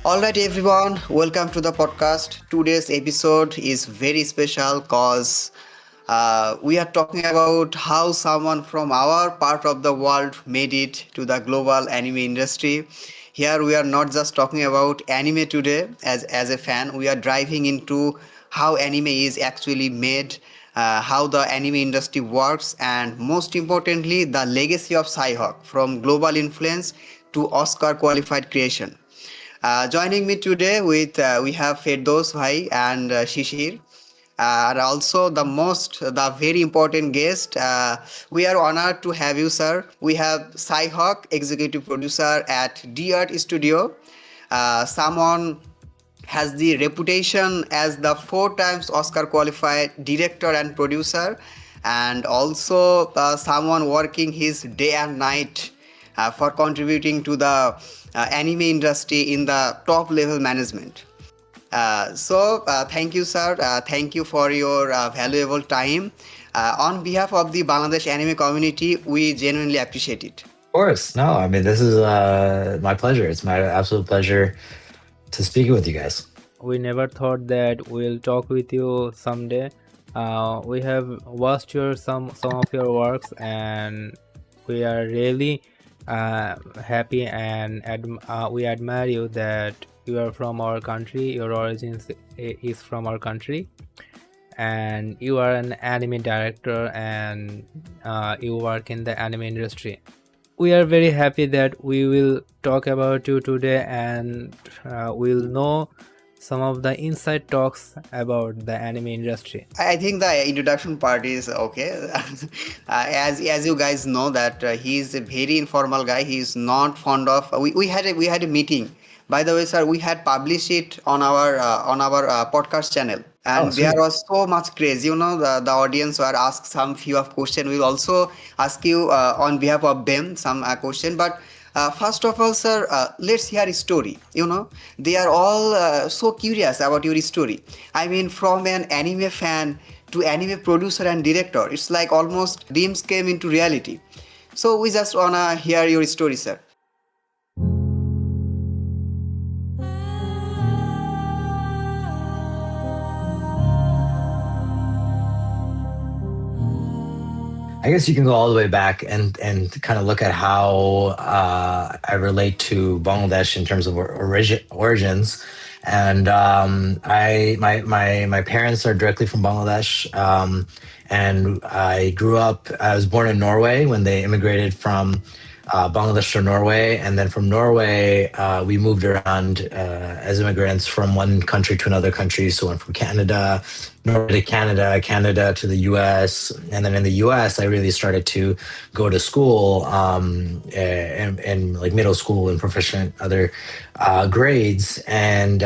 All right, everyone, welcome to the podcast. Today's episode is very special because we are talking about how someone from our part of the world made it to the global anime industry. Here, we are not just talking about anime today as a fan, we are driving into how anime is actually made, how the anime industry works, and most importantly, the legacy of Sy Huq from global influence to Oscar qualified creation. Joining me today with we have Ferdous Bhai and Shishir. And also the very important guest. We are honored to have you, sir. We have Sy Huq, executive producer at D Art Studio. Someone has the reputation as the four times Oscar qualified director and producer, and also someone working his day and night for contributing to the anime industry in the top level management. Thank you, sir. Thank you for your valuable time. On behalf of the Bangladesh anime community, we genuinely appreciate it. Of course. No, I mean, this is my pleasure. It's my absolute pleasure to speak with you guys. We never thought that we'll talk with you someday. We have watched some of your works, and we are really happy and we admire you that you are from our country. Your origins is from our country, and you are an anime director, and you work in the anime industry. We are very happy that we will talk about you today, and we'll know some of the inside talks about the anime industry. I think the introduction part is okay. As you guys know that he is a very informal guy. He is not fond of. We had a meeting. By the way, sir, we had published it on our podcast channel, Oh, and there sweet. was so much craze. The audience were asked some few of question. We'll also ask you on behalf of them some question, but. First of all, sir, let's hear a story. They are all so curious about your story. I mean, from an anime fan to anime producer and director, it's like almost dreams came into reality. So we just wanna hear your story, sir. I guess you can go all the way back and kind of look at how I relate to Bangladesh in terms of origins. And my parents are directly from Bangladesh. And I was born in Norway when they immigrated from Bangladesh to Norway. And then from Norway, we moved around as immigrants from one country to another country. So went from Norway to Canada, Canada to the US. And then in the US, I really started to go to school in like middle school and proficient other grades. And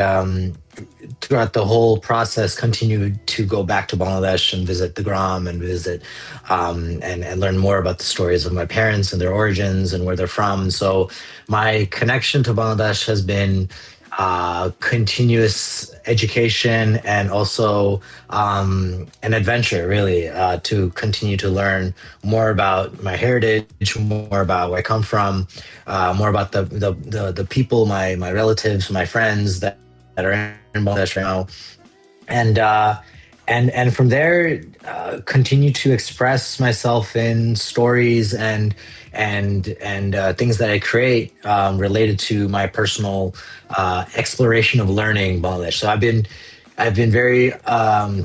throughout the whole process, continued to go back to Bangladesh and visit the Gram and visit and learn more about the stories of my parents and their origins and where they're from. So my connection to Bangladesh has been continuous education and also an adventure, really, to continue to learn more about my heritage, more about where I come from, more about the people, my relatives, my friends that are in Bangladesh right now, and from there continue to express myself in stories and things that I create related to my personal exploration of learning Bangladesh. So I've been very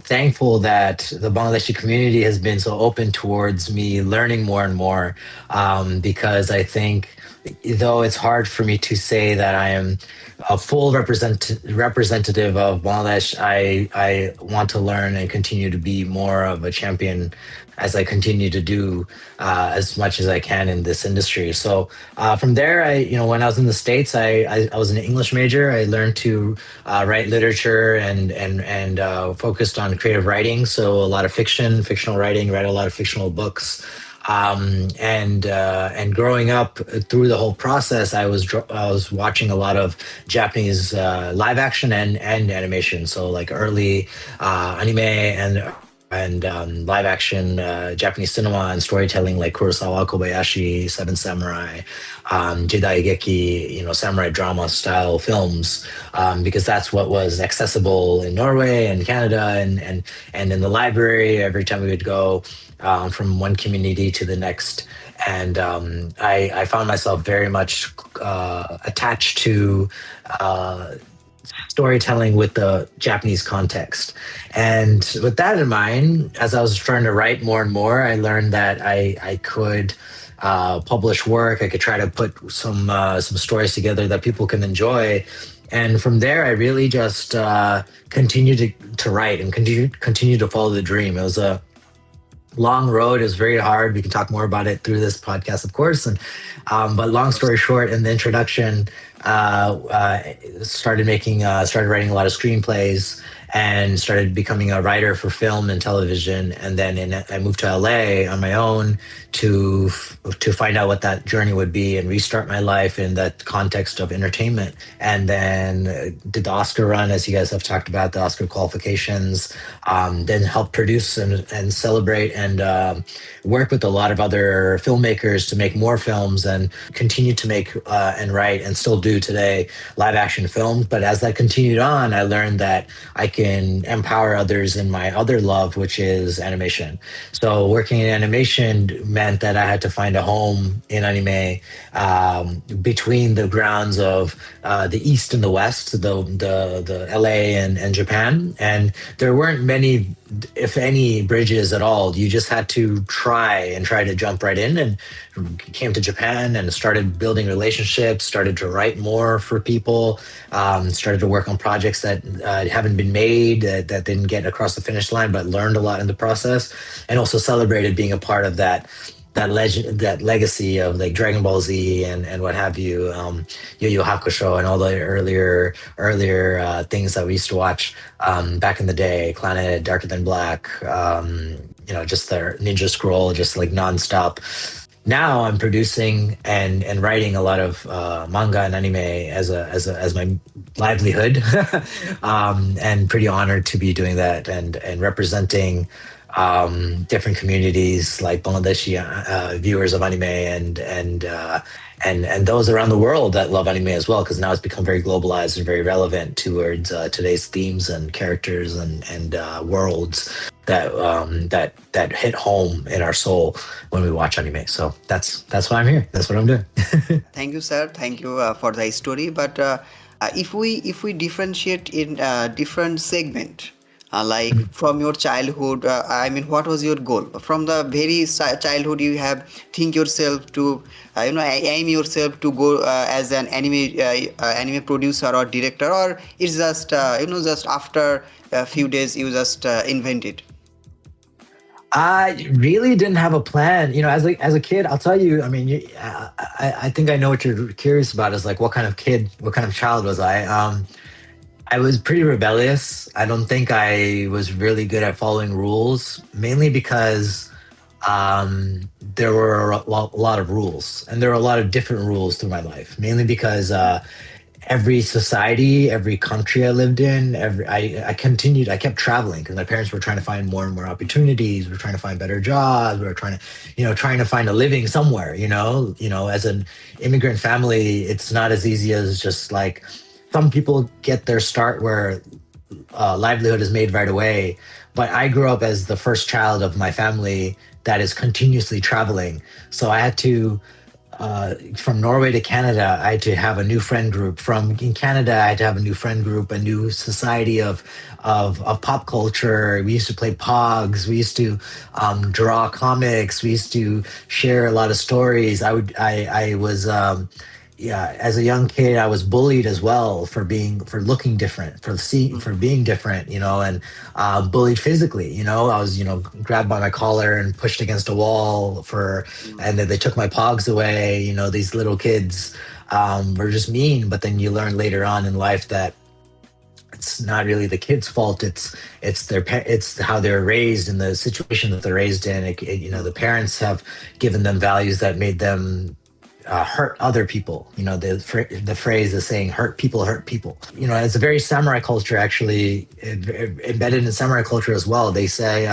thankful that the Bangladeshi community has been so open towards me learning more and more, because I think, though it's hard for me to say that I am a full representative of Bangladesh, I want to learn and continue to be more of a champion as I continue to do as much as I can in this industry. So from there, when I was in the States, I was an English major. I learned to write literature and focused on creative writing. So a lot of fictional writing, read a lot of fictional books. And growing up through the whole process, I was watching a lot of Japanese live action and animation. So like early anime and and live action Japanese cinema and storytelling like Kurosawa, Kobayashi, Seven Samurai, Jidai Geki, samurai drama style films, because that's what was accessible in Norway and Canada, and in the library every time we would go from one community to the next. And I found myself very much attached to storytelling with the Japanese context. And with that in mind, as I was trying to write more and more, I learned that I could publish work. I could try to put some stories together that people can enjoy. And from there, I really just continued to write and continue to follow the dream. It was a long road. It was very hard. We can talk more about it through this podcast, of course. And but long story short, in the introduction, started writing a lot of screenplays and started becoming a writer for film and television. And then I moved to LA on my own to find out what that journey would be and restart my life in that context of entertainment. And then did the Oscar run, as you guys have talked about, the Oscar qualifications. Then helped produce and celebrate and work with a lot of other filmmakers to make more films and continue to make and write and still do today live action films. But as that continued on, I learned that I can empower others in my other love, which is animation. So working in animation meant that I had to find a home in anime between the grounds of the East and the West, the LA and Japan. And there weren't many, if any, bridges at all. You just had to try to jump right in, and came to Japan and started building relationships, started to write more for people, started to work on projects that haven't been made, that didn't get across the finish line, but learned a lot in the process, and also celebrated being a part of that legend, that legacy of like Dragon Ball Z and what have you, Yu Yu Hakusho and all the earlier things that we used to watch back in the day, Clannad, Darker Than Black, just the Ninja Scroll, just like nonstop. Now I'm producing and writing a lot of manga and anime as my livelihood, and pretty honored to be doing that and representing different communities like Bangladeshi viewers of anime and those around the world that love anime as well, because now it's become very globalized and very relevant towards today's themes and characters and worlds that hit home in our soul when we watch anime. So that's why I'm here. That's what I'm doing. Thank you, sir. Thank you for the story. But if we differentiate in different segment, like from your childhood, I mean, what was your goal from the very childhood? You have think yourself to aim yourself to go as an anime producer or director, or it's just just after a few days you just invent it? I really didn't have a plan. As a kid, I'll tell you. I mean, I think I know what you're curious about. Is like what kind of child was I? I was pretty rebellious. I don't think I was really good at following rules, mainly because there were a lot of rules, and there were a lot of different rules through my life. Mainly because every society, every country I lived in, I kept traveling because my parents were trying to find more and more opportunities. We were trying to find better jobs. We were trying to find a living somewhere. As an immigrant family, it's not as easy as just like some people get their start where livelihood is made right away. But I grew up as the first child of my family that is continuously traveling. So I had to, from Norway to Canada, I had to have a new friend group. In Canada, I had to have a new friend group, a new society of pop culture. We used to play Pogs. We used to draw comics. We used to share a lot of stories. I was as a young kid, I was bullied as well for looking different, for being different, and bullied physically. I was, grabbed by my collar and pushed against a wall and then they took my pogs away. These little kids were just mean. But then you learn later on in life that it's not really the kid's fault. It's how they're raised and the situation that they're raised in. The parents have given them values that made them hurt other people. You know, the phrase is saying hurt people hurt people. You know, it's a very samurai culture, actually, embedded in samurai culture as well. They say,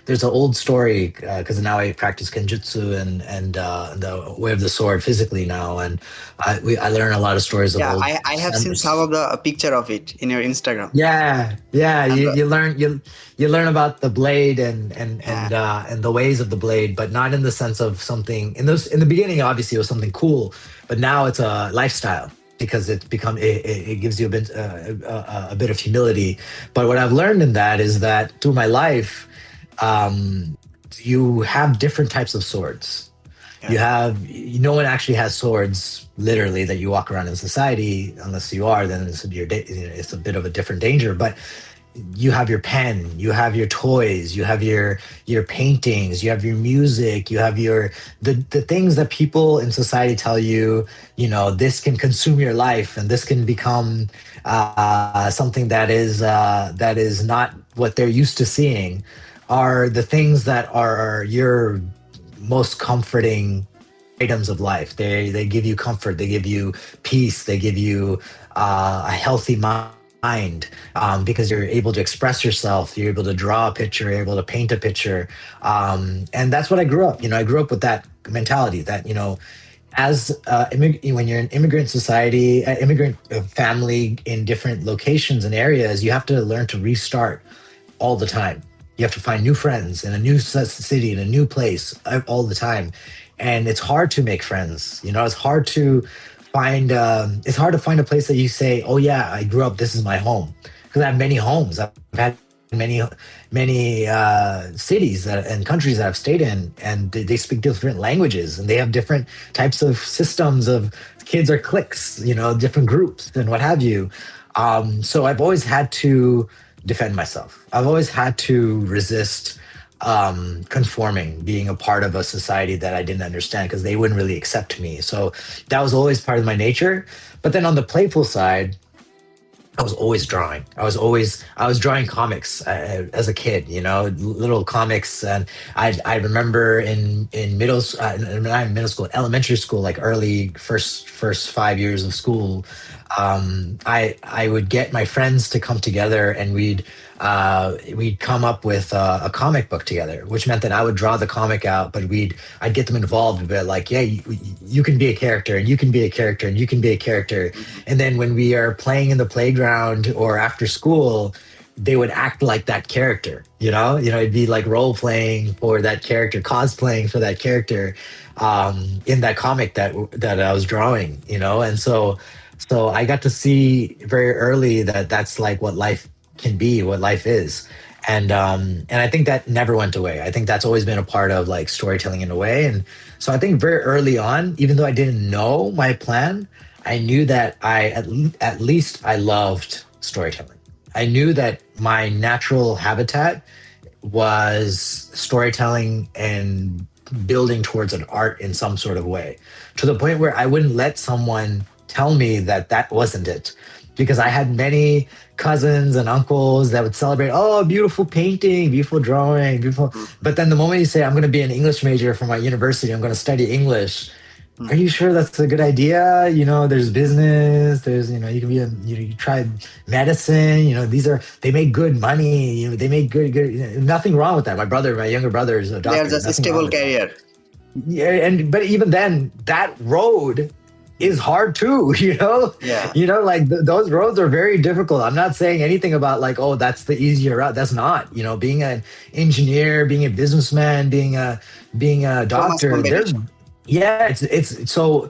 there's an old story, because now I practice kenjutsu and the way of the sword physically now, and I learn a lot of stories of Yeah, old I have seen some samurais. of the picture of it in your Instagram. Yeah, yeah. And You learn about the blade yeah, and the ways of the blade, but not in the sense of something. In the beginning, obviously, it was something cool, but now it's a lifestyle because it gives you a bit of humility. But what I've learned in that is that through my life, um, you have different types of swords. yeah, No one actually has swords literally that you walk around in society unless you are, then it's a bit of a different danger. But you have your pen, you have your toys, you have your paintings, you have your music, you have the things that people in society tell you, this can consume your life and this can become something that is not what they're used to seeing, are the things that are your most comforting items of life. They give you comfort, they give you peace, they give you a healthy mind, because you're able to express yourself, you're able to draw a picture, you're able to paint a picture, and that's what I grew up. I grew up with that mentality that as when you're an immigrant society, immigrant family in different locations and areas, you have to learn to restart all the time. You have to find new friends in a new city, in a new place all the time. And it's hard to make friends. It's hard to find a place that you say, oh yeah, I grew up, this is my home. Because I have many homes. I've had many cities and countries that I've stayed in, and they speak different languages and they have different types of systems of kids or cliques, different groups and what have you. So I've always had to defend myself. I've always had to resist conforming, being a part of a society that I didn't understand because they wouldn't really accept me. So that was always part of my nature. But then on the playful side, I was always drawing. I was drawing comics as a kid, little comics. And I remember in not in middle school, elementary school, like early first 5 years of school, I would get my friends to come together and we'd come up with a comic book together, which meant that I would draw the comic out, but I'd get them involved a bit, like, yeah, you can be a character and you can be a character and you can be a character. And then when we are playing in the playground or after school, they would act like that character, it'd be like role playing for that character, cosplaying for that character, in that comic that I was drawing, and so I got to see very early that that's like what life can be, what life is. And I think that never went away. I think that's always been a part of like storytelling in a way. And so I think very early on, even though I didn't know my plan, I knew that at least I loved storytelling. I knew that my natural habitat was storytelling and building towards an art in some sort of way, to the point where I wouldn't let someone tell me that wasn't it, because I had many cousins and uncles that would celebrate, oh, beautiful painting, beautiful drawing, beautiful. But then the moment you say, I'm going to be an English major for my university, I'm going to study English, are you sure that's a good idea? There's business, there's, you can be you try medicine, they make good money, they make good, nothing wrong with that. My younger brother is a doctor. there's a Nothing wrong stable with that. career. Yeah, but even then, that road is hard too, Yeah. Like those roads are very difficult. I'm not saying anything about like, oh, that's the easier route. That's not, being an engineer, being a businessman, being a So much doctor, competition. it's so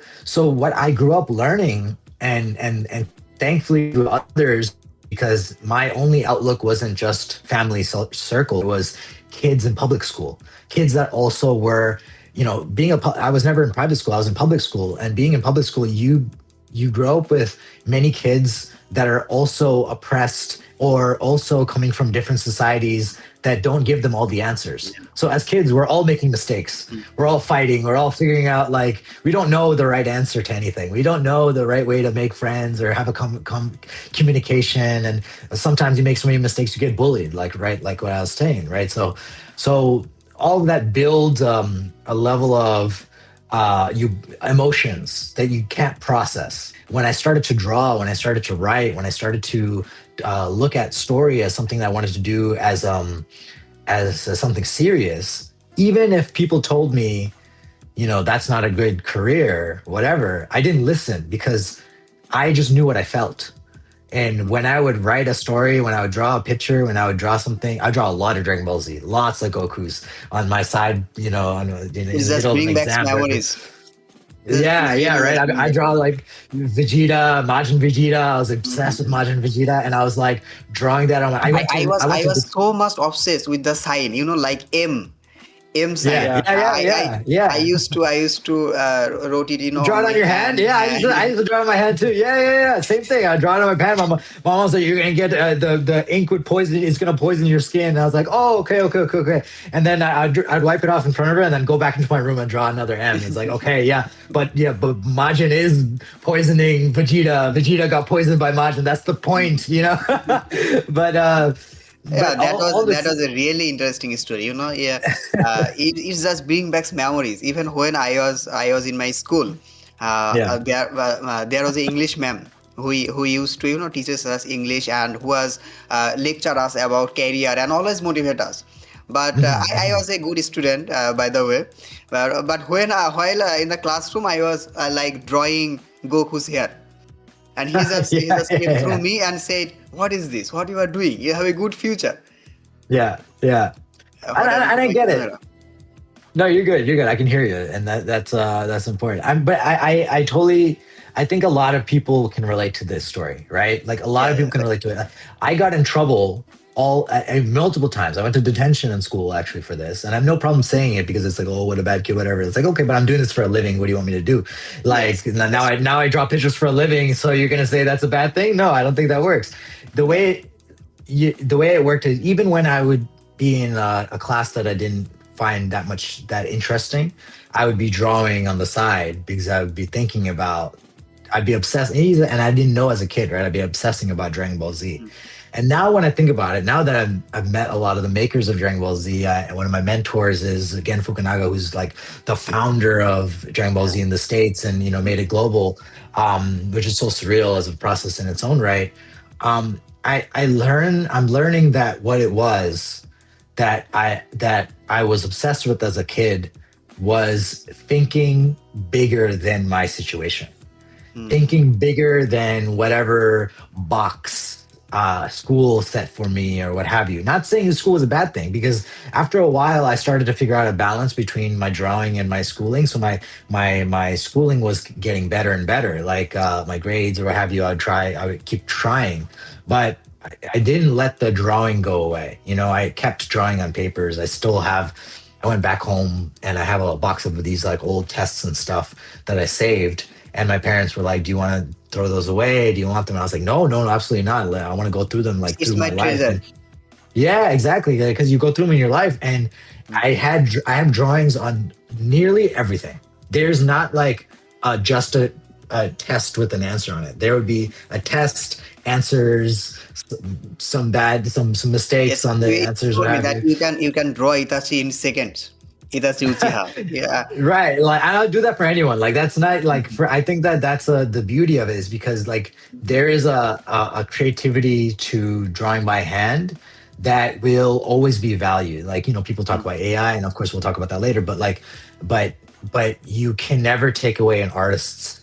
what I grew up learning, and thankfully to others, because my only outlook wasn't just family circle, it was kids in public school, kids that also were, I was never in private school, I was in public school. And being in public school, you grow up with many kids that are also oppressed or also coming from different societies that don't give them all the answers. So as kids, we're all making mistakes. We're all fighting. We're all figuring out, like, we don't know the right answer to anything. We don't know the right way to make friends or have a communication. And sometimes you make so many mistakes, you get bullied, like what I was saying, right? So all of that builds a level of you emotions that you can't process. When I started to draw, when I started to write, when I started to look at story as something that I wanted to do as something serious, even if people told me, that's not a good career, whatever, I didn't listen because I just knew what I felt. And when I would write a story, when I would draw a picture, when I would draw something, I draw a lot of Dragon Ball Z, lots of Gokus on my side, in It the just middle of an bring back exam. memories. Yeah, yeah, right. Just bring I back draw memories. like Vegeta, Majin Vegeta. I was obsessed with Mhm. Majin Vegeta, and I was like drawing that on my. I I went to was the. so much obsessed with the sign, like M sign. Yeah, Yeah. yeah, yeah, yeah, I yeah. used to wrote it, You draw on it on my your hand? hand. Yeah, I used to draw it on my hand too. Yeah, yeah, yeah. Same thing. I draw it on my pen. My mom was like, "You're gonna get the ink would poison. It's gonna poison your skin." And I was like, "Oh, okay, okay, okay, okay." And then I'd wipe it off in front of her, and then go back into my room and draw another M. It's like, okay, but Majin is poisoning Vegeta. Vegeta got poisoned by Majin. That's the point, but Yeah, all that this. was a really interesting story. Yeah, it just bring back memories. Even when I was in my school, Yeah. there was an English ma'am who used to teaches us English and who was lecture us about career and always motivate us. But I was a good student, by the way. But while in the classroom, I was like drawing Goku's hair. And he Yeah, just came through yeah, me and said, "What is this? What you are doing? You have a good future." yeah, yeah. What happened And to I my get it. camera? No, you're good. You're good. I can hear you, and that's important. But I totally. I think a lot of people can relate to this story, right? Like a lot Yeah, of people yeah, can relate to it. I got in trouble multiple times. I went to detention in school actually for this, and I have no problem saying it because it's like, oh, what a bad kid, whatever. It's like, okay, but I'm doing this for a living. What do you want me to do? yes, Like now, that's I true. now I draw pictures for a living. So you're gonna say that's a bad thing? No, I don't think that works. The Yeah. way the way it worked is even when I would be in a class that I didn't find that interesting, I would be drawing on the side because I would be thinking about, I'd be obsessed, and I didn't know as a kid, right? I'd be obsessing about Dragon Ball Z. And now when I think about it, now that I've met a lot of the makers of Dragon Ball Z, and one of my mentors is again Fukunaga, who's like the founder of Dragon Ball Yeah. Z in the States and made it global, which is so surreal as a process in its own right. I'm learning that what it was that I was obsessed with as a kid was thinking bigger than my situation, Mhm. thinking bigger than whatever box school set for me or what have you. Not saying school is a bad thing, because after a while I started to figure out a balance between my drawing and my schooling. So my schooling was getting better and better, like my grades or what have you. I would keep trying, but I didn't let the drawing go away. I kept drawing on papers. I went back home and I have a box of these like old tests and stuff that I saved. And my parents were like, "Do you want to throw those away? Do you want them?" And I was like, "No, no, no, absolutely not. Like, I want to go through them like It's through my my life." treasure. And yeah, exactly. Because you go through them in your life. And I have drawings on nearly everything. There's not like just a test with an answer on it. There would be a test, answers, some mistakes Yes, on the you answers, what told me have that you. you can draw Itachi in seconds. Itachi Uchiha. Yeah. Right, like I don't do that for anyone. Like that's not like for. I think that that's the beauty of it, is because like there is a creativity to drawing by hand that will always be valued. Like people talk about AI, and of course we'll talk about that later. But like, but you can never take away an artist's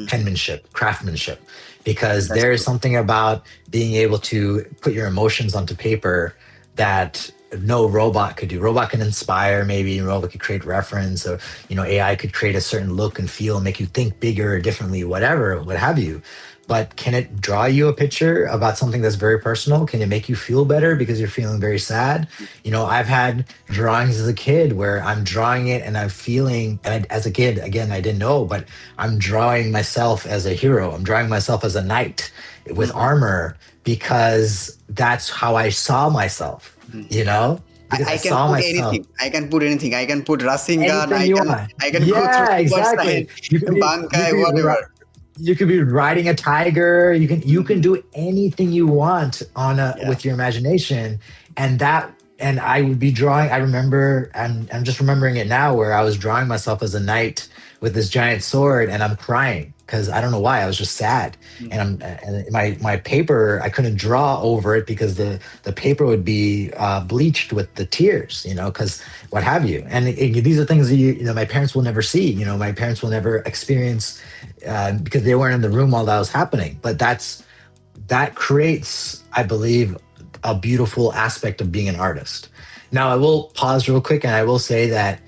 penmanship, craftsmanship, because That's there is true. something about being able to put your emotions onto paper that no robot could do. Robot can inspire, maybe robot could create reference, or AI could create a certain look and feel and make you think bigger or differently, whatever, what have you. But can it draw you a picture about something that's very personal? Can it make you feel better because you're feeling very sad? I've had drawings as a kid where I'm drawing it and I'm feeling, and as a kid, again, I didn't know, but I'm drawing myself as a hero. I'm drawing myself as a knight with Mhm. armor because that's how I saw myself, because I I can saw put myself. anything. I can put anything. I can put Rasengan. Anything you want. I can go through Yeah, Super exactly. Saiyan, You Bankai, could be whatever. you could be riding a tiger. You can Mhm. do anything you want on a Yeah. with your imagination, and that and I would be drawing. I remember, I'm just remembering it now, where I was drawing myself as a knight with this giant sword, and I'm crying because I don't know why. I was just sad, and my paper, I couldn't draw over it because the paper would be bleached with the tears, because what have you. And these are things that my parents will never see. My parents will never experience because they weren't in the room while that was happening. But that creates, I believe, a beautiful aspect of being an artist. Now, I will pause real quick and I will say that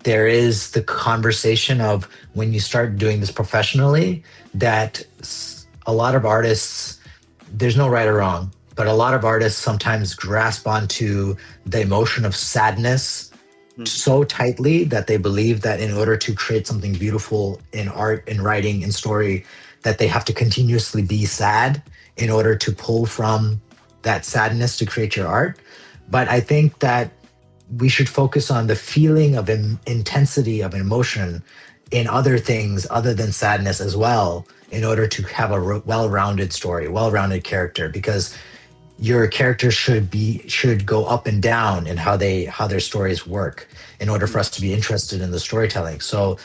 there is the conversation of when you start doing this professionally, that a lot of artists, there's no right or wrong, but a lot of artists sometimes grasp onto the emotion of sadness so tightly that they believe that in order to create something beautiful in art, in writing, in story, that they have to continuously be sad in order to pull from that sadness to create your art. But I think that we should focus on the feeling of intensity of emotion in other things other than sadness as well, in order to have a well-rounded story, well-rounded character, because your characters should go up and down in how their stories work in order for us to be interested in the storytelling. So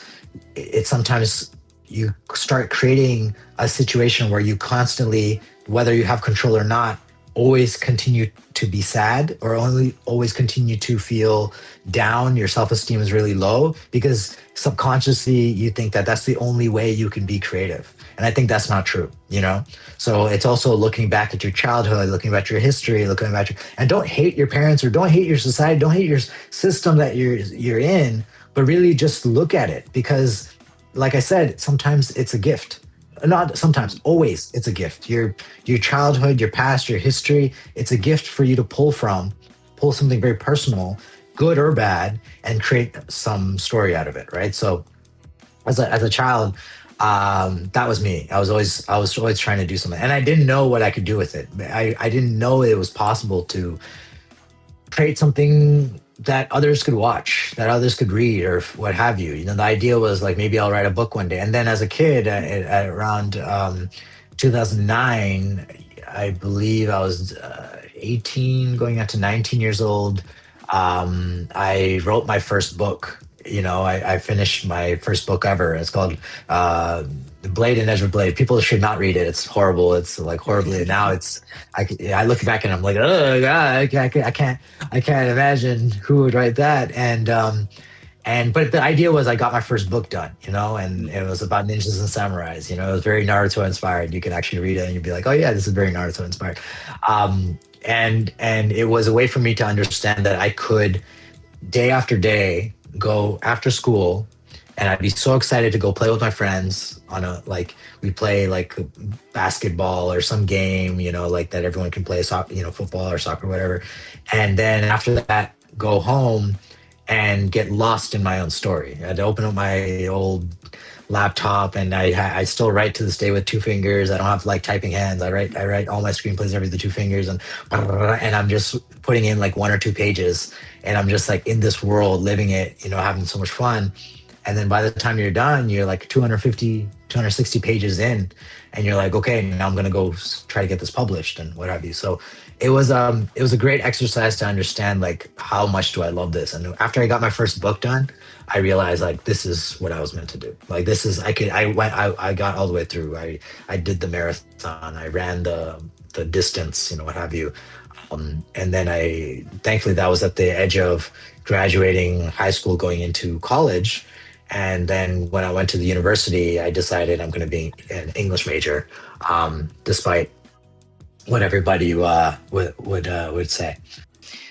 it's sometimes you start creating a situation where you constantly, whether you have control or not, always continue to be sad, or only always continue to feel down. Your self-esteem is really low because subconsciously you think that that's the only way you can be creative. And I think that's not true. So it's also looking back at your childhood, looking back at your history, looking back and don't hate your parents or don't hate your society, don't hate your system that you're in, but really just look at it, because like I said, sometimes it's a gift. Not sometimes, always it's a gift. Your childhood, your past, your history, it's a gift for you to pull something very personal, good or bad, and create some story out of it, right? So as a child, that was me. I was always trying to do something, and I didn't know what I could do with it. I didn't know it was possible to create something that others could watch, that others could read, or what have you. The idea was like, maybe I'll write a book one day. And then as a kid, at around 2009, I believe I was 18, going out to 19 years old. I wrote my first book. I finished my first book ever. It's called Blade and Ezra Blade. People should not read it. It's horrible. It's like horribly. Now I look back and I'm like, oh god, I can't imagine who would write that. But the idea was I got my first book done, and it was about ninjas and samurais. It was very Naruto inspired. You can actually read it and you'd be like, oh yeah, this is very Naruto inspired. And it was a way for me to understand that I could, day after day, go after school, and I'd be so excited to go play with my friends on we play like basketball or some game, like that everyone can play, football or soccer, whatever. And then after that, go home and get lost in my own story. I'd open up my old laptop, and I still write to this day with two fingers. I don't have like typing hands. I write all my screenplays every the two fingers, and I'm just putting in like one or two pages, and I'm just like in this world, living it, having so much fun. And then by the time you're done, you're like 250, 260 pages in, and you're like, okay, now I'm gonna go try to get this published and what have you. So it was a great exercise to understand like how much do I love this. And after I got my first book done, I realized like this is what I was meant to do. Like this is I got all the way through. I did the marathon. I ran the distance, what have you. And then thankfully that was at the edge of graduating high school, going into college. And then when I went to the university, I decided I'm going to be an English major, despite what everybody would say.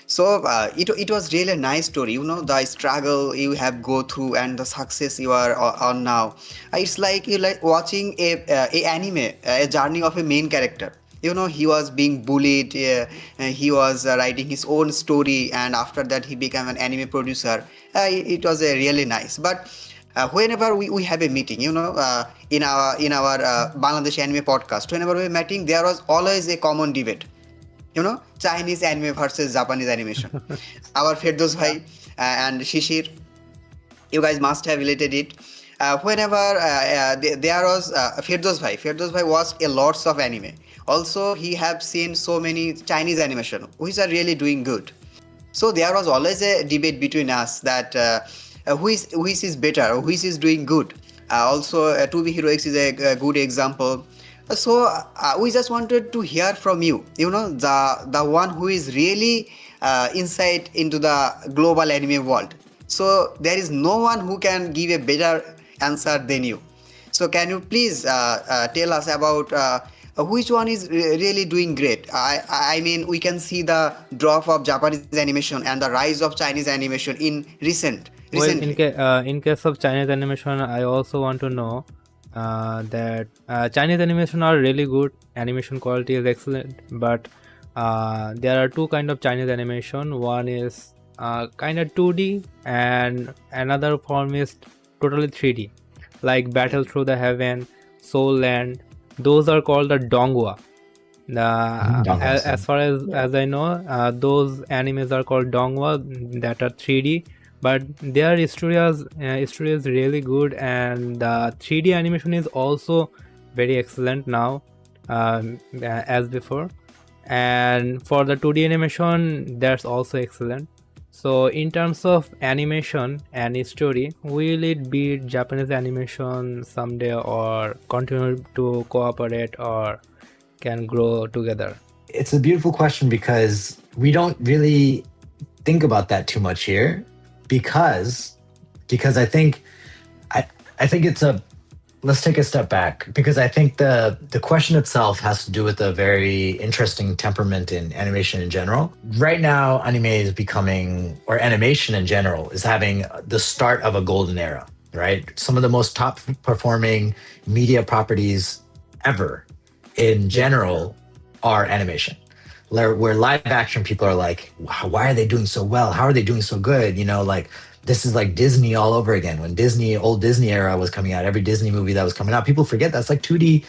So it was really a nice story. The struggle you have go through and the success you are on now. It's like you like watching a anime, a journey of a main character. He was being bullied. He was writing his own story, and after that he became an anime producer. It was really nice. But whenever we have a meeting, in our Bangladesh anime podcast, whenever we're meeting, there was always a common debate. Chinese anime versus Japanese animation. Our Ferdous bhai and Shishir, you guys must have related it. Whenever there was Ferdous bhai watched a lots of anime. Also, he have seen so many Chinese animation, which are really doing good. So there was always a debate between us that which is better, or which is doing good. Also, 2B Heroics is a good example. So we just wanted to hear from you. You know, the one who is really insight into the global anime world. So there is no one who can give a better answer than you. So can you please tell us about which one is really doing great? I mean, we can see the drop of Japanese animation and the rise of Chinese animation in Well, recently. in case of Chinese animation, I also want to know that Chinese animation are really good. Animation quality is excellent, but there are two kind of Chinese animation. One is kind of 2D, and another form is totally 3D, like Yeah. Battle Through the Heaven, Soul Land. Those are called the dongwa. As far Yeah. as I know, those animes are called dongwa, that are 3D, but their story is really good, and the 3D animation is also very excellent now, as before. And for the 2D animation, that's also excellent. So in terms of animation and story, will it beat Japanese animation someday, or continue to cooperate, or can grow together? It's a beautiful question because we don't really think about that too much here because I think I it's a let's take a step back because I think the question itself has to do with a very interesting temperament in animation in general. Right now, anime is becoming, or animation in general, is having the start of a golden era. Right, some of the most top performing media properties ever in general are animation. Where live action people are like, why are they doing so well? How are they doing so good? You know, like this is like Disney all over again. When old Disney era was coming out, every Disney movie that was coming out, people forget that's like 2D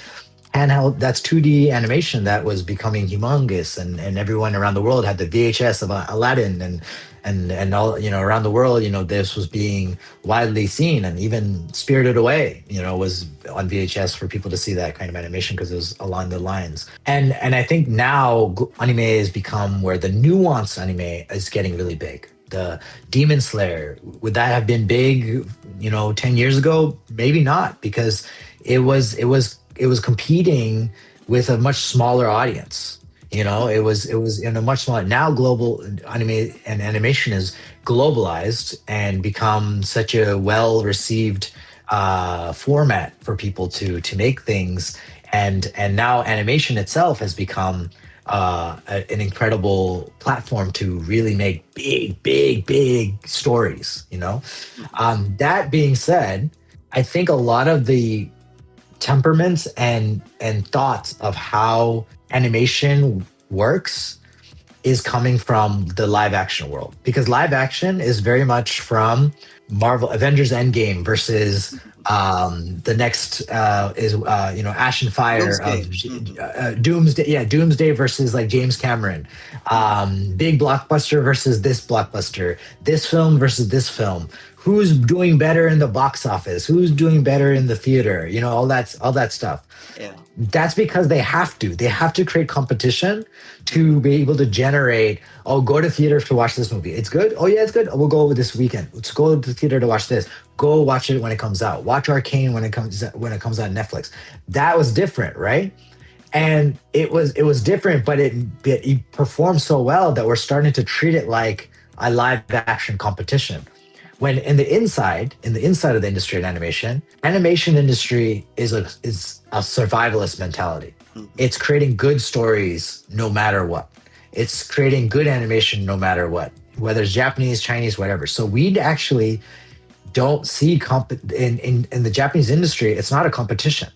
handheld, that's 2D animation that was becoming humongous. And everyone around the world had the VHS of Aladdin and all, you know, around the world, you know, this was being widely seen, and even Spirited Away, you know, was on VHS for people to see that kind of animation because it was along the lines. And I think now anime has become where the nuance anime is getting really big. The Demon Slayer, would that have been big, you know, 10 years ago? Maybe not, because it was competing with a much smaller audience. You know, it was in a much smaller. Now global anime and animation is globalized and become such a well received format for people to make things, and now animation itself has become an incredible platform to really make big stories. You know, that being said, I think a lot of the temperaments and thoughts of how animation works is coming from the live action world, because live action is very much from Marvel Avengers Endgame versus the next is you know, Ash and Fire of Doomsday. Mhm. Doomsday, yeah, Doomsday versus like James Cameron, big blockbuster versus this blockbuster, this film versus this film, who's doing better in the box office, who's doing better in the theater, you know, all that stuff. Yeah. That's because they have to create competition to be able to generate, oh, go to theater to watch this movie, it's good, oh yeah, it's good, oh, we'll go this weekend, let's go to the theater to watch this, go watch it when it comes out, watch Arcane when it comes out on Netflix. That was different, right? And it was different, but it performed so well that we're starting to treat it like a live action competition. When in the inside of the industry in animation industry is a survivalist mentality. Mhm. It's creating good stories no matter what. It's creating good animation no matter what, whether it's Japanese, Chinese, whatever. So we actually don't see in the Japanese industry, it's not a competition.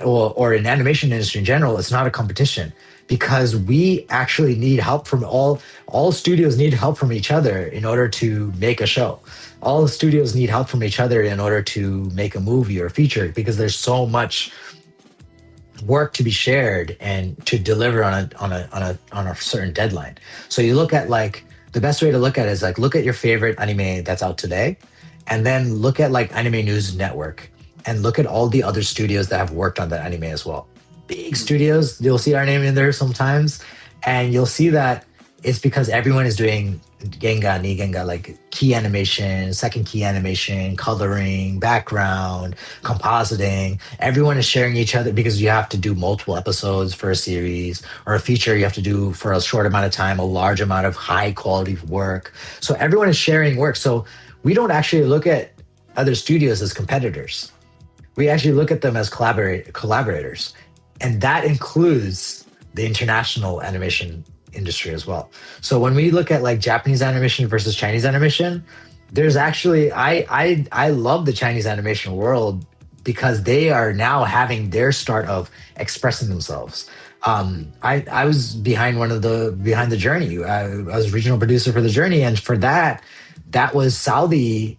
Or in animation industry in general, it's not a competition, because we actually need help from all studios need help from each other in order to make a show. All the studios need help from each other in order to make a movie or a feature, because there's so much work to be shared and to deliver on a certain deadline. So you look at, like, the best way to look at it is like, look at your favorite anime that's out today, and then look at like Anime News Network, and look at all the other studios that have worked on that anime as well. Big Mhm. studios, you'll see our name in there sometimes, and you'll see that it's because everyone is doing Genga, Nigenga, like key animation, second key animation, coloring, background, compositing. Everyone is sharing each other because you have to do multiple episodes for a series or a feature. You have to do for a short amount of time, a large amount of high quality work. So everyone is sharing work. So we don't actually look at other studios as competitors. We actually look at them as collaborators, and that includes the international animation industry as well. So when we look at like Japanese animation versus Chinese animation, there's actually I love the Chinese animation world because they are now having their start of expressing themselves. I was behind the journey. I was regional producer for the journey, and for that, that was Saudi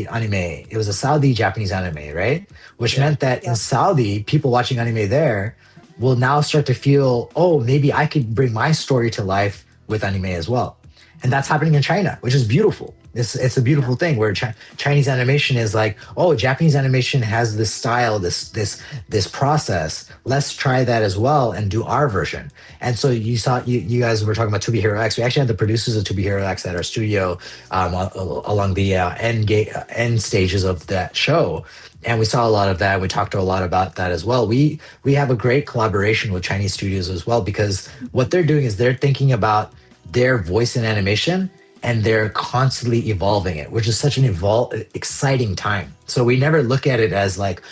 anime. It was a Saudi Japanese anime, right? Which Yeah. meant that in Saudi, people watching anime there will now start to feel, oh, maybe I could bring my story to life with anime as well. And that's happening in China, which is beautiful. It's a beautiful thing where Chinese animation is like, oh, Japanese animation has this style, this process. Let's try that as well and do our version. And so you guys were talking about To Be Hero X. We actually had the producers of To Be Hero X at our studio along the end stages of that show, and we saw a lot of that. We talked a lot about that as well. We have a great collaboration with Chinese studios as well because what they're doing is they're thinking about their voice in animation and they're constantly evolving it, which is such an exciting time. So we never look at it as like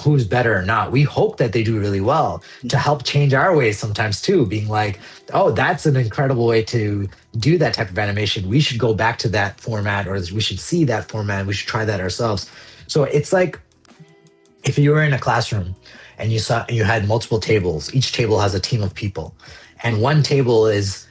who's better or not. We hope that they do really well to help change our ways sometimes too, being like, oh, that's an incredible way to do that type of animation. We should go back to that format, or we should see that format. We should try that ourselves. So it's like if you were in a classroom and you had multiple tables, each table has a team of people, and one table is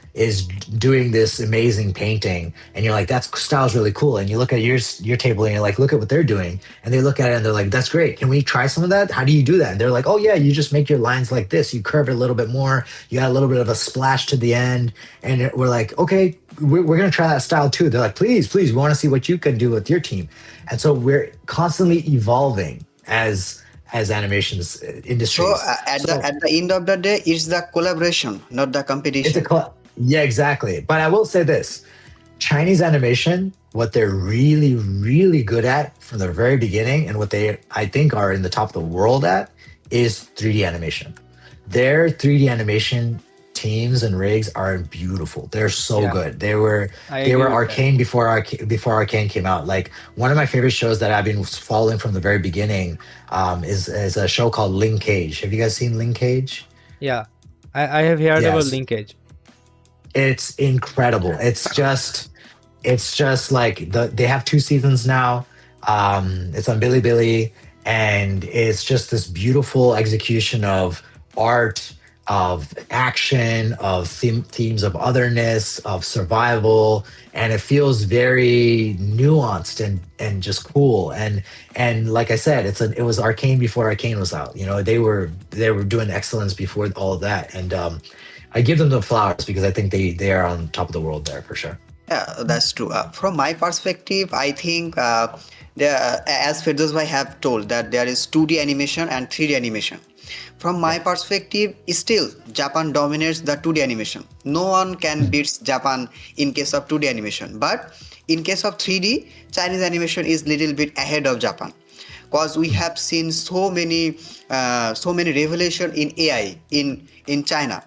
doing this amazing painting, and you're like, that style's really cool, and you look at your table and you're like, look at what they're doing, and they look at it and they're like, that's great, can we try some of that? How do you do that? And they're like, oh yeah, you just make your lines like this, you curve it a little bit more, you add a little bit of a splash to the end, and we're like, okay, we're gonna try that style too. They're like, please, we want to see what you can do with your team. And so we're constantly evolving as animations So industries. at the end of the day, it's the collaboration, not the It's a competition. yeah, exactly. But I will say this: Chinese animation, what they're really, really good at from the very beginning, and what they I think are in the top of the world at, is 3D animation. Their 3D animation teams and rigs are beautiful. They're so Yeah, good. I They agree were with that. Arcane before Arcane came out. Like one of my favorite shows that I've been following from the very beginning is a show called Linkage. Have you guys seen Linkage? Yeah, I have heard about Yes. linkage. It's incredible. It's just like they have 2 seasons now. It's on Bilibili, and it's just this beautiful execution of art, of action, of themes of otherness, of survival, and it feels very nuanced and just cool. And like I said, it was Arcane before Arcane was out. You know, they were doing excellence before all of that, and I give them the flowers because I think they are on top of the world there for sure. Yeah, that's true. From my perspective, I think as Ferdous bhai have told that there is 2D animation and 3D animation. From my perspective, still Japan dominates the 2D animation. No one can beat Japan in case of 2D animation. But in case of 3D, Chinese animation is little bit ahead of Japan, because we have seen so many revelation in AI in China.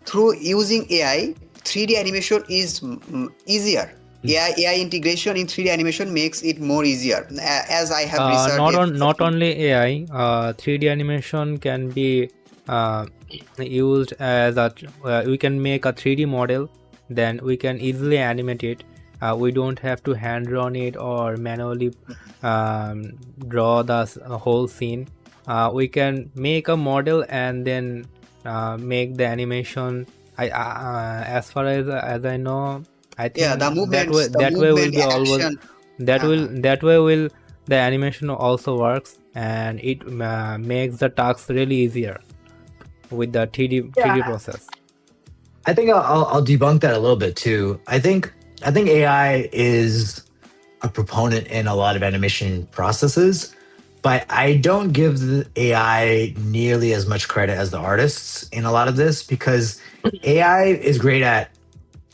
Through using AI, 3D animation is easier. AI integration in 3D animation makes it more easier. As I have researched Not only AI, 3D animation can be uh, used as we can make a 3D model, then we can easily animate it. We don't have to hand draw it or manually draw the whole scene. We can make a model and then make the animation. As far as I know, I yeah, the think movements, the that way will movement be always action. that way will the animation also works, and it makes the tasks really easier with the 3D Yeah, process. I think I'll debunk that a little bit too. I think AI is a proponent in a lot of animation processes, but I don't give the AI nearly as much credit as the artists in a lot of this, because AI is great at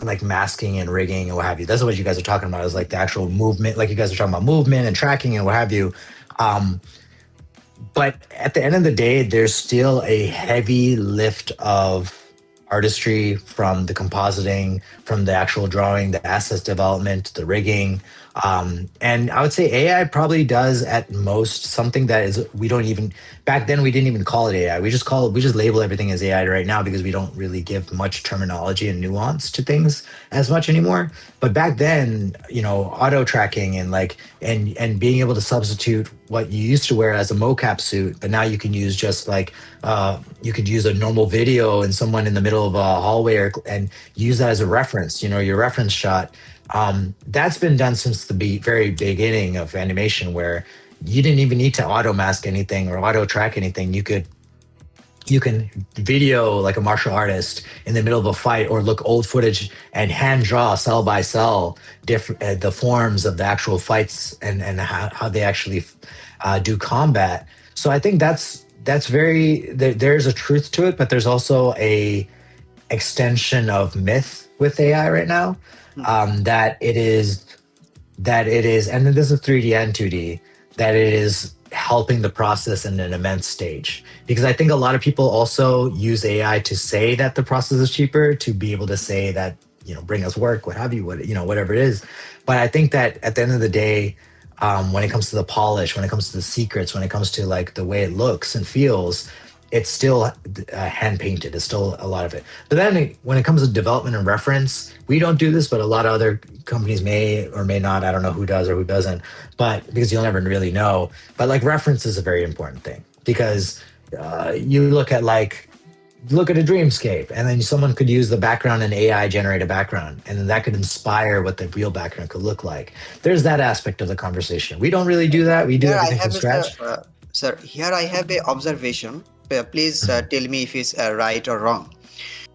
like masking and rigging and what have you. That's what you guys are talking about, is like the actual movement. Like you guys are talking about movement and tracking and what have you. Um, but at the end of the day, there's still a heavy lift of artistry from the compositing, from the actual drawing, the assets development, the rigging. And I would say AI probably does at most something that is, we don't even, back then we didn't even call it AI. We just label everything as AI right now because we don't really give much terminology and nuance to things as much anymore. But back then, auto tracking and and being able to substitute what you used to wear as a mocap suit, but now you can use just you could use a normal video and someone in the middle of a hallway and use that as a reference, your reference shot. That's been done since the very beginning of animation, where you didn't even need to auto mask anything or auto track anything. You can video like a martial artist in the middle of a fight, or look old footage and hand draw cell by cell different the forms of the actual fights and how they actually do combat. So I think that's there's a truth to it, but there's also a extension of myth with AI right now, that it is, and then this is 3D and 2D, that it is helping the process in an immense stage. Because I think a lot of people also use AI to say that the process is cheaper, to be able to say that, bring us work, what have you, whatever it is. But I think that at the end of the day, when it comes to the polish, when it comes to the secrets, when it comes to like the way it looks and feels, it's still hand painted. It's still a lot of it. But then when it comes to development and reference, we don't do this, but a lot of other companies may or may not. I don't know who does or who doesn't, but because you'll never really know. But like reference is a very important thing, because you look at a dreamscape, and then someone could use the background and AI generate a background, and then that could inspire what the real background could look like. There's that aspect of the conversation. We don't really do that. We do Here I everything from have scratch. sir, here I have a observation. Please tell me if it's right or wrong.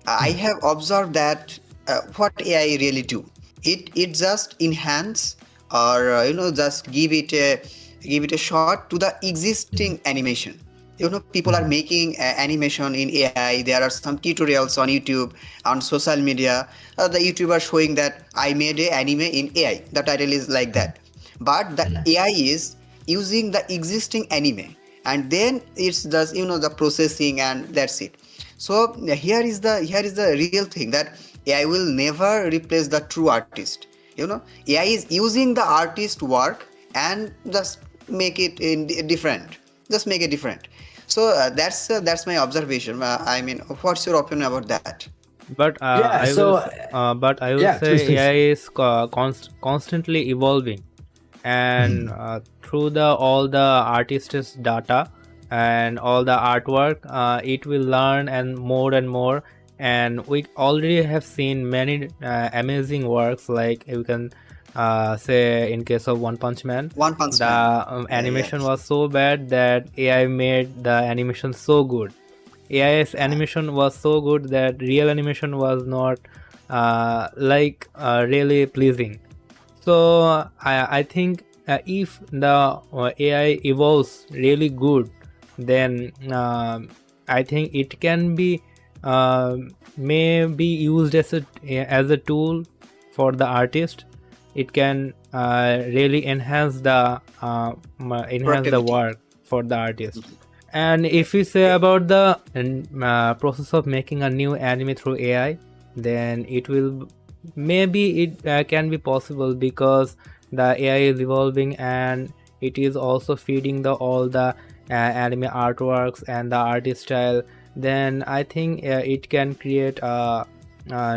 I have observed that what AI really do. It just enhance, or just give it a shot to the existing animation. People are making animation in AI. There are some tutorials on YouTube, on social media. The YouTuber showing that I made a anime in AI. The title is like that, but the AI is using the existing anime, and then it's just the processing, and that's it. So here is the real thing, that AI will never replace the true artist. AI is using the artist work and just make it different. Just make it different. So that's my observation. I mean, what's your opinion about that? But Yeah. So I will yeah, please, say please. AI is constantly evolving, and through all the artist's data and all the artwork, it will learn and more. And we already have seen many amazing works, like you can say in case of One Punch Man. One Punch The Man. animation Yes. was so bad that AI made the animation so good. AI's animation was so good that real animation was not really pleasing. So I think if the AI evolves really good, then I think it can be may be used as a tool for the artist. It can really enhance the Productivity. work for the artist. And if we say about the process of making a new anime through AI, then it can be possible, because the AI is evolving, and it is also feeding all the anime artworks and the artist style. Then I think it can create a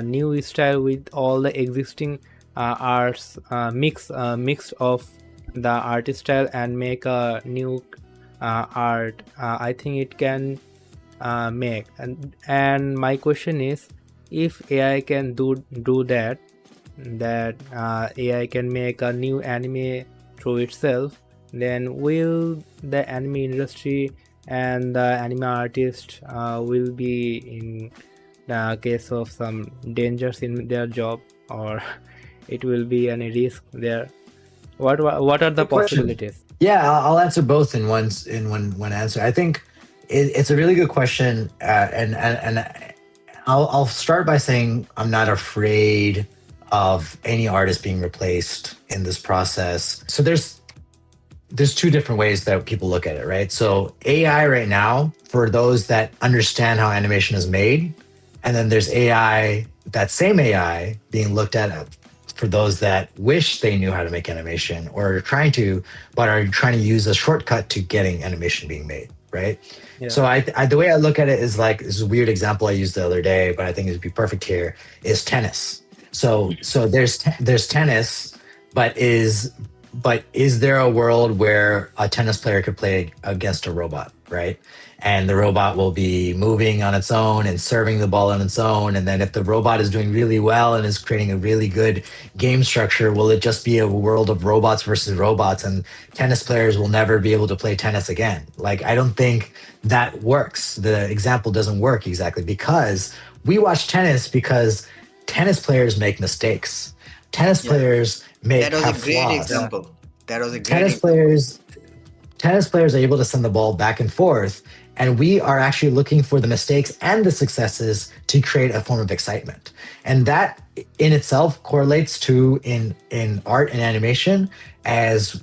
new style with all the existing arts, mixed of the artist style, and make a new art. I think it can make. And my question is, if AI can do that, AI can make a new anime through itself, then will the anime industry and the anime artist will be in the case of some dangers in their job, or it will be any risk there? What are the Good question. possibilities? Yeah, I'll answer both in one answer. I think it's a really good question, and I'll start by saying I'm not afraid of any artist being replaced in this process. So there's two different ways that people look at it, right? So AI right now, for those that understand how animation is made, and then there's AI, that same AI being looked at for those that wish they knew how to make animation or are trying to, but are trying to use a shortcut to getting animation being made, right? Yeah. So the way I look at it is like, this is a weird example I used the other day, but I think it would be perfect here, is tennis. So there's tennis, but is there a world where a tennis player could play against a robot, right? And the robot will be moving on its own and serving the ball on its own. And then if the robot is doing really well and is creating a really good game structure, will it just be a world of robots versus robots and tennis players will never be able to play tennis again? Like, I don't think that works. The example doesn't work exactly because we watch tennis because tennis players make mistakes. Tennis Yeah, players that was a have great flaws. Yeah. example. That was a great Tennis example. players tennis players are able to send the ball back and forth, and we are actually looking for the mistakes and the successes to create a form of excitement. And that in itself correlates to in art and animation as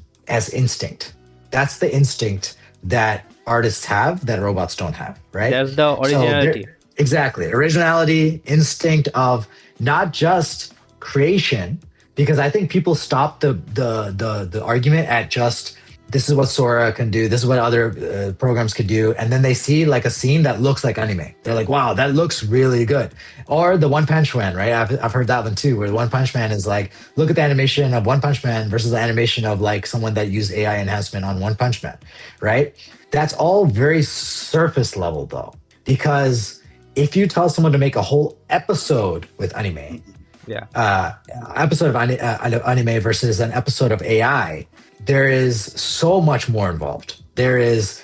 instinct. That's the instinct that artists have that robots don't have, right? That's the So there originality. exactly, originality, instinct of not just creation, because I think people stop the argument at just this is what Sora can do, this is what other programs could do, and then they see like a scene that looks like anime. They're like, wow, that looks really good. Or the One Punch Man, right? I've heard that one too, where the One Punch Man is like, look at the animation of One Punch Man versus the animation of like someone that used AI enhancement on One Punch Man, right? That's all very surface level though, because if you tell someone to make a whole episode with anime, Yeah. uh, episode of anime versus an episode of AI, there is so much more involved. There is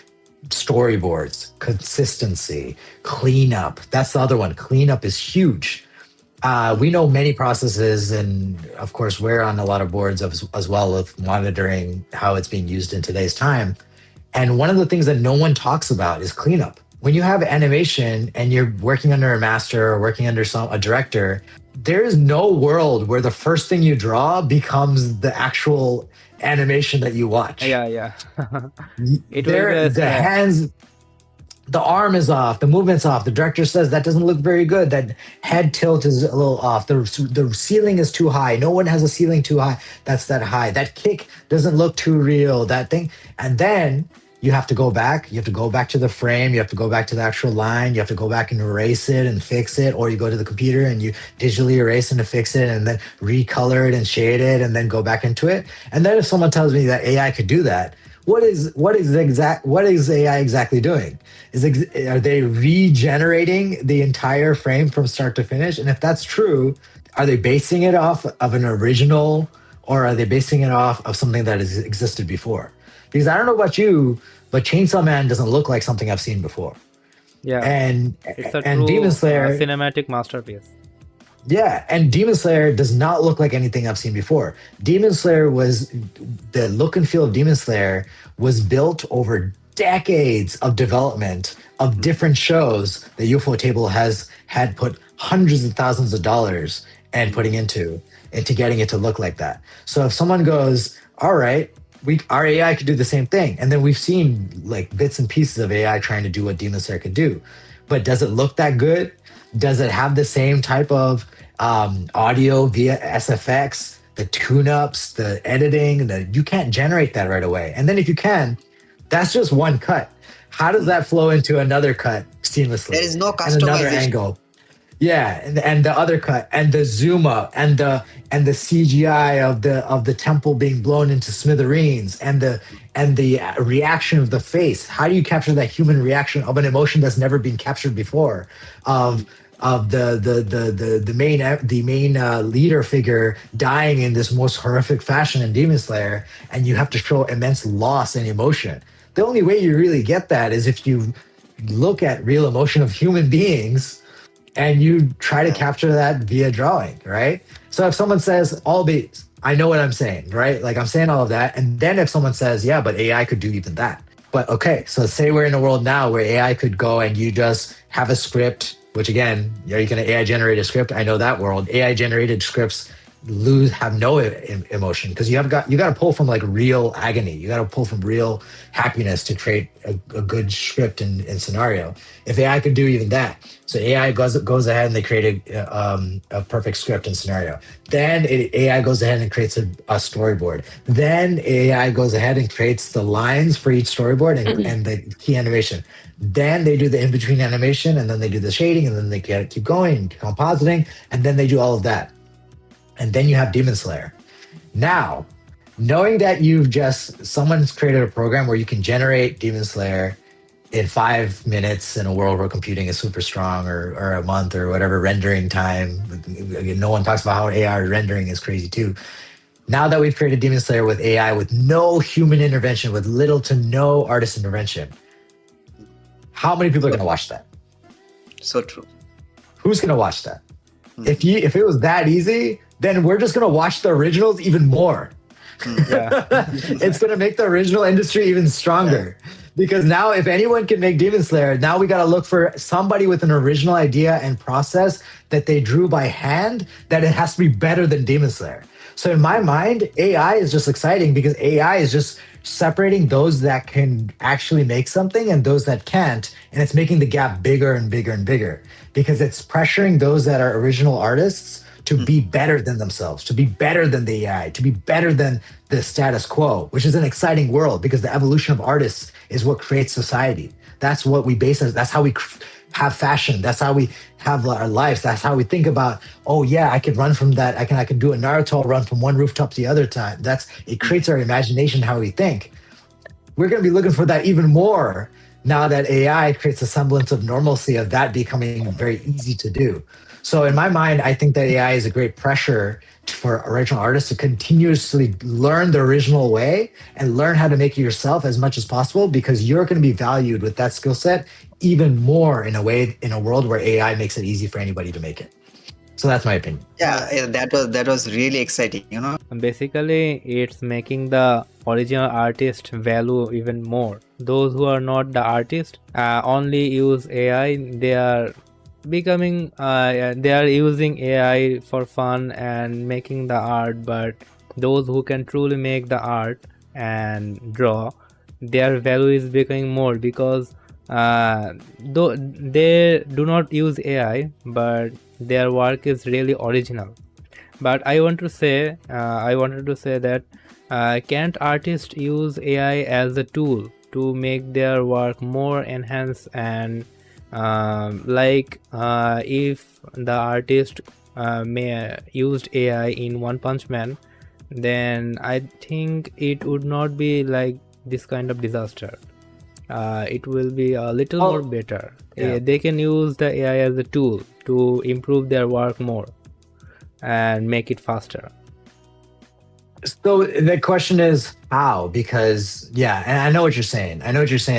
storyboards, consistency, cleanup. That's the other one. Cleanup is huge. We know many processes, and of course, we're on a lot of boards as well of monitoring how it's being used in today's time. And one of the things that no one talks about is cleanup. When you have animation and you're working under a master or working under a director, there is no world where the first thing you draw becomes the actual animation that you watch. Yeah, yeah. It will be There, a the scratch. hands, the arm is off, the movement's off. The director says that doesn't look very good. That head tilt is a little off. The ceiling is too high. No one has a ceiling too high. That's that high. That kick doesn't look too real. That thing, and then you have to go back. You have to go back to the frame. You have to go back to the actual line. You have to go back and erase it and fix it, or you go to the computer and you digitally erase and fix it, and then recolor it and shade it, and then go back into it. And then if someone tells me that AI could do that, what is AI exactly doing? Are they regenerating the entire frame from start to finish? And if that's true, are they basing it off of an original, or are they basing it off of something that has existed before? Because I don't know about you, but Chainsaw Man doesn't look like something I've seen before. Yeah. And It's a and Demon true Slayer, cinematic masterpiece. yeah, and Demon Slayer does not look like anything I've seen before. Demon Slayer was the look and feel of Demon Slayer was built over decades of development of different shows that UFO Table has had put hundreds of thousands of dollars and putting into getting it to look like that. So if someone goes, all right, our AI could do the same thing, and then we've seen like bits and pieces of AI trying to do what Demon Slayer could do, but does it look that good? Does it have the same type of audio via SFX, the tune-ups, the editing? You can't generate that right away. And then if you can, that's just one cut. How does that flow into another cut There seamlessly is no and another customization. angle? Yeah, and the other cut and the zoom up and the CGI of the temple being blown into smithereens and the reaction of the face. How do you capture that human reaction of an emotion that's never been captured before? Of the main leader figure dying in this most horrific fashion in Demon Slayer, and you have to show immense loss and emotion. The only way you really get that is if you look at real emotion of human beings and you try to Yeah. capture that via drawing, right? So if someone says all be I know what I'm saying, right? Like I'm saying all of that. And then if someone says, yeah, but AI could do even that. But okay, so say we're in a world now where AI could go and you just have a script, which again, are you going to AI generate a script? I know that world. AI generated scripts have no emotion because you got to pull from like real agony. You got to pull from real happiness to create a good script and scenario. If AI could do even that, so AI goes ahead and they create a perfect script and scenario. Then AI goes ahead and creates a storyboard. Then AI goes ahead and creates the lines for each storyboard and the key animation. Then they do the in between animation, and then they do the shading, and then they keep going, compositing, and then they do all of that. And then you have Demon Slayer. Now, knowing that someone's created a program where you can generate Demon Slayer in 5 minutes in a world where computing is super strong, or a month or whatever rendering time. No one talks about how AI rendering is crazy too. Now that we've created Demon Slayer with AI, with no human intervention, with little to no artist intervention, how many people are going to watch that? So true. Who's going to watch that? If it was that easy, then we're just going to watch the originals even more. Yeah. It's going to make the original industry even stronger. Because now if anyone can make Demon Slayer, now we got to look for somebody with an original idea and process that they drew by hand, that it has to be better than Demon Slayer. So in my mind, AI is just exciting because AI is just separating those that can actually make something and those that can't. And it's making the gap bigger and bigger and bigger because it's pressuring those that are original artists to be better than themselves, to be better than the AI, to be better than the status quo, which is an exciting world because the evolution of artists is what creates society. That's what we base it. That's how we have fashion. That's how we have our lives. That's how we think about, oh yeah, I could run from that. I can do a Naruto run from one rooftop to the other time. It creates our imagination, how we think. We're going to be looking for that even more now that AI creates a semblance of normalcy of that becoming very easy to do. So in my mind, I think that AI is a great pressure for original artists to continuously learn the original way and learn how to make it yourself as much as possible because you're going to be valued with that skill set even more in a world where AI makes it easy for anybody to make it. So that's my opinion. Yeah, that was really exciting, you know. Basically, it's making the original artist value even more. Those who are not the artist only use AI. They are using AI for fun and making the art, but those who can truly make the art and draw, their value is becoming more because though they do not use AI, but their work is really original. But I wanted to say that can't artists use AI as a tool to make their work more enhanced and if the artist used AI in One Punch Man, then I think it would not be like this kind of disaster. It will be a little more better. Yeah. They can use the AI as a tool to improve their work more and make it faster. So the question is how? Because yeah, and I know what you're saying.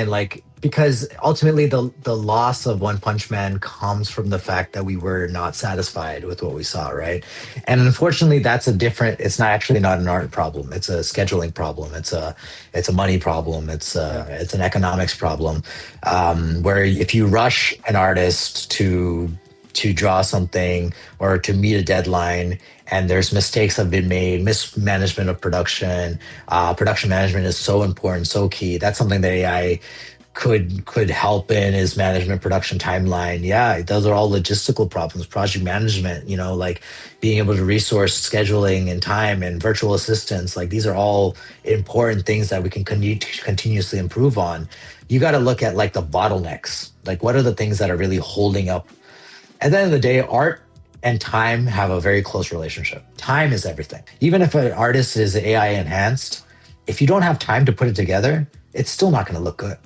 Like because ultimately the loss of One Punch Man comes from the fact that we were not satisfied with what we saw, right? And unfortunately, it's not actually not an art problem. It's a scheduling problem. It's a money problem. It's an economics problem. Where if you rush an artist to draw something or to meet a deadline and there's mistakes have been made, mismanagement of production management is so important, so key. That's something that AI could help in, is management, production timeline. Yeah, those are all logistical problems, project management, like being able to resource scheduling and time and virtual assistants. Like these are all important things that we can continuously improve on. You got to look at like the bottlenecks, like what are the things that are really holding up. At the end of the day, art and time have a very close relationship. Time is everything. Even if an artist is AI enhanced, if you don't have time to put it together, it's still not going to look good,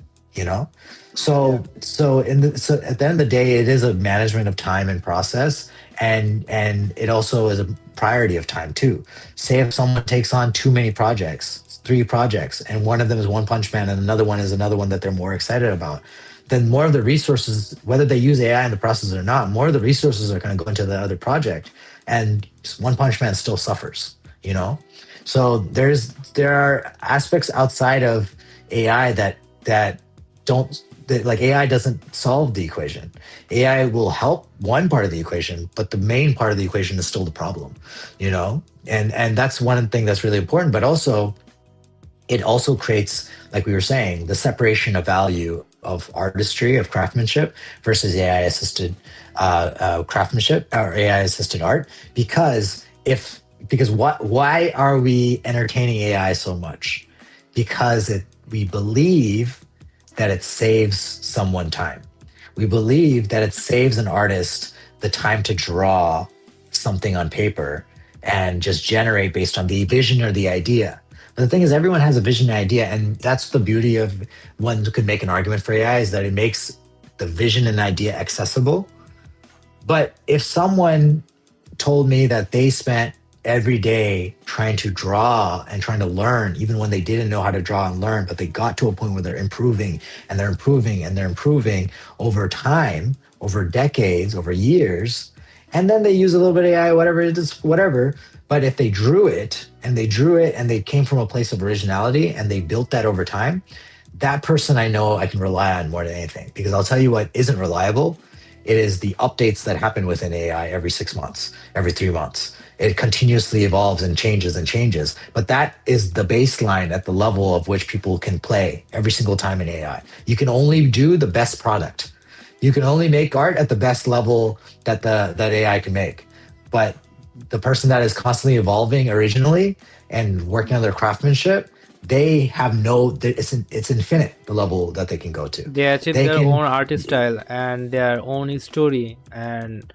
So at the end of the day, it is a management of time and process, and it also is a priority of time too. Say if someone takes on too many projects, 3 projects, and one of them is One Punch Man and another one is another one that they're more excited about, then more of the resources, whether they use AI in the process or not, more of the resources are going to go into the other project. And One Punch Man still suffers. you know. So there are aspects outside of AI that don't that, like AI doesn't solve the equation. AI will help one part of the equation, but the main part of the equation is still the problem, you know. And that's one thing that's really important. But also, it also creates, like we were saying, the separation of value of artistry, of craftsmanship versus AI assisted craftsmanship or AI assisted art. Because why are we entertaining AI so much? Because we believe that it saves someone time. We believe that it saves an artist the time to draw something on paper and just generate based on the vision or the idea. But the thing is, everyone has a vision and idea, and that's the beauty of one who could make an argument for AI is that it makes the vision and idea accessible. But if someone told me that they spent every day trying to draw and trying to learn, even when they didn't know how to draw and learn, but they got to a point where they're improving and they're improving and they're improving over time, over decades, over years, and then they use a little bit of AI, whatever it is, whatever. But if they drew it and they drew it and they came from a place of originality and they built that over time, that person I know I can rely on more than anything. Because I'll tell you what isn't reliable. It is the updates that happen within AI every 6 months, every 3 months. It continuously evolves and changes. But that is the baseline at the level of which people can play every single time in AI. You can only do the best product. You can only make art at the best level that AI can make. But the person that is constantly evolving originally and working on their craftsmanship, they have it's infinite the level that they can go to. They achieve They their can own artist style and their own story, and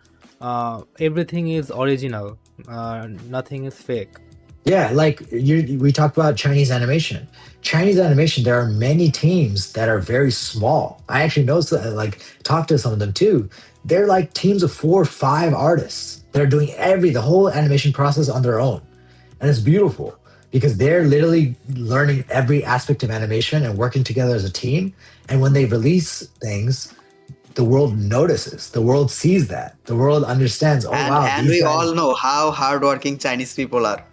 everything is original. Nothing is fake. Yeah, like we talked about Chinese animation. Chinese animation, there are many teams that are very small. I actually know, like, talk to some of them too. They're like teams of 4 or 5 artists. They're doing the whole animation process on their own. And it's beautiful because they're literally learning every aspect of animation and working together as a team. And when they release things, the world notices, the world sees that, the world understands, oh, and wow, and these we guys. all know how hardworking Chinese people are.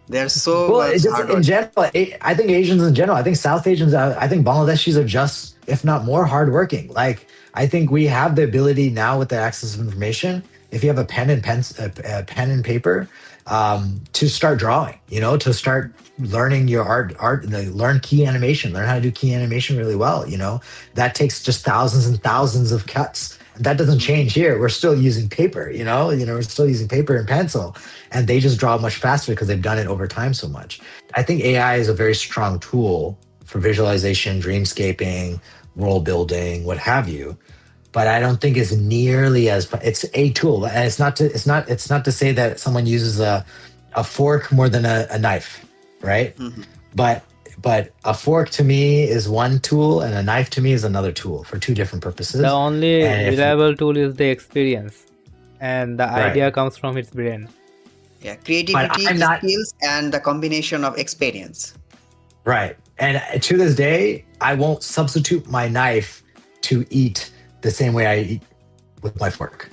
They're so Well, much just in hardworking. general, I think Asians in general, I think South Asians, I think Bangladeshis are just, if not more, hardworking. Like, I think we have the ability now with the access of information. If you have a pen and paper, to start drawing, to start learning your learn key animation, learn how to do key animation really well. That takes just thousands and thousands of cuts. That doesn't change here. We're still using paper, we're still using paper and pencil, and they just draw much faster because they've done it over time so much. I think AI is a very strong tool for visualization, dreamscaping, world building, what have you. But I don't think it's nearly as, it's a tool, and it's not to say that someone uses a fork more than a knife, right? Mhm. But a fork to me is one tool, and a knife to me is another tool for two different The purposes. only And if reliable tool is the experience, and the right, idea comes from its brain. Yeah, but creativity, I'm not skills, and the combination of experience. right. And to this day, I won't substitute my knife to eat the same way I eat with my fork.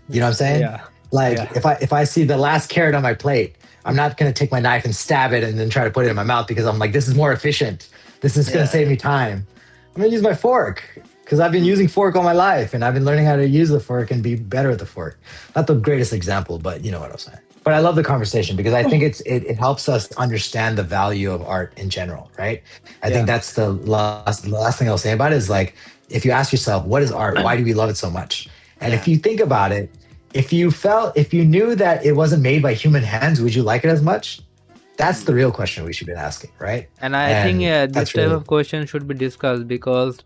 You know what I'm saying? Yeah, Like, yeah, if I see the last carrot on my plate, I'm not gonna take my knife and stab it and then try to put it in my mouth because I'm like, this is more efficient. This is gonna Yeah, save me time. I'm gonna use my fork because I've been Mhm. using fork all my life and I've been learning how to use the fork and be better at the fork. Not the greatest example, but you know what I'm saying. But I love the conversation because I think it helps us understand the value of art in general, right? I think yeah. that's the last thing I'll say about it is, like, if you ask yourself, what is art? Why do we love it so much? And if yeah. you think about it, if you knew that it wasn't made by human hands, would you like it as much? That's Mm. the real question we should be asking, right? And I think And this that's type really of question should be discussed because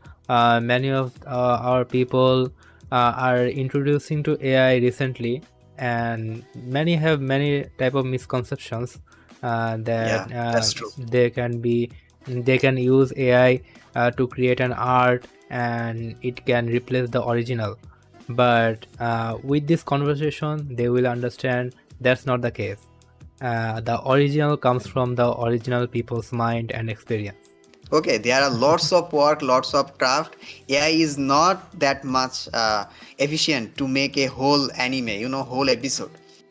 many of our people are introducing to AI recently, and many have many type of misconceptions Yeah, that that's true. they can use AI to create an art and it can replace the original. But with this conversation, they will understand that's not the case. The original comes from the original people's mind and experience. Okay, there are lots of work, lots of craft. AI is not that much efficient to make a whole anime, whole episode.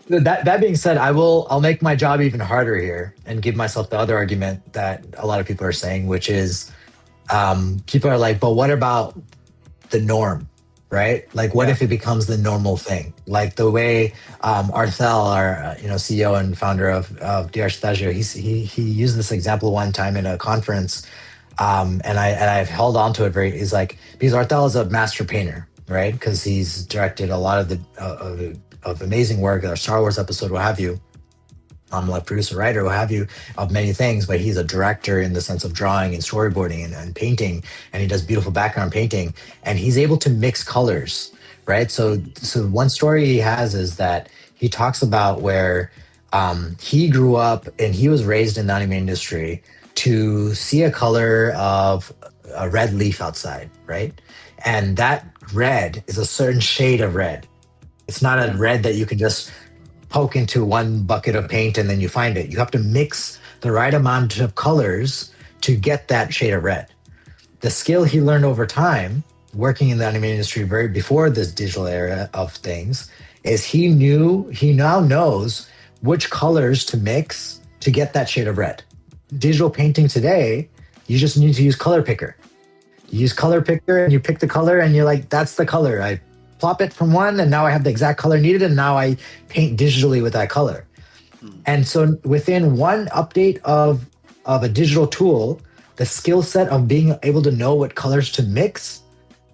That being said, I'll make my job even harder here and give myself the other argument that a lot of people are saying, which is people are like, but what about the norm, right? Like, what Yeah. if it becomes the normal thing? Like the way Arthel, our CEO and founder of DR Stagio, he used this example one time in a conference, and I've held on to it very. Is like because Arthel is a master painter, right? Because he's directed a lot of the of amazing work, a Star Wars episode, what have you. Like producer, writer, what have you, of many things, but he's a director in the sense of drawing and storyboarding and painting, and he does beautiful background painting, and he's able to mix colors, right? So one story he has is that he talks about where he grew up and he was raised in the anime industry to see a color of a red leaf outside, right? And that red is a certain shade of red. It's not a red that you can just poke into one bucket of paint and then you find it. You have to mix the right amount of colors to get that shade of red. The skill he learned over time, working in the anime industry very before this digital era of things, is he now knows which colors to mix to get that shade of red. Digital painting today, you just need to use color picker. You use color picker and you pick the color and you're like, that's the color. I plop it from one and now I have the exact color needed and now I paint digitally with that color. And so within one update of a digital tool, the skill set of being able to know what colors to mix,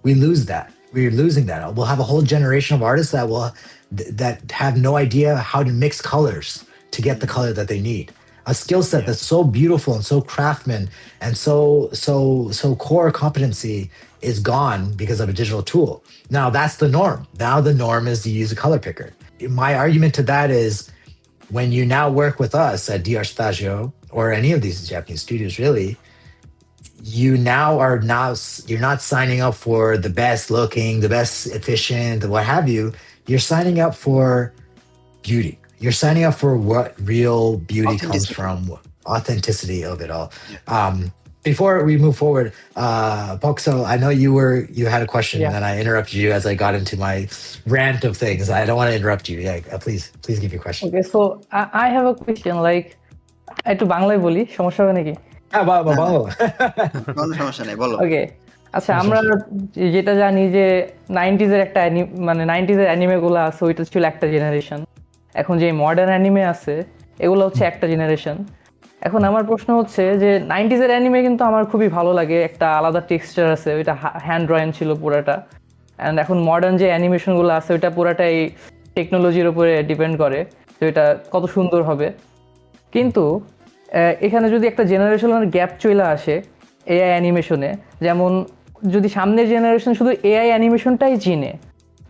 we lose that. We're losing that. We'll have a whole generation of artists that have no idea how to mix colors to get the color that they need. A skill set that's so beautiful and so craftsman and so core competency is gone because of a digital tool. Now that's the norm. Now the norm is to use a color picker. My argument to that is when you now work with us at DR Stagio or any of these Japanese studios, really, you're not signing up for the best looking, the best efficient, what have you. You're signing up for beauty. You're signing up for what real beauty comes from, authenticity of it all. Before we move forward, Pokso, I know you had a question and I interrupted you as I got into my rant of things. I don't want to interrupt you. Yeah, please give your question. Okay, so I have a question. Like, একটু বাংলায় বলি, সমস্যা হবে নাকি? হ্যাঁ, বাংলা। কোনো সমস্যা নেই, বলো। ওকে, আচ্ছা, আমরা যেটা জানি যে 90s এর একটা মানে 90s এর অ্যানিমে গুলো আছে, ওইটা ছিল একটা জেনারেশন। এখন যে মডার্ন অ্যানিমে আছে, এগুলো হচ্ছে একটা জেনারেশন। এখন আমার প্রশ্ন হচ্ছে যে 90s এর অ্যানিমে কিন্তু আমার খুবই ভালো লাগে, একটা আলাদা টেক্সচার আছে, ওইটা হ্যান্ড ড্রয়িং ছিল পুরাটা। অ্যান্ড এখন মডার্ন যে অ্যানিমেশনগুলো আছে, ওইটা পুরাটাই টেকনোলজির উপরে ডিপেন্ড করে যে ওইটা কত সুন্দর হবে। কিন্তু এখানে যদি একটা জেনারেশনের গ্যাপ চলে আসে এআই অ্যানিমেশনে, যেমন যদি সামনের জেনারেশন শুধু এআই অ্যানিমেশনটাই চিনে,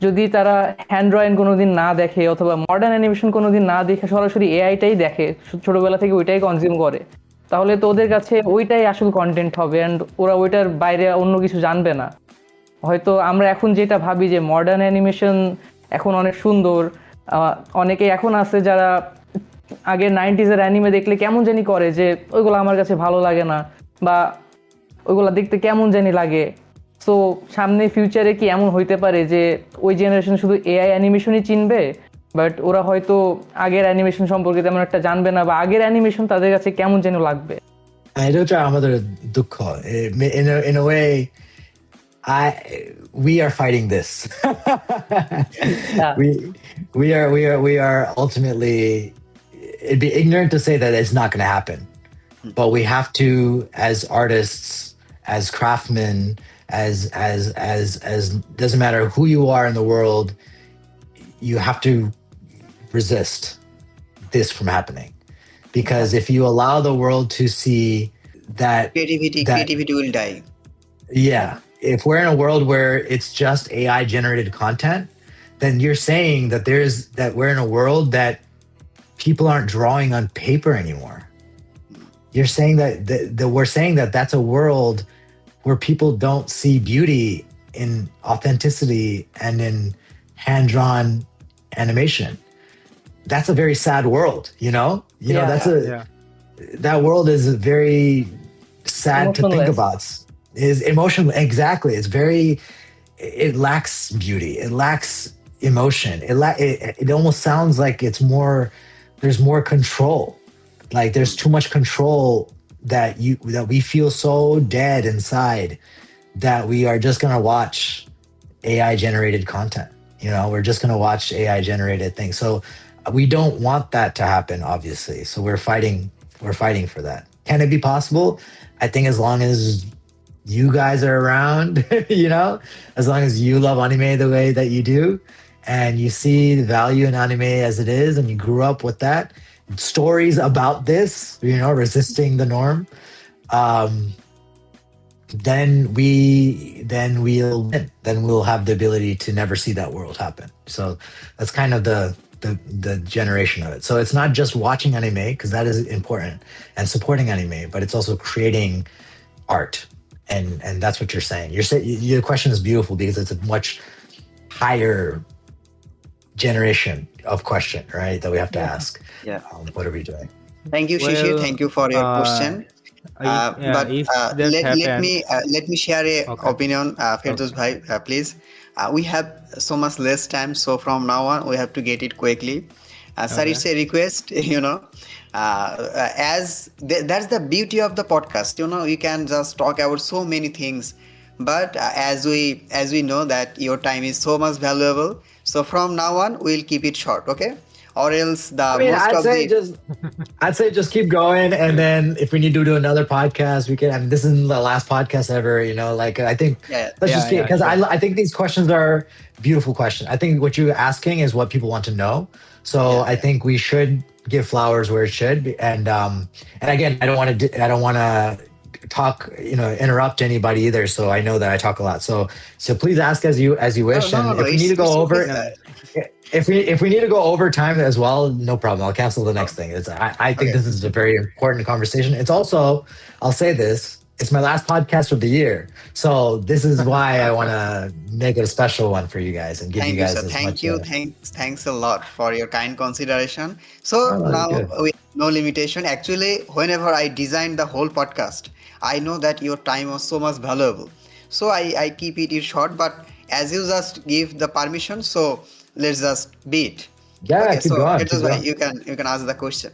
যদি তারা হ্যান্ড ড্রয়িং কোনোদিন না দেখে অথবা মডার্ন অ্যানিমেশন কোনোদিন না দেখে সরাসরি এআইটাই দেখে, ছোটোবেলা থেকে ওইটাই কনজিউম করে, তাহলে তো ওদের কাছে ওইটাই আসল কন্টেন্ট হবে অ্যান্ড ওরা ওইটার বাইরে অন্য কিছু জানবে না। হয়তো আমরা এখন যেটা ভাবি যে মডার্ন অ্যানিমেশন এখন অনেক সুন্দর, অনেকে এখন আছে যারা আগের 90s এর অ্যানিমে দেখলে কেমন জানি করে যে ওইগুলো আমার কাছে ভালো লাগে না বা ওইগুলো দেখতে কেমন জানি লাগে। সো সামনে ফিউচারে কি এমন হইতে পারে যে ওই জেনারেশন শুধু এআই অ্যানিমেশনই চিনবে, বাট ওরা হয়তো আগের অ্যানিমেশন সম্পর্কে তেমন একটা জানবে না বা আগের অ্যানিমেশন তাদের কাছে কেমন যেন লাগবে? এটা আমাদের দুঃখ। In a way, we are fighting this. We are ultimately, it'd be ignorant to say that it's not going to happen, but we have to, as artists, as craftsmen, as doesn't matter who you are in the world, you have to resist this from happening, because if you allow the world to see that creativity will die. Yeah, if we're in a world where it's just AI generated content, then you're saying that we're in a world that people aren't drawing on paper anymore. You're saying that we're saying that that's a world where people don't see beauty in authenticity and in hand-drawn animation. That's a very sad world, you know? That world is very sad to think about. Is emotional, exactly. It lacks beauty. It lacks emotion. It almost sounds like there's more control. Like there's too much control that we feel so dead inside that we are just gonna watch AI generated content. We're just gonna watch AI generated things. So we don't want that to happen, obviously. So we're fighting for that. Can it be possible? I think as long as you guys are around, as long as you love anime the way that you do, and you see the value in anime as it is, and you grew up with that, stories about this, resisting the norm, then we'll win. Then we'll have the ability to never see that world happen. So that's kind of the generation of it. So it's not just watching anime, because that is important, and supporting anime, but it's also creating art. And that's what you're saying. Your question is beautiful because it's a much higher generation of question, right? That we have to ask. Yeah. What are we doing? Thank you, Shishir. Thank you for your question. But if that happens, let me share a Okay. opinion, Ferdous bhai, please. We have so much less time, so from now on we have to get it quickly. Sir, Okay. it's a request, that's the beauty of the podcast. You can just talk about so many things, but as we know that your time is so much valuable, so from now on we'll keep it short, okay? Or else I'd say just keep going, and then if we need to do another podcast, we can. And this isn't the last podcast ever, I think let's just get, because I think these questions are beautiful questions. I think what you're asking is what people want to know. So I think we should give flowers where it should be. And again, I don't want to talk, interrupt anybody either. So I know that I talk a lot. So please ask as you wish. No, if we need to go over. okay. If we need to go over time as well, no problem. I'll cancel the next thing. I think this is a very important conversation. It's also, I'll say this, it's my last podcast of the year. So this is why I want to make it a special one for you guys and give you guys as Thank much. you. Thanks a lot for your kind consideration. So now we have no limitation. Actually, whenever I designed the whole podcast, I know that your time was so much valuable. So I keep it short, but as you just give the permission, so let's just beat. Yeah, keep going. That is why you can ask the question.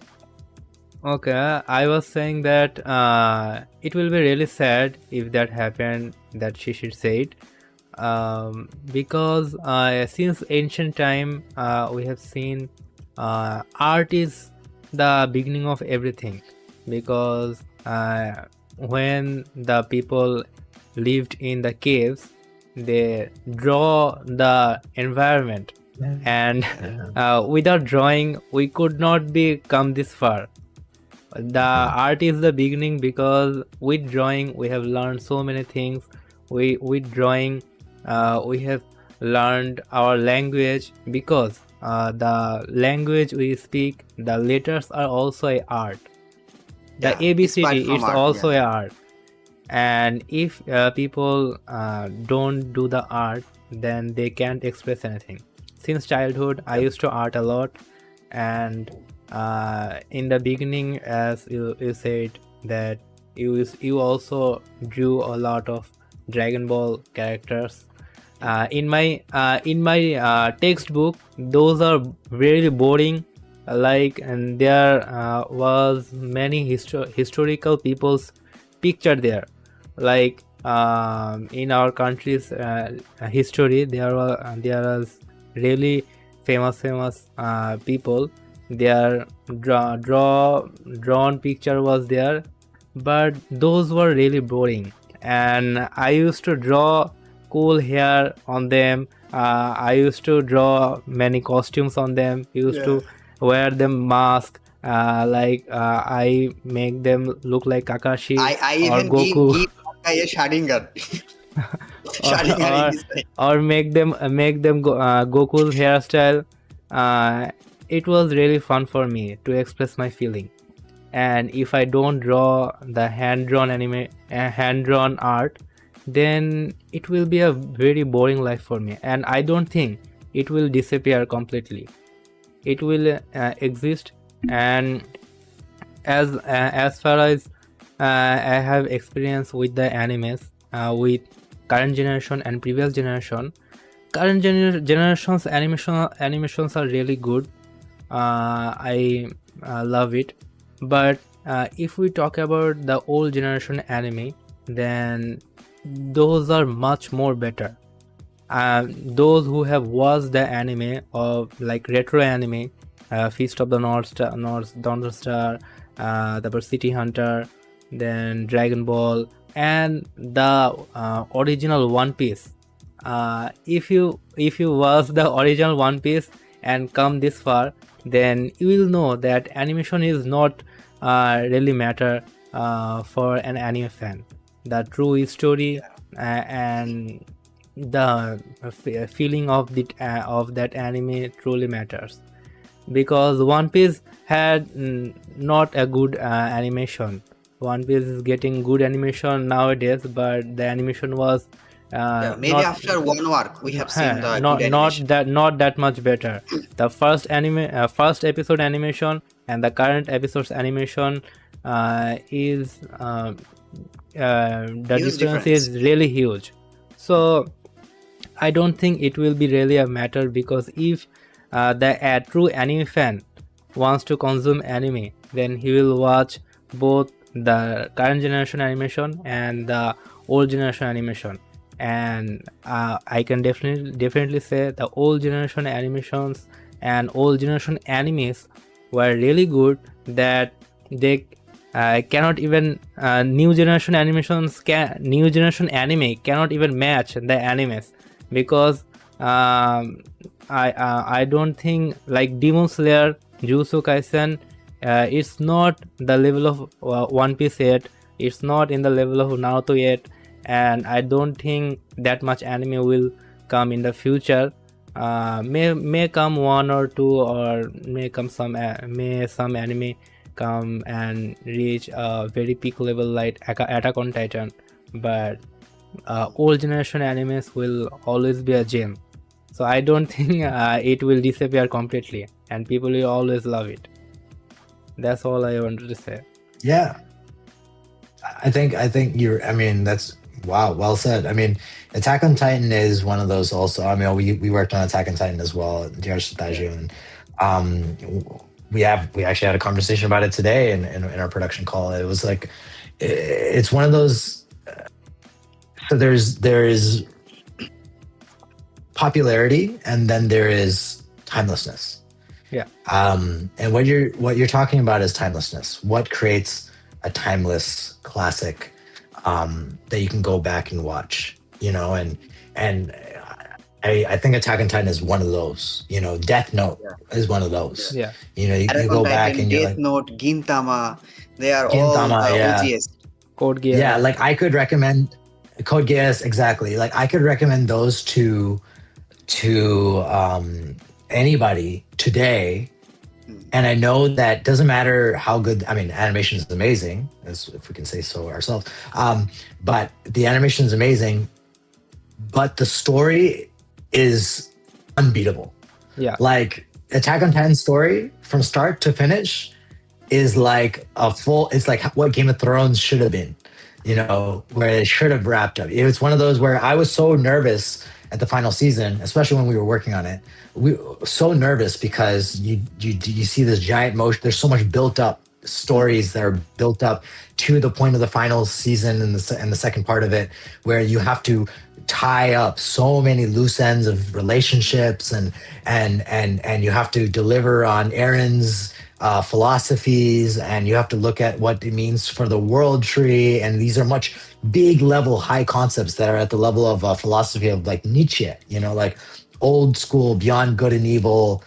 Okay, I was saying that it will be really sad if that happened, that Shishir said, because since ancient time we have seen art is the beginning of everything, because when the people lived in the caves, they draw the environment, and without drawing we could not come this far. The art is the beginning, because with drawing we have learned so many things. With drawing we have learned our language, because the language we speak, the letters are also a art. The ABCD is also a art. And if people don't do the art, then they can't express anything. Since childhood I used to art a lot, and in the beginning, as you said, that you also drew a lot of Dragon Ball characters. In my textbook, those are very boring. And there was many historical people's picture there. In our country's history, there was really famous people. Their drawn picture was there, but those were really boring. And I used to draw cool hair on them. I used to draw many costumes on them. Used to wear them mask. I make them look like Kakashi I or even Goku. give a Sharingan. or make them Goku's hairstyle. It was really fun for me to express my feeling. And if I don't draw the hand-drawn art, then it will be a very boring life for me. And I don't think it will disappear completely. It will exist. And as far as I have experience with the animes, with current generation and previous generation, current generation's animations are really good. I love it. But if we talk about the old generation anime, then those are much more better. Those who have watched the anime of like retro anime, Feast of the North Star, the City Hunter, then Dragon Ball, and the original One Piece. If you watch the original One Piece and come this far, then you will know that animation is not really matter for an anime fan. The true story and the feeling of that anime truly matters, because One Piece had not a good animation. One Piece is getting good animation nowadays, but the animation was Maybe not after one arc we have seen the not good animation. not that much better. The first episode animation and the current episode's animation is the Huge difference difference. is really huge. So I don't think it will be really a matter, because if the true anime fan wants to consume anime, then he will watch both the current generation animation and the old generation animation. And I can definitely say the old generation animations and old generation animes were really good, that they cannot even new generation new generation anime cannot even match the animes, because I don't think like Demon Slayer, Jujutsu Kaisen, it's not the level of One Piece yet. It's not in the level of Naruto yet, and I don't think that much anime will come in the future. May come one or two, or may come some anime come and reach a very peak level like Attack on Titan, but old generation animes will always be a gem. So I don't think it will disappear completely, and people will always love it. That's all I wanted to say. Yeah, I think you're. I mean, that's wow. Well said. I mean, Attack on Titan is one of those. Also, I mean, we worked on Attack on Titan as well at DRC Taiju, and we actually had a conversation about it today in our production call. It was like it's one of those. So there is popularity, and then there is timelessness. Yeah. And what you're talking about is timelessness. What creates a timeless classic that you can go back and watch? You know, and I think Attack on Titan is one of those. You know, Death Note is one of those. Yeah. You know, you Attack go on back Titan, and you're Death like, Note, Gintama, they are Gintama, all yeah. OGs. Code Geass. Yeah, like I could recommend Code Geass, exactly. Like I could recommend those to anybody today, and I know that doesn't matter how good. I mean, animation is amazing, as if we can say so ourselves. But the animation is amazing, but the story is unbeatable. Yeah. Like Attack on Titan's story from start to finish is like it's like what Game of Thrones should have been, you know, where it should have wrapped up. It was one of those where I was so nervous at the final season, especially when we were working on it. We were so nervous because you see this giant motion. There's so much built up stories that are built up to the point of the final season and the second part of it, where you have to tie up so many loose ends of relationships and you have to deliver on Aaron's philosophies, and you have to look at what it means for the world tree, and these are much big level high concepts that are at the level of philosophy of like Nietzsche, you know, like old school beyond good and evil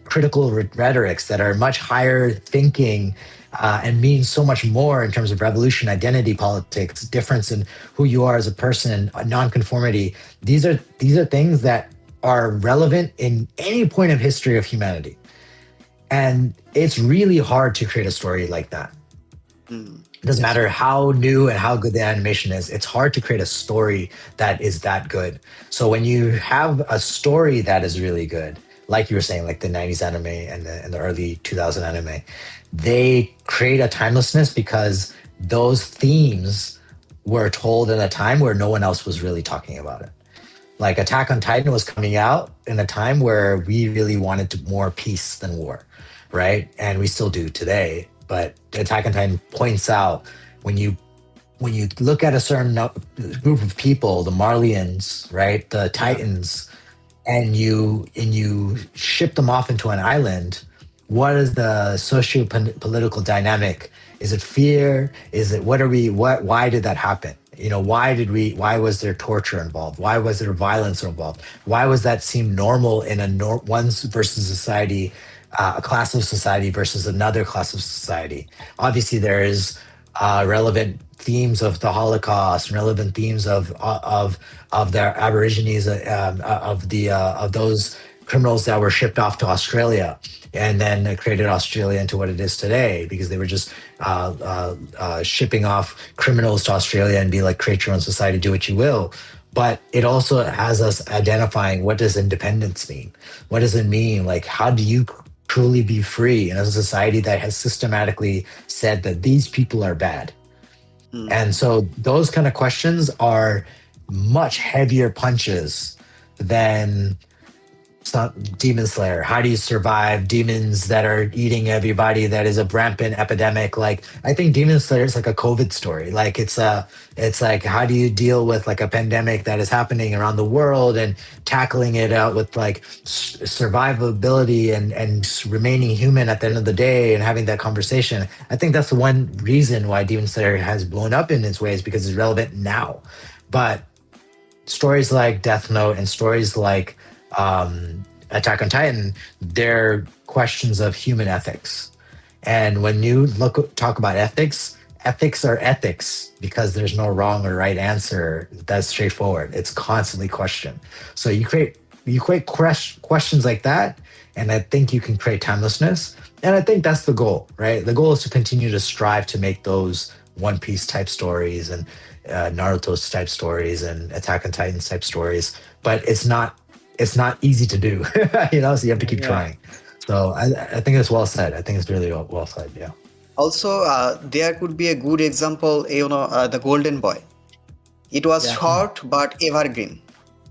critical rhetorics that are much higher thinking and mean so much more in terms of revolution, identity politics, difference in who you are as a person, nonconformity. These are things that are relevant in any point of history of humanity. And it's really hard to create a story like that. It doesn't matter how new and how good the animation is. It's hard to create a story that is that good. So when you have a story that is really good, like you were saying, like the 90s anime and the early 2000 anime, they create a timelessness because those themes were told at a time where no one else was really talking about it. Like Attack on Titan was coming out in a time where we really wanted more peace than war, right? And we still do today. But Attack on Titan points out when you look at a certain group of people, the Marlians, right, the Titans, and you ship them off into an island, what is the socio-political dynamic? Is it fear? Is it why did that happen? Why was there torture involved? Why was there violence involved? Why was that seem normal in one versus society, a class of society versus another class of society? Obviously, there is relevant themes of the Holocaust, relevant themes of the Aborigines, of those criminals that were shipped off to Australia, and then created Australia into what it is today, because they were just shipping off criminals to Australia and be like, create your own society, do what you will. But it also has us identifying, what does independence mean? What does it mean? Like, how do you truly be free in a society that has systematically said that these people are bad? And so those kind of questions are much heavier punches than Demon Slayer. How do you survive demons that are eating everybody? That is a rampant epidemic. Like, I think Demon Slayer is like a COVID story. Like, it's like, how do you deal with like a pandemic that is happening around the world and tackling it out with like survivability and remaining human at the end of the day and having that conversation. I think that's the one reason why Demon Slayer has blown up in its ways, because it's relevant now. But stories like Death Note and stories like Attack on Titan, they're questions of human ethics. And when you talk about ethics are ethics because there's no wrong or right answer that's straightforward. It's constantly questioned. So you create questions like that, and I think you can create timelessness. And I think that's the goal, right? The goal is to continue to strive to make those One Piece type stories and Naruto's type stories and Attack on Titan's type stories. But it's not easy to do, so you have to keep trying. So I think it's well said. I think it's really well said. Yeah. Also, there could be a good example, the Golden Boy. It was short but evergreen.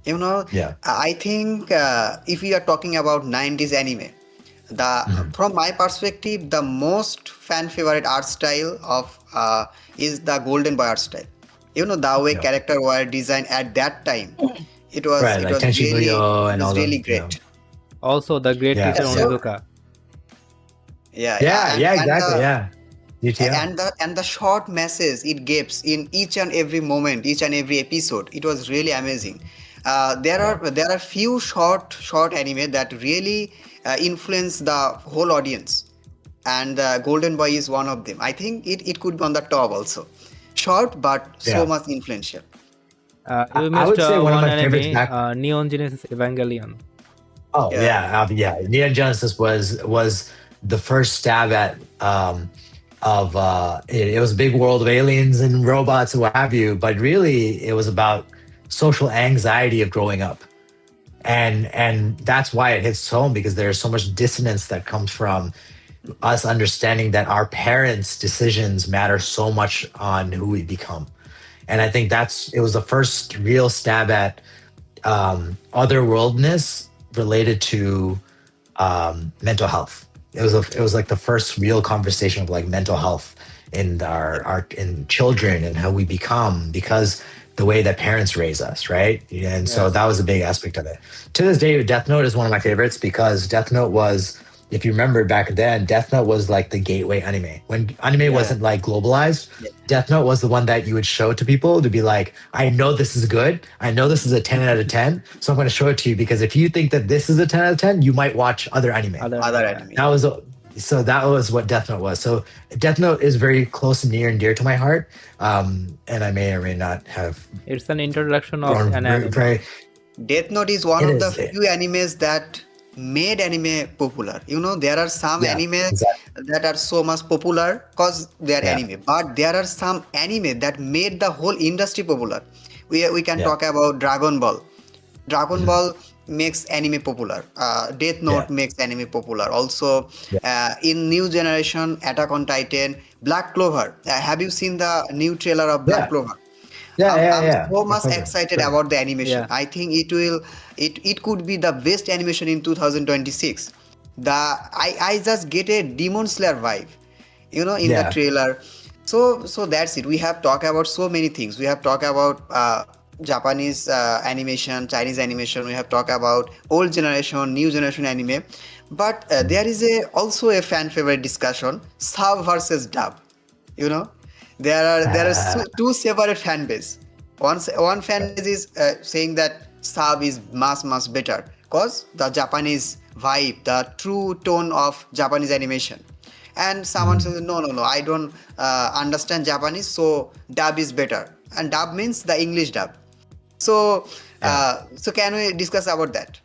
I think if we are talking about 90s anime, from my perspective, the most fan favorite art style of is the Golden Boy art style. The way character were designed at that time. It was really great. Also, the great teacher Onizuka. And the short message it gives in each and every moment, each and every episode, it was really amazing. There are few short anime that really influence the whole audience, and Golden Boy is one of them. I think it could be on the top also. Short but so much influential. You missed I would say one of my anime, favorites Neon Genesis Evangelion. Oh yeah. Neon Genesis was the first stab at it was a big world of aliens and robots and what have you, but really it was about social anxiety of growing up, and that's why it hits home, because there's so much dissonance that comes from us understanding that our parents' decisions matter so much on who we become. And I think it was the first real stab at otherworldness related to mental health. It was like the first real conversation of like mental health in in children and how we become, because the way that parents raise us, right? And so that was a big aspect of it. To this day, Death Note is one of my favorites, because Death Note was, if you remember back then, Death Note was like the gateway anime. When anime wasn't like globalized, Death Note was the one that you would show to people to be like, I know this is good. I know this is a 10 out of 10. So I'm going to show it to you, because if you think that this is a 10 out of 10, you might watch other anime. Other anime. That was what Death Note was. So Death Note is very close and near and dear to my heart. And I may or may not have. It's an introduction of an anime. Death Note is one of the few animes that made anime popular. There are some anime that are so much popular because they are anime, but there are some anime that made the whole industry popular. We can talk about Dragon Ball. Dragon Ball makes anime popular. Death Note makes anime popular. Also, in new generation, Attack on Titan, Black Clover. Have you seen the new trailer of Black Clover? Yeah, yeah, I'm yeah. so For much Tokyo, excited sure. about the animation. Yeah. I think it could be the best animation in 2026. I just get a Demon Slayer vibe, in the Yeah. trailer. So that's it. We have talked about so many things. We have talked about Japanese animation, Chinese animation. We have talked about old generation, new generation anime. But there is also a fan favorite discussion: sub versus dub. You know, there are two separate fan base. One fan base is saying that sub is much better because the Japanese vibe, the true tone of Japanese animation. And someone Mhm. says, no, I don't understand Japanese, so dub is better. And dub means the English dub. So, Yeah. so can we discuss about that?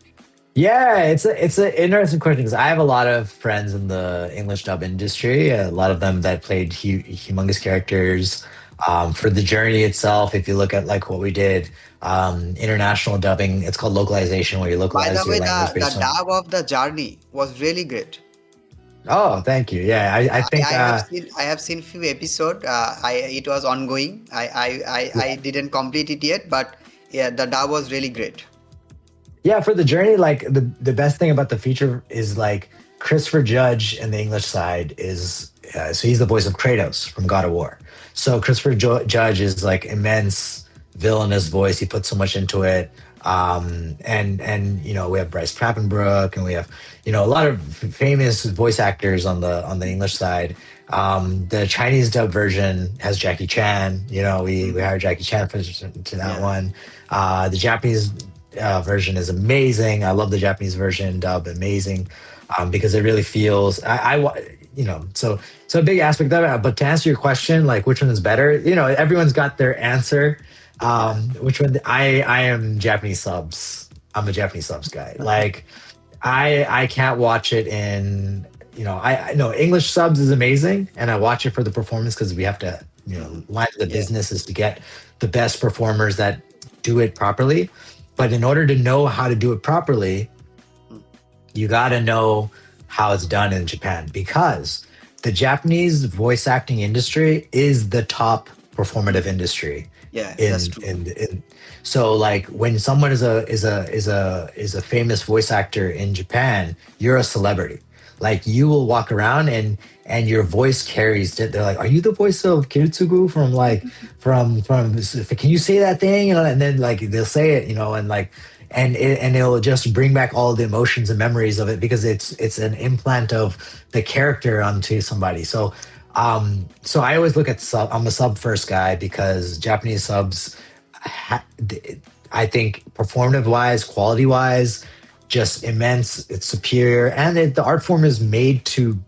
Yeah, it's an interesting question because I have a lot of friends in the English dub industry. A lot of them that played humongous characters. For the journey itself, if you look at like what we did, international dubbing, it's called localization, where you By the localize your way, language the based on. dub of the journey was really great. Oh, thank you. Yeah, I think. I have seen few episode. It was ongoing. I didn't complete it yet, but yeah, the dub was really great. Yeah, for the journey, like the best thing about the feature is like Christopher Judge in the English side is so he's the voice of Kratos from God of War. So Christopher Judge is like immense villainous voice. He puts so much into it. And we have Bryce Papenbrook and we have a lot of famous voice actors on the English side. The Chinese dub version has Jackie Chan. We hired Jackie Chan to that Yeah. one. The Japanese version is amazing. I love the Japanese version dub, amazing, because it really feels. So a big aspect of it. But to answer your question, like which one is better? Everyone's got their answer. Which one? I am Japanese subs. I'm a Japanese subs guy. Like I can't watch it in. I know English subs is amazing, and I watch it for the performance because we have to. Line of the Yeah. business is to get the best performers that do it properly. But in order to know how to do it properly, you got to know how it's done in Japan because the Japanese voice acting industry is the top performative industry. Yeah, that's In true. in so like when someone is a famous voice actor in Japan, you're a celebrity. Like you will walk around and your voice carries it. They're like, "Are you the voice of Kiritsugu from like from? Can you say that thing?" And then like they'll say it, and like and it'll just bring back all the emotions and memories of it because it's an implant of the character onto somebody. So I always look at sub. I'm a sub first guy because Japanese subs, I think performative wise, quality wise, just immense. It's superior, and the art form is made to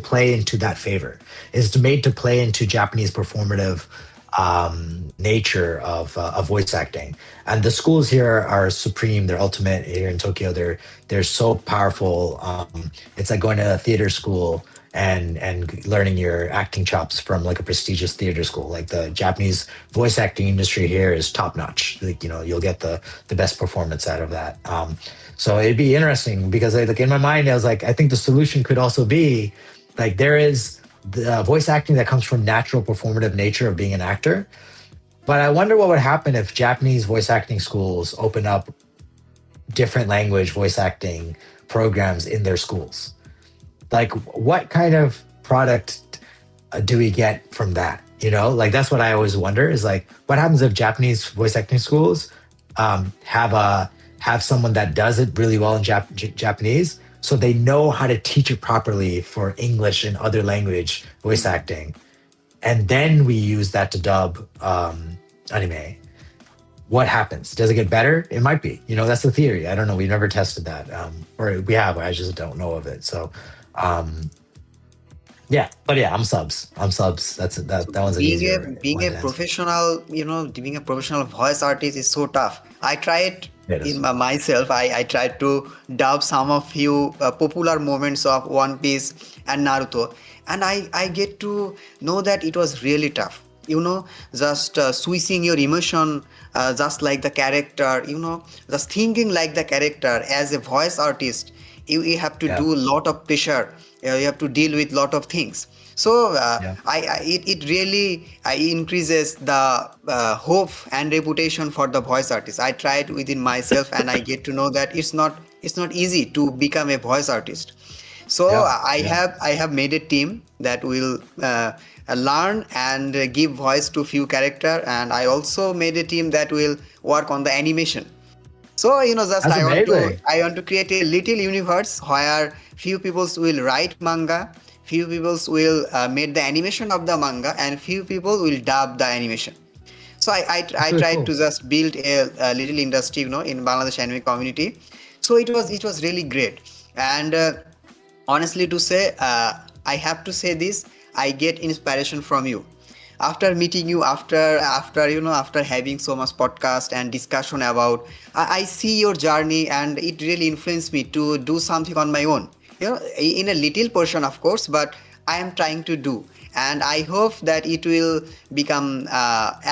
play into that favor. It's made to play into Japanese performative nature of voice acting. And the schools here are supreme. They're ultimate here in Tokyo. They're so powerful. It's like going to a theater school and learning your acting chops from like a prestigious theater school. Like the Japanese voice acting industry here is top notch. Like you'll get the best performance out of that. So it'd be interesting because like in my mind I was like I think the solution could also be like there is the voice acting that comes from natural performative nature of being an actor. But I wonder what would happen if Japanese voice acting schools open up different language voice acting programs in their schools. Like, what kind of product do we get from that? Like that's what I always wonder is like, what happens if Japanese voice acting schools have someone that does it really well in Japanese, so they know how to teach it properly for English and other language voice acting, and then we use that to dub anime. What happens? Does it get better? It might be. That's the theory. I don't know. We've never tested that, or we have. I just don't know of it. So, yeah. But yeah, I'm subs. I'm subs. That one's an being a easier being one a to answer. professional being a professional voice artist is so tough. I tried It is. in myself. I tried to dub some of few popular moments of One Piece and Naruto, and I get to know that it was really tough, just switching your emotion, just like the character, just thinking like the character as a voice artist. You have to Yeah. do a lot of pressure. You have to deal with lot of things. So Yeah. it really increases the hope and reputation for the voice artist. I tried within myself, and I get to know that it's not easy to become a voice artist. So Yeah. I have made a team that will learn and give voice to few character, and I also made a team that will work on the animation. So just That's amazing. I want to create a little universe where few people will write manga, few people will make the animation of the manga, and few people will dub the animation. So That's I really tried cool. to just build a little industry, in Bangladesh anime community. So it was really great. And honestly to say, I have to say this, I get inspiration from you. After meeting you, after having so much podcast and discussion about, I see your journey, and it really influenced me to do something on my own. In a little portion, of course, but I am trying to do, and I hope that it will become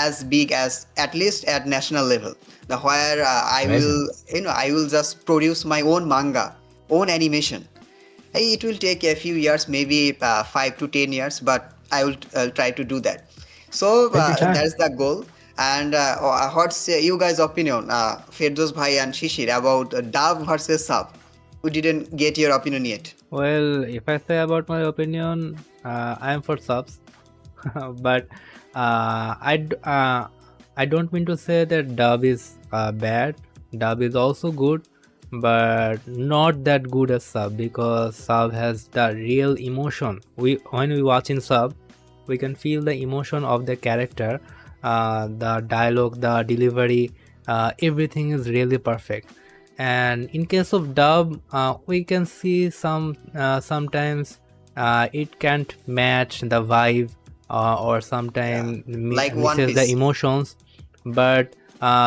as big as at least at national level. The where Amazing. I will just produce my own manga, own animation. It will take a few years, maybe 5 to 10 years, but I will try to do that. So Take your time. that's the goal. And what's you guys' opinion, Ferdous Bhai and Shishir, about dub versus sub? We didn't get your opinion yet. Well, if I say about my opinion, I am for subs, but I don't mean to say that dub is bad. Dub is also good, but not that good as sub, because sub has the real emotion. When we watch in sub, we can feel the emotion of the character, the dialogue, the delivery, everything is really perfect. And in case of dub, we can see sometimes it can't match the vibe, or Yeah, sometimes like One misses the Piece. emotions. But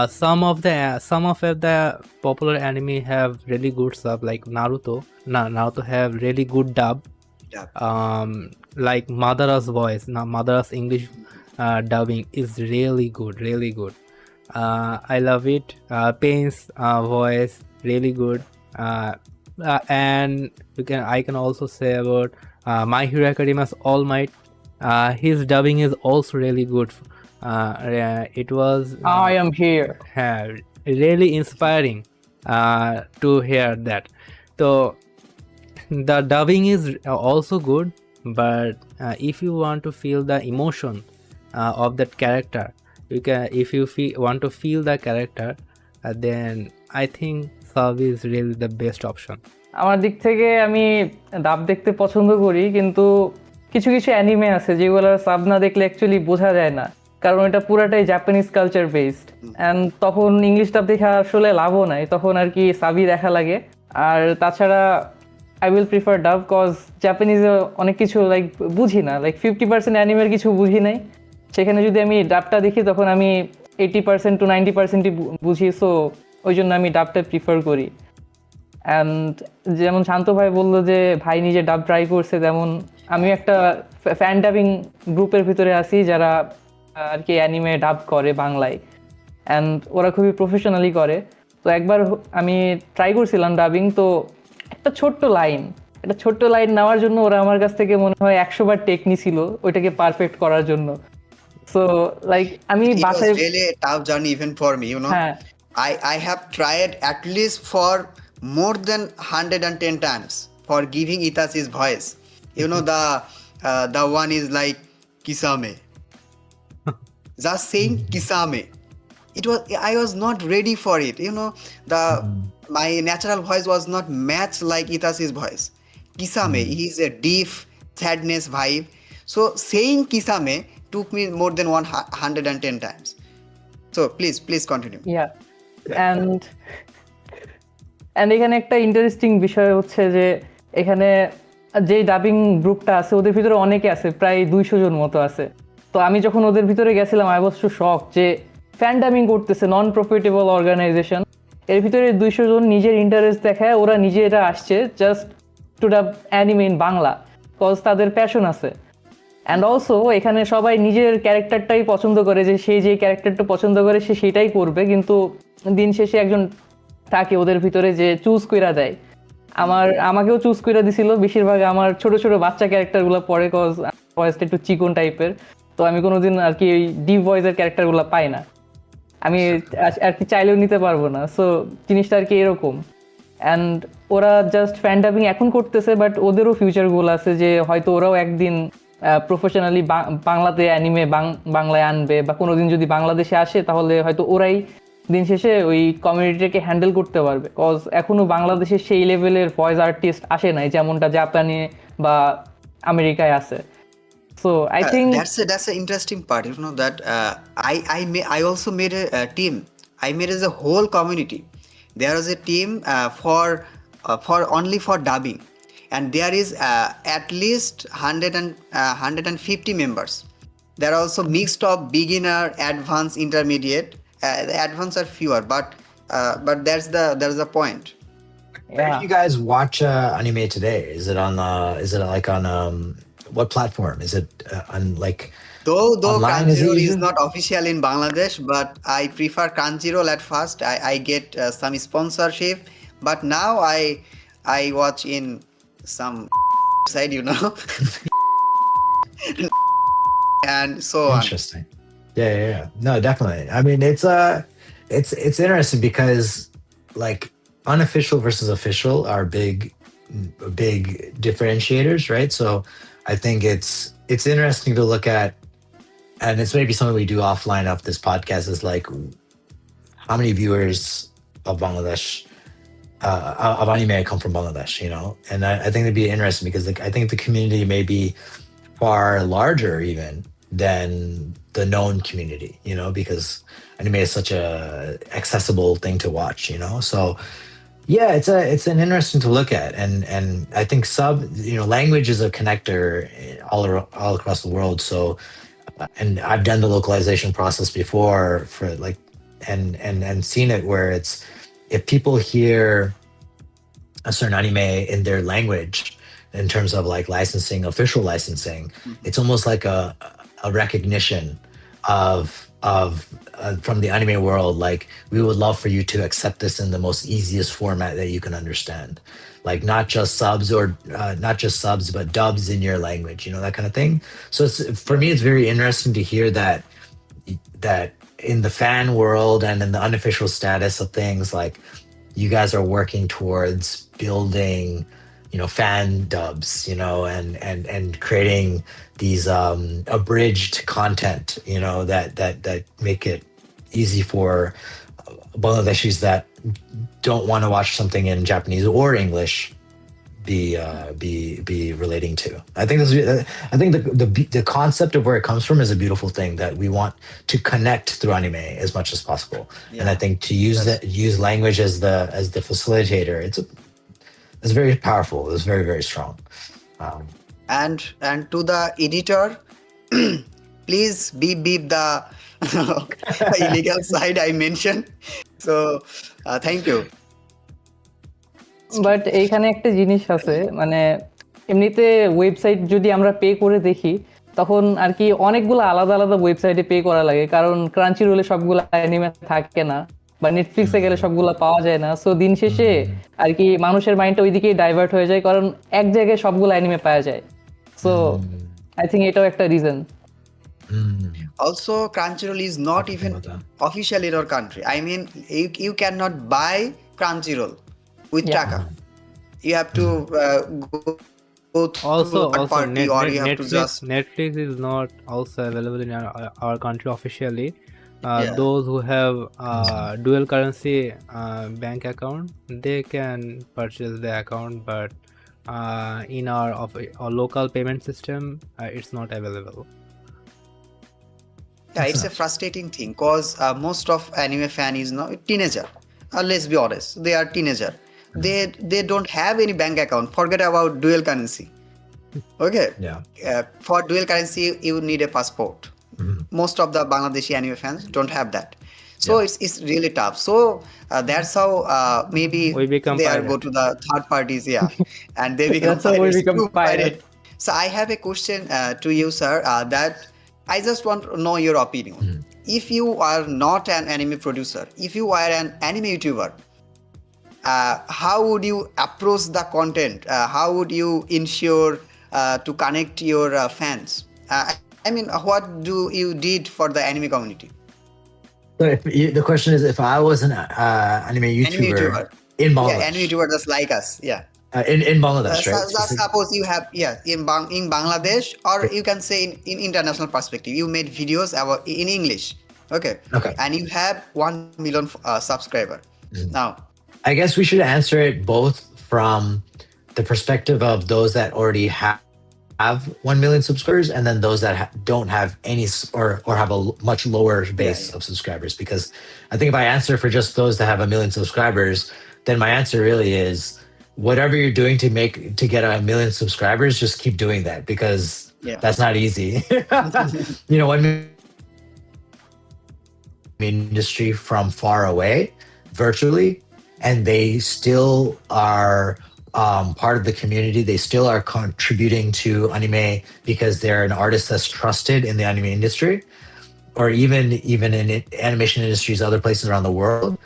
some of the popular anime have really good sub, like Naruto. Naruto have really good dub, Yeah. like Madara's voice. Now Madara's English dubbing is really good, really good. I love it. Pain's voice really good. And I can also say about My Hero Academia's All Might. His dubbing is also really good. It was I am here. really inspiring to hear that. So the dubbing is also good, but if you want to feel the emotion of that character, you can. If you want to feel the character, then I think sub is really the best option. আমার দিক থেকে আমি ডাব দেখতে পছন্দ করি, কিন্তু কিছু কিছু অ্যানিমে আছে যেগুলো সাব না দেখলে অ্যাকচুয়ালি বোঝা যায় না, কারণ এটা পুরাটাই জাপানিজ কালচার বেসড, অ্যান্ড তখন ইংলিশ ডাব দেখা আসলে লাভও নাই, তখন আর কি সাবই দেখা লাগে। আর তাছাড়া আই উইল প্রিফার ডাব, কজ জাপানিজে অনেক কিছু লাইক বুঝি না, লাইক 50% অ্যানিমের কিছু বুঝি নাই, সেখানে যদি আমি ডাবটা দেখি তখন আমি 80% to 90%ই বুঝি। সো ওই জন্য আমি ডাবটা প্রিফার করি। অ্যান্ড যেমন শান্ত ভাই বললো যে ভাই নিজে ডাব ট্রাই করছে, তেমন আমি একটা ফ্যান ডাবিং গ্রুপের ভিতরে আছি যারা আর কি অ্যানিমে ডাব করে বাংলায়, অ্যান্ড ওরা খুবই প্রফেশনালি করে। তো একবার আমি ট্রাই করছিলাম ডাবিং, তো একটা ছোট্ট লাইন নেওয়ার জন্য ওরা আমার কাছ থেকে মনে হয় 100 বার টেক নিছিল ওইটাকে পারফেক্ট করার জন্য। সো লাইক আমি It was বাসায়, really a tough journey even for me. হ্যাঁ I have tried at least for more than 110 times for giving Itachi's voice. The one is like Kisame. Just saying Kisame. I was not ready for it. My natural voice was not matched like Itachi's voice. Kisame, he is a deep sadness vibe. So saying Kisame took me more than 110 times. So please continue. Yeah and এখানে একটা interesting বিষয় হচ্ছে যে এখানে যে dubbing গ্রুপটা আছে ওদের ভিতরে অনেকে আছে, প্রায় 200 জন মতো আছে। তো আমি যখন ওদের ভিতরে গেছিলাম আই ওয়াজ সো শক যে ফ্যান ডাবিং করতেছে নন প্রফিটেবল অর্গানাইজেশন, এর ভিতরে 200 জন নিজের ইন্টারেস্ট দেখায় ওরা নিজেরা আসছে জাস্ট টু ডাব অ্যানিমে ইন বাংলা, কজ তাদের প্যাশন আছে। অ্যান্ড অলসো এখানে সবাই নিজের ক্যারেক্টারটাই পছন্দ করে, যে সে যে ক্যারেক্টারটা পছন্দ করে সে সেটাই করবে, কিন্তু দিন শেষে একজন থাকে ওদের ভিতরে যে চুজ কইরা দেয়। আমাকেও চুজ করে দিছিল। বেশিরভাগ আমার ছোট ছোট বাচ্চা ক্যারেক্টার গুলো পড়ে, কজ ভয়েসটা একটু চিকন টাইপের, তো আমি কোনোদিন আর কি ডিপ ভয়েসের ক্যারেক্টার গুলো পাই না, আমি আর কি চাইলেও নিতে পারবো না। সো জিনিসটা আর কি এরকম। অ্যান্ড ওরা জাস্ট ফ্যান ডাবিং এখন করতেছে, বাট ওদেরও ফিউচার গোল আছে যে হয়তো ওরাও একদিন প্রফেশনালি বাংলাতে অ্যানিমে বাংলায় আনবে, বা কোনোদিন যদি বাংলাদেশে আসে তাহলে হয়তো ওরাই দিন শেষে ওই কমিউনিটিটাকে হ্যান্ডেল করতে পারবে। কজ এখনো বাংলাদেশে সেই লেভেলের ভয়েস আর্টিস্ট আসে নাই যেমনটা জাপানে বা আমেরিকায় আছে। So I think That's an interesting part. You know that I also made a team. I made as a whole community. There is a team for only for dubbing, and there is at least 150 members. There are also mixed of beginner, advanced, intermediate. The advanced are fewer, but there's the point. Where do you guys watch anime today? Is it like on what platform? Is it on like Though online? Is it Crunchyroll is easier? not official in Bangladesh, but I prefer Crunchyroll at first. I get some sponsorship, but now I watch in some side, and so on. Interesting. Yeah. No, definitely. I mean, it's interesting because like unofficial versus official are big differentiators, right? So I think it's interesting to look at, and it's maybe something we do offline of this podcast, is like how many viewers of Bangladesh of anime come from Bangladesh, and I think it'd be interesting because like I think the community may be far larger even than the known community, because anime is such a accessible thing to watch, so yeah, it's an interesting to look at, and I think language is a connector all across the world. So, and I've done the localization process before for like, and seen it where it's, if people hear a certain anime in their language in terms of like licensing, official licensing, it's almost like a recognition of from the anime world, like, we would love for you to accept this in the most easiest format that you can understand, like not just subs but dubs in your language, that kind of thing. So for me it's very interesting to hear that in the fan world and in the unofficial status of things, like, you guys are working towards building fan dubs, and creating these abridged content, that make it easy for Bangladeshis that don't want to watch something in Japanese or English be relating to. I think the concept of where it comes from is a beautiful thing, that we want to connect through anime as much as possible. Yeah. And I think to use language as the facilitator, it's very powerful. It's very, very strong. And to the editor, please beep the illegal side I mentioned. So thank you. But এইখানে একটা জিনিস আছে, মানে এমনিতে website যদি আমরা pay করে দেখি, তখন আর কি অনেকগুলো আলাদা আলাদা ওয়েবসাইটে পে করা লাগে, কারণ ক্রাঞ্চি রোলে সবগুলো অ্যানিমে থাকে না, বা নেটফ্লিক্সে গেলে সবগুলো পাওয়া যায় না। সো দিন শেষে আর কি মানুষের মাইন্ডটা ওইদিকেই ডাইভার্ট হয়ে যায়, কারণ এক জায়গায় সবগুলো অ্যানিমে পাওয়া যায়। সো আই থিঙ্ক এটাও একটা reason. Also, Crunchyroll is not even official in our country. I mean, you cannot buy Crunchyroll with taka. You have to go through a party, or you have to just... Netflix is not also available in our country officially. Those who have dual currency bank account, they can purchase the account, but in our local payment system, it's not available. Yeah, it's a frustrating thing, because most of anime fan is now teenager. Let's be honest, they are teenager. They don't have any bank account. Forget about dual currency. Okay. Yeah. For dual currency, you need a passport. Most of the Bangladeshi anime fans don't have that. So it's really tough. So that's how maybe they are go to the third parties, and they become That's how we become pirate. So I have a question to you, sir, that I just want to know your opinion. If you are not an anime producer, if you are an anime YouTuber, how would you approach the content? How would you ensure to connect your fans? I mean, what do you did for the anime community? So the question is, if I was an anime Anime YouTuber YouTuber. in Yeah, anime Bangladesh, YouTuber just like us. Yeah. in Bangladesh, right? Just suppose you have, yeah, in Bangladesh, or you can say in international perspective, you made videos about in English, okay, Okay. and you have 1 million subscriber. Now, I guess we should answer it both from the perspective of those that already have 1 million subscribers, and then those that don't have any or have a much lower base yeah, of subscribers. Because I think if I answer for just those that have 1 million subscribers, then my answer really is whatever you're doing to get 1 million subscribers, just keep doing that, because yeah, that's not easy. You know, 1 million industry from far away virtually, and they still are part of the community. They still are contributing to anime because they're an artist that's trusted in the anime industry, or even in animation industries other places around the world.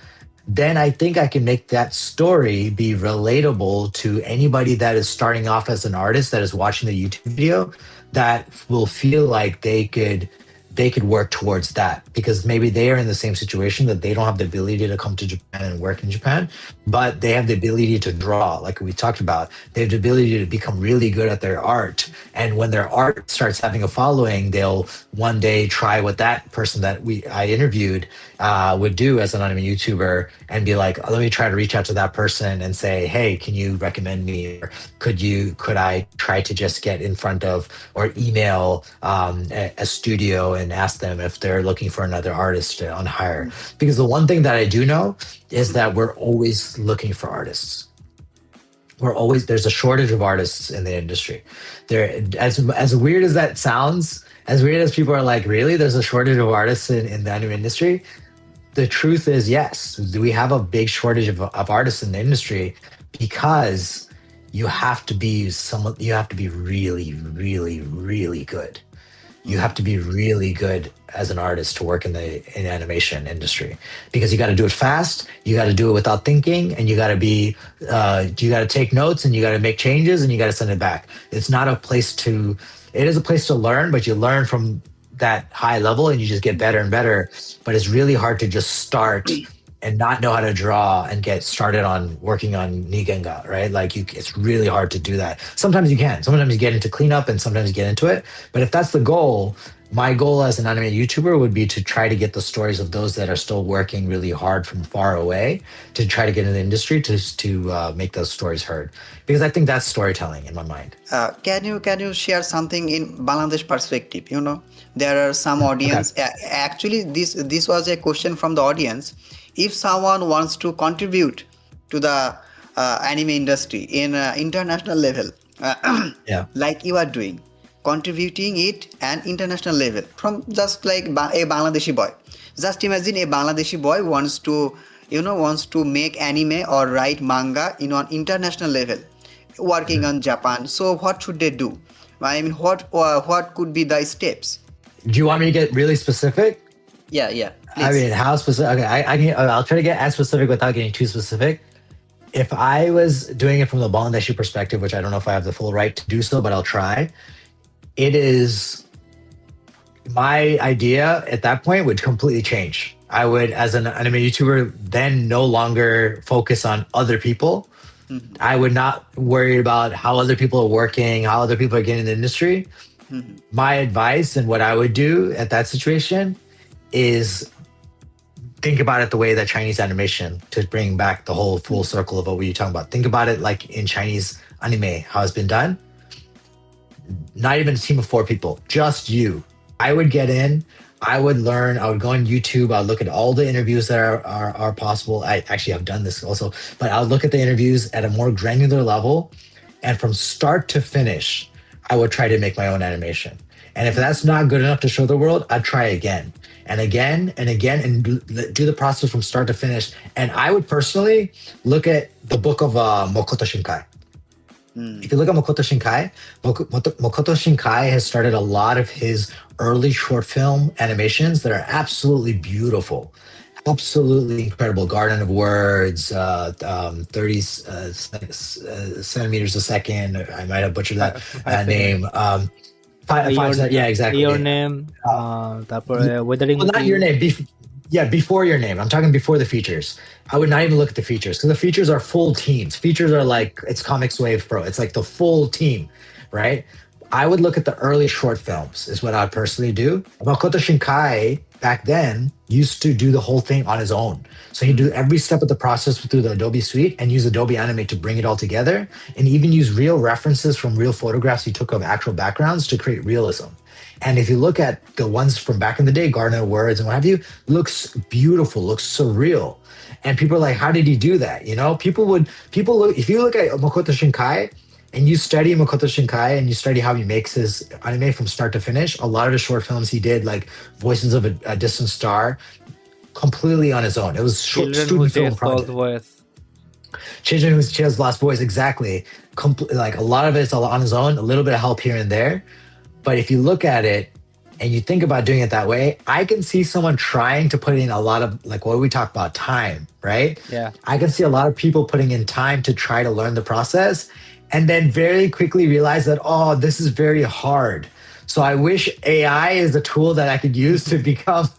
Then I think I can make that story be relatable to anybody that is starting off as an artist that is watching the YouTube video, that will feel like they could work towards that, because maybe they are in the same situation that they don't have the ability to come to Japan and work in Japan, but they have the ability to draw, like we talked about. They have the ability to become really good at their art. And when their art starts having a following, they'll one day try what that person that I interviewed would do as an anime YouTuber, and be like, oh, let me try to reach out to that person and say, hey, can you recommend me? Or could I try to just get in front of or email a studio and ask them if they're looking for another artist on hire? Because the one thing that I do know is that we're always looking for artists. There's a shortage of artists in the industry. There, as weird as that sounds, as weird as people are like, really, there's a shortage of artists in the anime industry. The truth is, yes, we have a big shortage of artists in the industry, because you have to be really, really, really good. You have to be really good as an artist to work in animation industry, because you got to do it fast, you got to do it without thinking, and you got to take notes, and you got to make changes, and you got to send it back. It is a place to learn, but you learn from that high level and you just get better and better. But it's really hard to just start and not know how to draw and get started on working on Nigenga, right? Like it's really hard to do that. Sometimes you can. Sometimes you get into cleanup, and sometimes you get into it. But if that's the goal, my goal as an anime YouTuber would be to try to get the stories of those that are still working really hard from far away, to try to get in the industry to make those stories heard. Because I think that's storytelling in my mind. Can you share something in Bangladesh perspective? You know, there are some audience. Okay. Actually, this was a question from the audience. If someone wants to contribute to the anime industry in international level, Yeah. like you are doing, contributing it an international level from just like a Bangladeshi boy. Just imagine a Bangladeshi boy wants to make anime or write manga in an international level, working on Japan. So what should they do? I mean, what could be the steps? Do you want me to get really specific? Yeah, please. I mean, how specific? Okay, I'll try to get as specific without getting too specific. If I was doing it from the Bangladeshi perspective, which I don't know if I have the full right to do so, but I'll try. It is my idea at that point would completely change. I would, as an anime YouTuber, then no longer focus on other people. Mm-hmm. I would not worry about how other people are working, how other people are getting in the industry. Mm-hmm. My advice and what I would do at that situation is think about it the way that Chinese animation, to bring back the whole full circle of what we were talking about. Think about it like in Chinese anime, how it's been done. Not even a team of 4 people, just you. I would get in, I would learn, I would go on YouTube, I'll look at all the interviews that are possible. I actually have done this also, but I'll look at the interviews at a more granular level. And from start to finish, I would try to make my own animation. And if that's not good enough to show the world, I'd try again and again and again, and do the process from start to finish. And I would personally look at the book of Makoto Shinkai. If you look at Makoto Shinkai has started a lot of his early short film animations that are absolutely beautiful. Absolutely incredible. Garden of Words, 30 centimeters a second. I might have butchered that 5 seconds. name. Five, yeah, Your exactly. name, Uh, তারপরে weathering well, with not you. your name. Yeah, before your name. I'm talking before the features. I would not even look at the features because the features are full teams. Features are like it's Comics Wave Pro. It's like the full team, right? I would look at the early short films. Is what I'd personally do. Makoto Shinkai back then used to do the whole thing on his own. So he'd do every step of the process through the Adobe Suite and use Adobe Animate to bring it all together, and even use real references from real photographs he took of actual backgrounds to create realism. And if you look at the ones from back in the day, Garden of Words and what have you, looks beautiful, looks surreal. And people are like, how did he do that? You know, people look, if you look at Makoto Shinkai and you study Makoto Shinkai and you study how he makes his anime from start to finish, a lot of the short films he did, like Voices of a Distant Star, completely on his own. It was Children who student film chase false project. voice. Children who has lost voice, exactly. Like a lot of it's all on his own, a little bit of help here and there. But if you look at it and you think about doing it that way, I can see someone trying to put in a lot of, like what we talk about, time, right? Yeah. I can see a lot of people putting in time to try to learn the process and then very quickly realize that, oh, this is very hard. So I wish AI is a tool that I could use to become,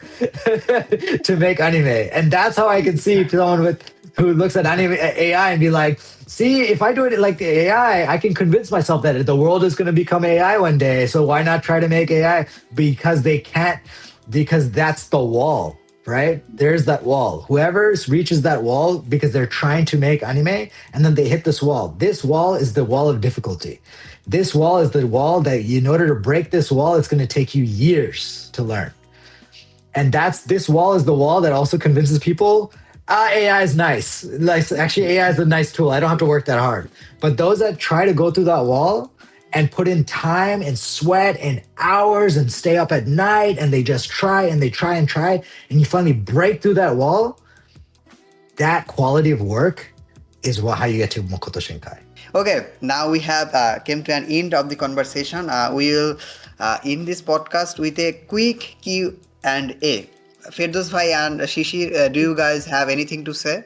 to make anime. And that's how I can see someone who looks at anime AI and be like, see, if I do it like the AI, I can convince myself that the world is going to become AI one day. So why not try to make AI? Because they can't, because that's the wall, right? There's that wall. Whoever reaches that wall because they're trying to make anime and then they hit this wall. This wall is the wall of difficulty. This wall is the wall that in order to break this wall, it's going to take you years to learn. And this wall is the wall that also convinces people AI is nice. Like actually, AI is a nice tool. I don't have to work that hard. But those that try to go through that wall and put in time and sweat and hours and stay up at night and they just try and they try and you finally break through that wall, that quality of work is how you get to Makoto Shinkai. Okay, now we have came to an end of the conversation. We will end this podcast with a quick Q&A. Ferdous bhai and Shishir, do you guys have anything to say?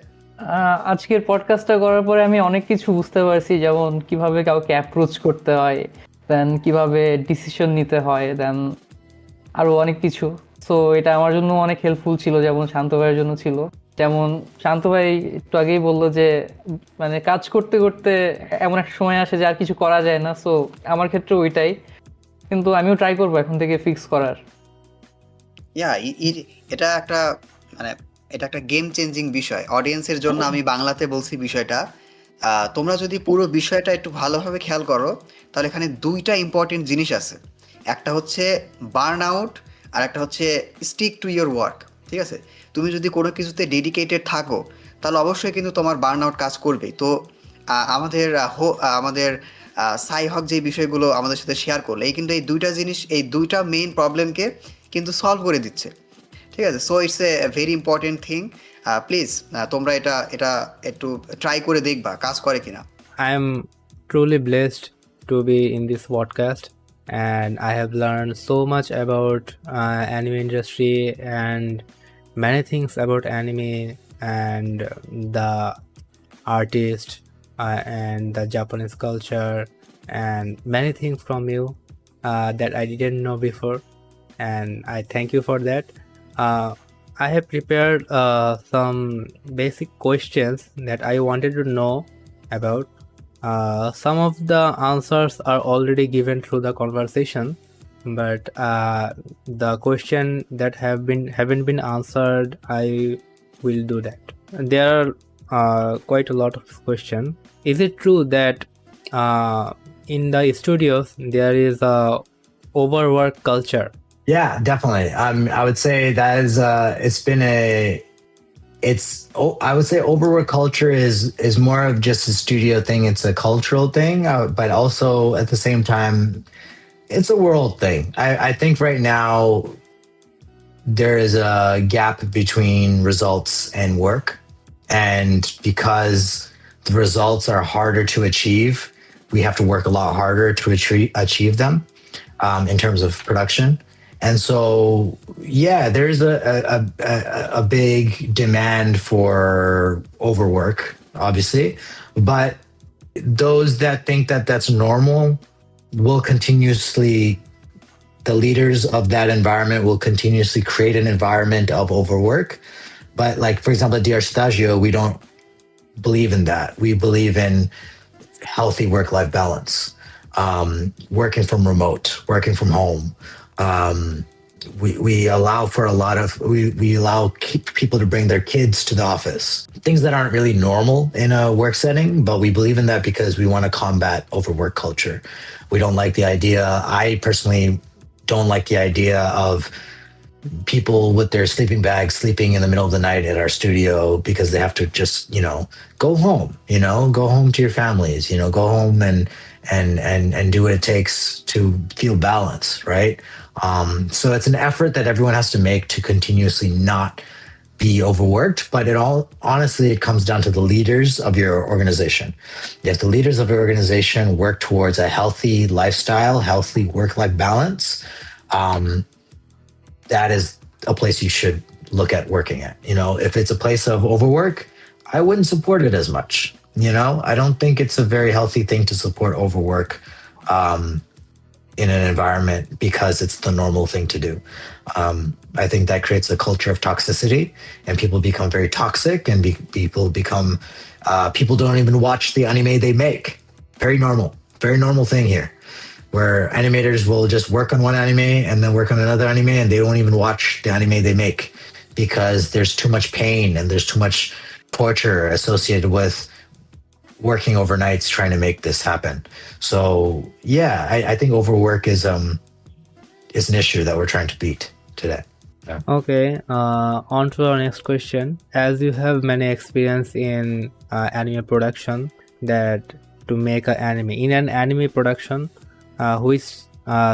আজকের পডকাস্টটা করার পরে আমি অনেক কিছু বুঝতে পারছি, যেমন কিভাবে কাউকে অ্যাপ্রোচ করতে হয়, দেন কিভাবে ডিসিশন নিতে হয়, দেন আরও অনেক কিছু। সো এটা আমার জন্য অনেক হেল্পফুল ছিল, যেমন শান্ত ভাইয়ের জন্য ছিল। যেমন শান্ত ভাই একটু আগেই বললো যে মানে কাজ করতে করতে এমন একটা সময় আসে যে আর কিছু করা যায় না। সো আমার ক্ষেত্রে ওইটাই, কিন্তু আমিও ট্রাই করবো এখন থেকে ফিক্স করার। এটা একটা মানে এটা একটা গেম চেঞ্জিং বিষয় অডিয়েন্সের জন্য। আমি বাংলাতে বলছি বিষয়টা, তোমরা যদি পুরো বিষয়টা একটু ভালোভাবে খেয়াল করো তাহলে এখানে দুইটা ইম্পর্টেন্ট জিনিস আছে। একটা হচ্ছে বার্ন আউট আর একটা হচ্ছে স্টিক টু ইয়োর ওয়ার্ক। ঠিক আছে, তুমি যদি কোনো কিছুতে ডেডিকেটেড থাকো তাহলে অবশ্যই কিন্তু তোমার বার্ন আউট কাজ করবে। তো আমাদের সাই হক যে বিষয়গুলো আমাদের সাথে শেয়ার করলো, এই কিন্তু এই দুইটা জিনিস, এই দুইটা মেইন প্রবলেমকে কিন্তু সলভ করে দিচ্ছে। ঠিক আছে, so it's a very important thing. Please তোমরা এটা একটু ট্রাই করে দেখবা কাজ করে কিনা। I am truly blessed to be in this podcast, and I have learned so much about anime industry and many things about anime and the artist and the Japanese culture and many things from you that I didn't know before, and I thank you for that. I have prepared some basic questions that I wanted to know about. Some of the answers are already given through the conversation, but the question that haven't been answered, I will do that. There are quite a lot of questions. Is it true that in the studios there is a overwork culture? Yeah, definitely. I would say that is I would say overwork culture is more of just a studio thing. It's a cultural thing, but also at the same time, it's a world thing. I think right now there is a gap between results and work, and because the results are harder to achieve, we have to work a lot harder to achieve them in terms of production. And so, yeah, there's a big demand for overwork, obviously, but those that think that that's normal will continuously, the leaders of that environment will continuously create an environment of overwork. But like, for example, at DR Stagio, we don't believe in that. We believe in healthy work-life balance, working from remote, working from home. We allow for a lot of, we allow people to bring their kids to the office, things that aren't really normal in a work setting, but we believe in that because we want to combat overwork culture. We don't like the idea, I personally don't like the idea of people with their sleeping bags sleeping in the middle of the night at our studio because they have to just, go home, go home to your families, go home and do what it takes to feel balance, right? So it's an effort that everyone has to make to continuously not be overworked, but honestly, it comes down to the leaders of your organization. If the leaders of your organization work towards a healthy lifestyle, healthy work-life balance, that is a place you should look at working at. If it's a place of overwork, I wouldn't support it as much. I don't think it's a very healthy thing to support overwork in an environment because it's the normal thing to do. I think that creates a culture of toxicity, and people become very toxic, and people don't even watch the anime they make. Very normal thing here, where animators will just work on one anime and then work on another anime, and they won't even watch the anime they make because there's too much pain and there's too much torture associated with working overnights trying to make this happen. So yeah, I think overwork is an issue that we're trying to beat today. Yeah. Okay, on to our next question. As you have many experience in anime production, that to make an anime in an anime production, which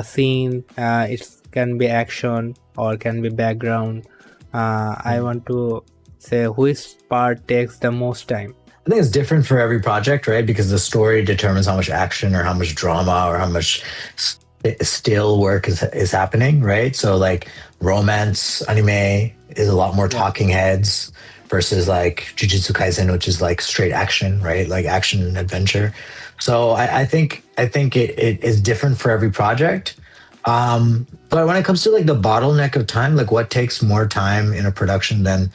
scene, it can be action or can be background, I want to say which part takes the most time. I think it's different for every project, right? Because the story determines how much action or how much drama or how much still work is happening, right? So like romance anime is a lot more talking heads versus like Jujutsu Kaisen, which is like straight action, right? Like action and adventure. So I think it is different for every project. But when it comes to like the bottleneck of time, like what takes more time in a production than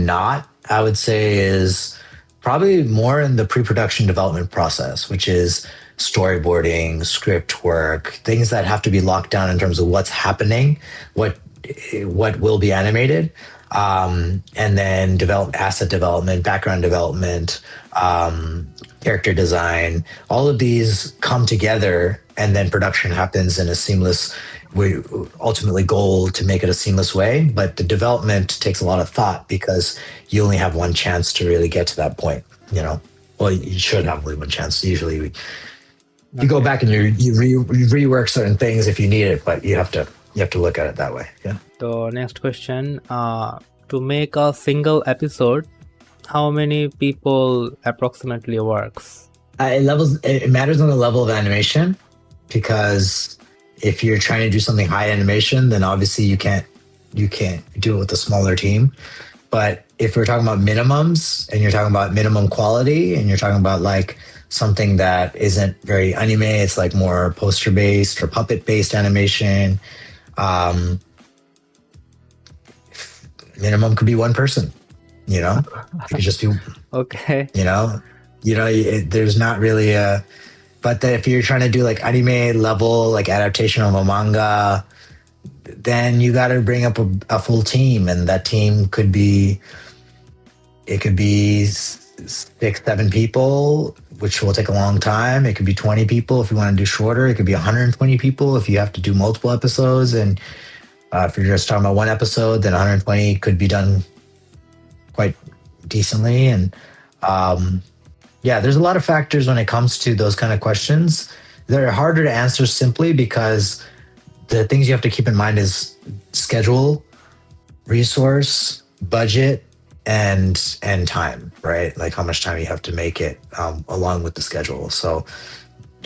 not, I would say is probably more in the pre-production development process, which is storyboarding, script work, things that have to be locked down in terms of what's happening, what will be animated, and then asset development, background development, character design. All of these come together, and then production happens in a seamless. We ultimately goal to make it a seamless way, but the development takes a lot of thought because you only have one chance to really get to that point. Well, you should have only one chance. Usually, you go back and you rework certain things if you need it, but you have to look at it that way. Yeah. So next question, to make a single episode, how many people approximately works? It matters on the level of animation, because if you're trying to do something high animation, then obviously you can't do it with a smaller team. But if we're talking about minimums and you're talking about minimum quality and you're talking about like something that isn't very anime, it's like more poster based or puppet based animation, minimum could be one person. It could just be Okay. There's not really a. But if you're trying to do like anime level, like adaptation of a manga, then you got to bring up a full team, and that team could be 6-7 people, which will take a long time. It could be 20 people if you want to do shorter. It could be 120 people if you have to do multiple episodes. And if you're just talking about one episode, then 120 could be done quite decently. And yeah, there's a lot of factors when it comes to those kind of questions. They're harder to answer simply because the things you have to keep in mind is schedule, resource, budget, and time, right? Like how much time you have to make it along with the schedule. So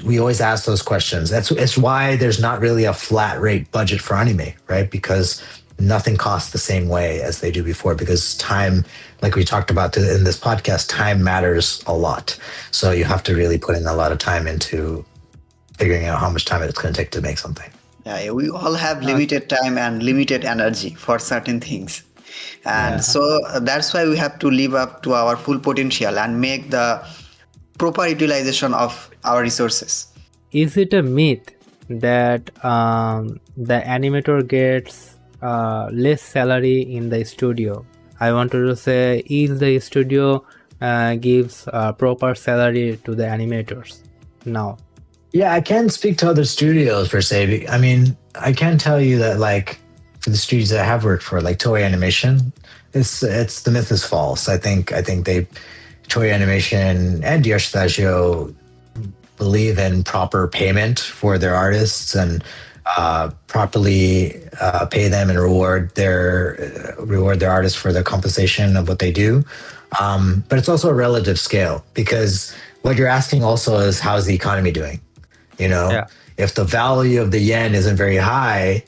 we always ask those questions. It's why there's not really a flat rate budget for anime, right? Because nothing costs the same way as they do before, because time, like we talked about in this podcast, time matters a lot. So you have to really put in a lot of time into figuring out how much time it's going to take to make something. Yeah, we all have limited time and limited energy for certain things. And Yeah. so that's why we have to live up to our full potential and make the proper utilization of our resources. Is it a myth that the animator gets less salary in the studio? I wanted to say, is the studio gives proper salary to the animators now? Yeah, I can't speak to other studios per se. I mean, I can tell you that, like, for the studios that I have worked for, like Toei Animation, it's the myth is false. I think Toei Animation and DR Studio believe in proper payment for their artists and properly pay them and reward their artists for the compensation of what they do. But it's also a relative scale, because what you're asking also is, how's the economy doing? You know, Yeah. if the value of the yen isn't very high,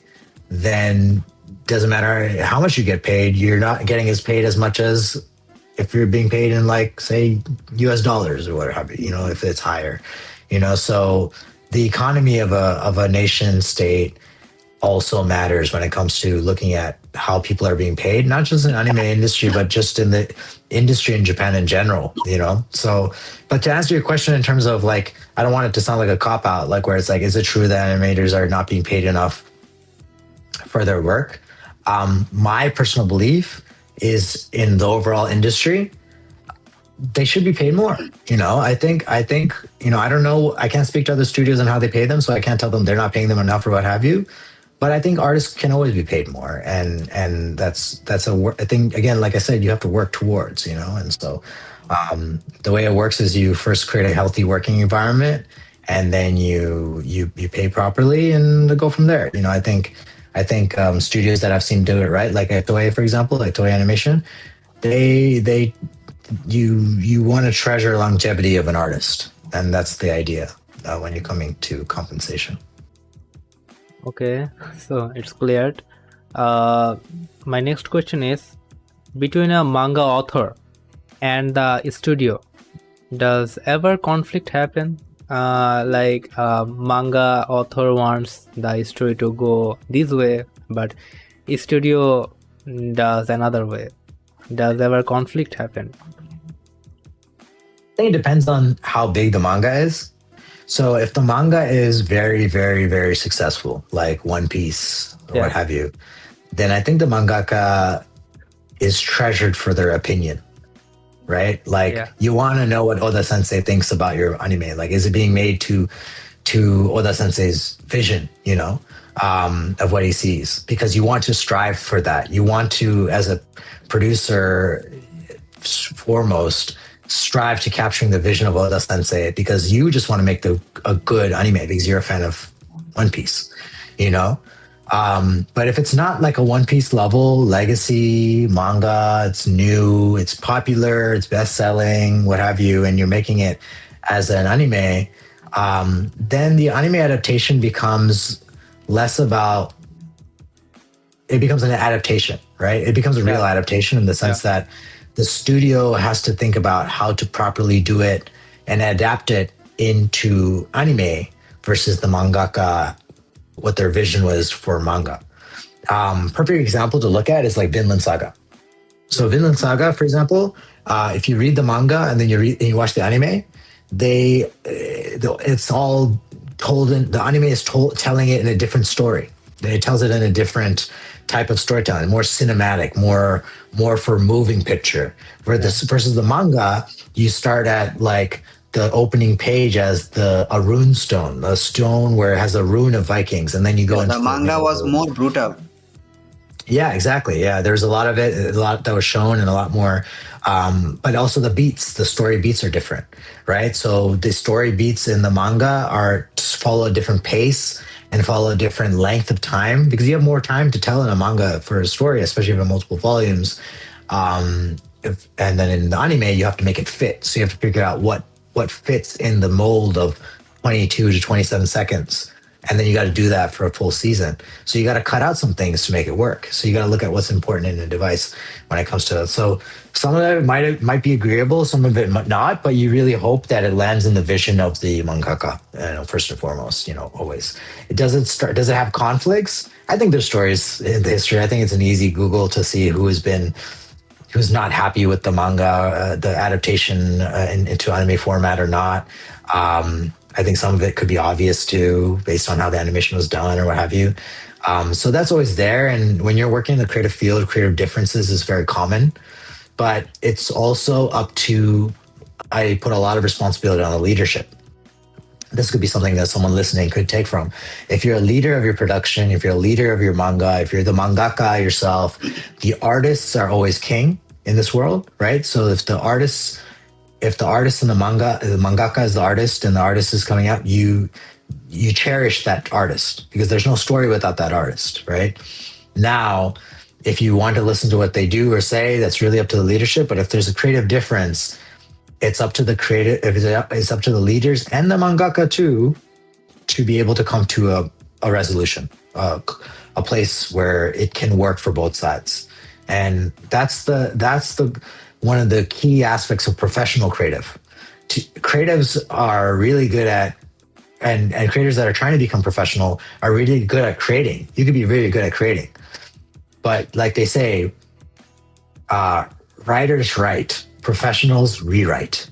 then doesn't matter how much you get paid, you're not getting as paid as much as if you're being paid in, like, say, US dollars or whatever, you know, if it's higher, you know. So the economy of a nation state also matters when it comes to looking at how people are being paid, not just in the anime industry, but just in the industry in Japan in general, you know? So, but to answer your question in terms of, like, I don't want it to sound like a cop out, like, where it's like, is it true that animators are not being paid enough for their work? My personal belief is, in the overall industry, they should be paid more. You know, I think, you know, I don't know, I can't speak to other studios and how they pay them, so I can't tell them they're not paying them enough or what have you. But I think artists can always be paid more, and that's a thing. Again, like I said, you have to work towards, you know. And so the way it works is, you first create a healthy working environment, and then you pay properly and go from there. You know, I think studios that I've seen do it right, like at Toei, for example, like Toei Animation, you want to treasure longevity of an artist, and that's the idea when you're coming to compensation. Okay, so it's cleared. My next question is, between a manga author and the studio, does ever conflict happen? Like manga author wants the story to go this way, but studio does another way. Does ever conflict happen? I think it depends on how big the manga is. So if the manga is very, very, very successful, like One Piece or what have you, then I think the mangaka is treasured for their opinion, right? Like, you want to know what Oda Sensei thinks about your anime. Like, is it being made to Oda Sensei's vision, you know, of what he sees? Because you want to strive for that. You want to, as a producer, foremost, strive to capturing the vision of Oda Sensei, because you just want to make a good anime because you're a fan of One Piece, you know? But if it's not like a One Piece level legacy manga, it's new, it's popular, it's best-selling, what have you, and you're making it as an anime, then the anime adaptation becomes less about, it becomes an adaptation, right? It becomes a real adaptation in the sense that the studio has to think about how to properly do it and adapt it into anime versus the mangaka, what their vision was for manga. Perfect example to look at is like Vinland Saga. So Vinland Saga, for example, if you read the manga and then you watch the anime, it's all told in the anime is telling it in a different story. It tells it in a different type of storytelling, more cinematic, more for moving picture. Versus the manga, you start at like the opening page as a rune stone, a stone where it has a rune of Vikings, and then you go into the manga was more brutal. Yeah, exactly. Yeah, there's a lot of it, a lot that was shown, and a lot more. But also the story beats are different, right? So the story beats in the manga follow a different pace and follow a different length of time, because you have more time to tell in a manga for a story, especially if you have multiple volumes. And then in the anime, you have to make it fit. So you have to figure out what fits in the mold of 22 to 27 seconds. And then you got to do that for a full season. So you got to cut out some things to make it work. So you got to look at what's important in a device when it comes to that. So some of it might be agreeable, some of it might not, but you really hope that it lands in the vision of the mangaka, first and foremost, always. Does it have conflicts? I think there's stories in the history. I think it's an easy Google to see who's not happy with the manga, the adaptation into anime format or not. I think some of it could be obvious too, based on how the animation was done or what have you. So that's always there. And when you're working in the creative field, creative differences is very common. But it's also up to, I put a lot of responsibility on the leadership. This could be something that someone listening could take from. If you're a leader of your production, if you're a leader of your manga, if you're the mangaka yourself, the artists are always king in this world, right? So if the artist and the mangaka is the artist and the artist is coming out, you cherish that artist because there's no story without that artist, right? Now, if you want to listen to what they do or say, that's really up to the leadership. But if there's a creative difference, it's up to the it's up to the leaders and the mangaka too, to be able to come to a resolution, a place where it can work for both sides. And that's the one of the key aspects of professional creative. Creatives are really good at, and creators that are trying to become professional are really good at creating. You could be really good at creating. But like they say, writers write, professionals rewrite.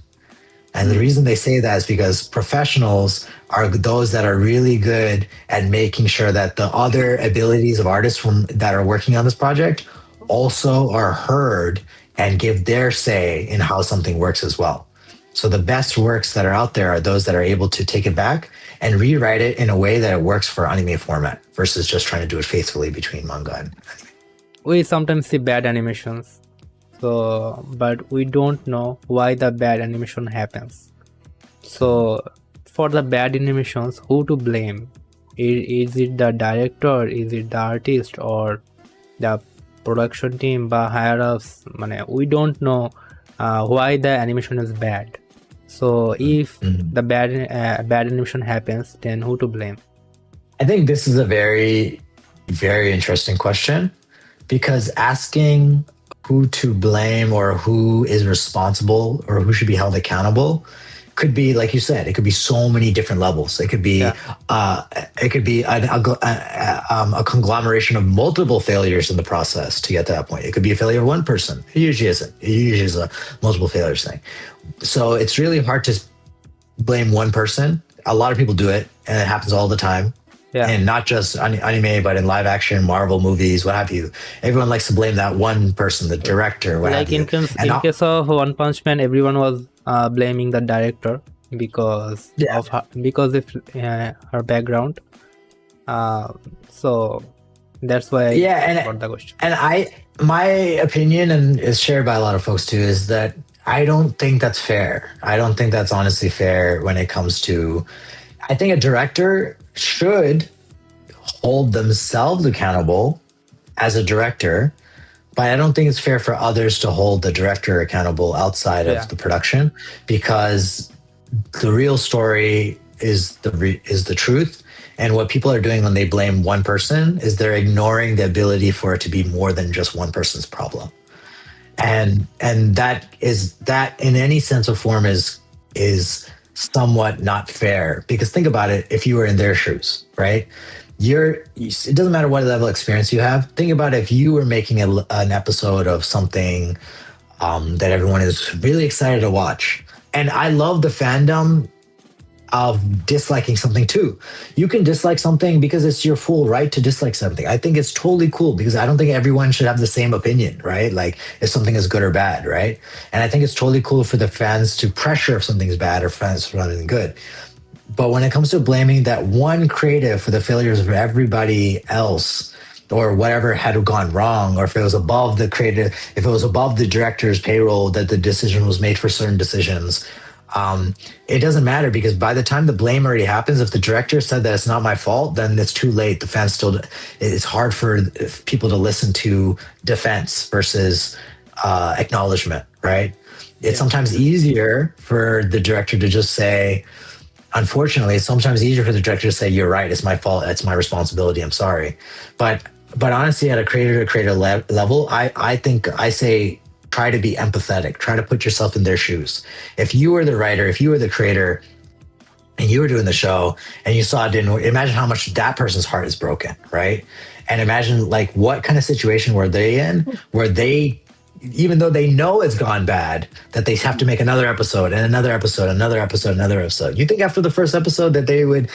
And the reason they say that is because professionals are those that are really good at making sure that the other abilities of artists that are working on this project also are heard and give their say in how something works as well. So the best works that are out there are those that are able to take it back and rewrite it in a way that it works for anime format versus just trying to do it faithfully between manga and anime. We sometimes see bad animations, but we don't know why the bad animation happens. So for the bad animations, who to blame? Is it the director, is it the artist, or the production team বা higher ups? We don't know why the animation is bad. So if the bad animation happens, then who to blame? I think this is a very, very interesting question, because asking who to blame or who is responsible or who should be held accountable could be, like you said, it could be so many different levels. It could be a conglomeration of multiple failures in the process to get to that point. It could be a failure of one person. It usually isn't. It usually is a multiple failures thing. So it's really hard to blame one person. A lot of people do it, and it happens all the time. Yeah. And not just anime, but in live action, Marvel movies, what have you. Everyone likes to blame that one person, the director, what have you. In case of One Punch Man, everyone was blaming the director because of her background. So that's why I got the question. And my opinion, and is shared by a lot of folks too, is that I don't think that's fair. I don't think that's honestly fair when it comes to, I think a director should hold themselves accountable as a director, but I don't think it's fair for others to hold the director accountable outside of the production, because the real story is the truth. And what people are doing when they blame one person is they're ignoring the ability for it to be more than just one person's problem. And that in any sense of form is somewhat not fair, because think about it. If you were in their shoes, right? It doesn't matter what level of experience you have. Think about if you were making an episode of something that everyone is really excited to watch. And I love the fandom of disliking something too. You can dislike something because it's your full right to dislike something. I think it's totally cool, because I don't think everyone should have the same opinion, right? Like if something is good or bad, right? And I think it's totally cool for the fans to pressure if something's bad or fans for something good. But when it comes to blaming that one creative for the failures of everybody else, or whatever had gone wrong, or if it was above the creative, if it was above the director's payroll that the decision was made for certain decisions, it doesn't matter, because by the time the blame already happens, if the director said that it's not my fault, then it's too late. The fans it's hard for people to listen to defense versus acknowledgement, right? It's sometimes easier for the director to just say, unfortunately, it's sometimes easier for the director to say, "You're right. It's my fault. It's my responsibility. I'm sorry." But honestly, at a creator to creator level, I think I say try to be empathetic. Try to put yourself in their shoes. If you were the writer, if you were the creator, and you were doing the show, and you saw it didn't, imagine how much that person's heart is broken, right? And imagine like what kind of situation were they in, where they, even though they know it's gone bad, that they have to make another episode and another episode, another episode, another episode. You think after the first episode that they would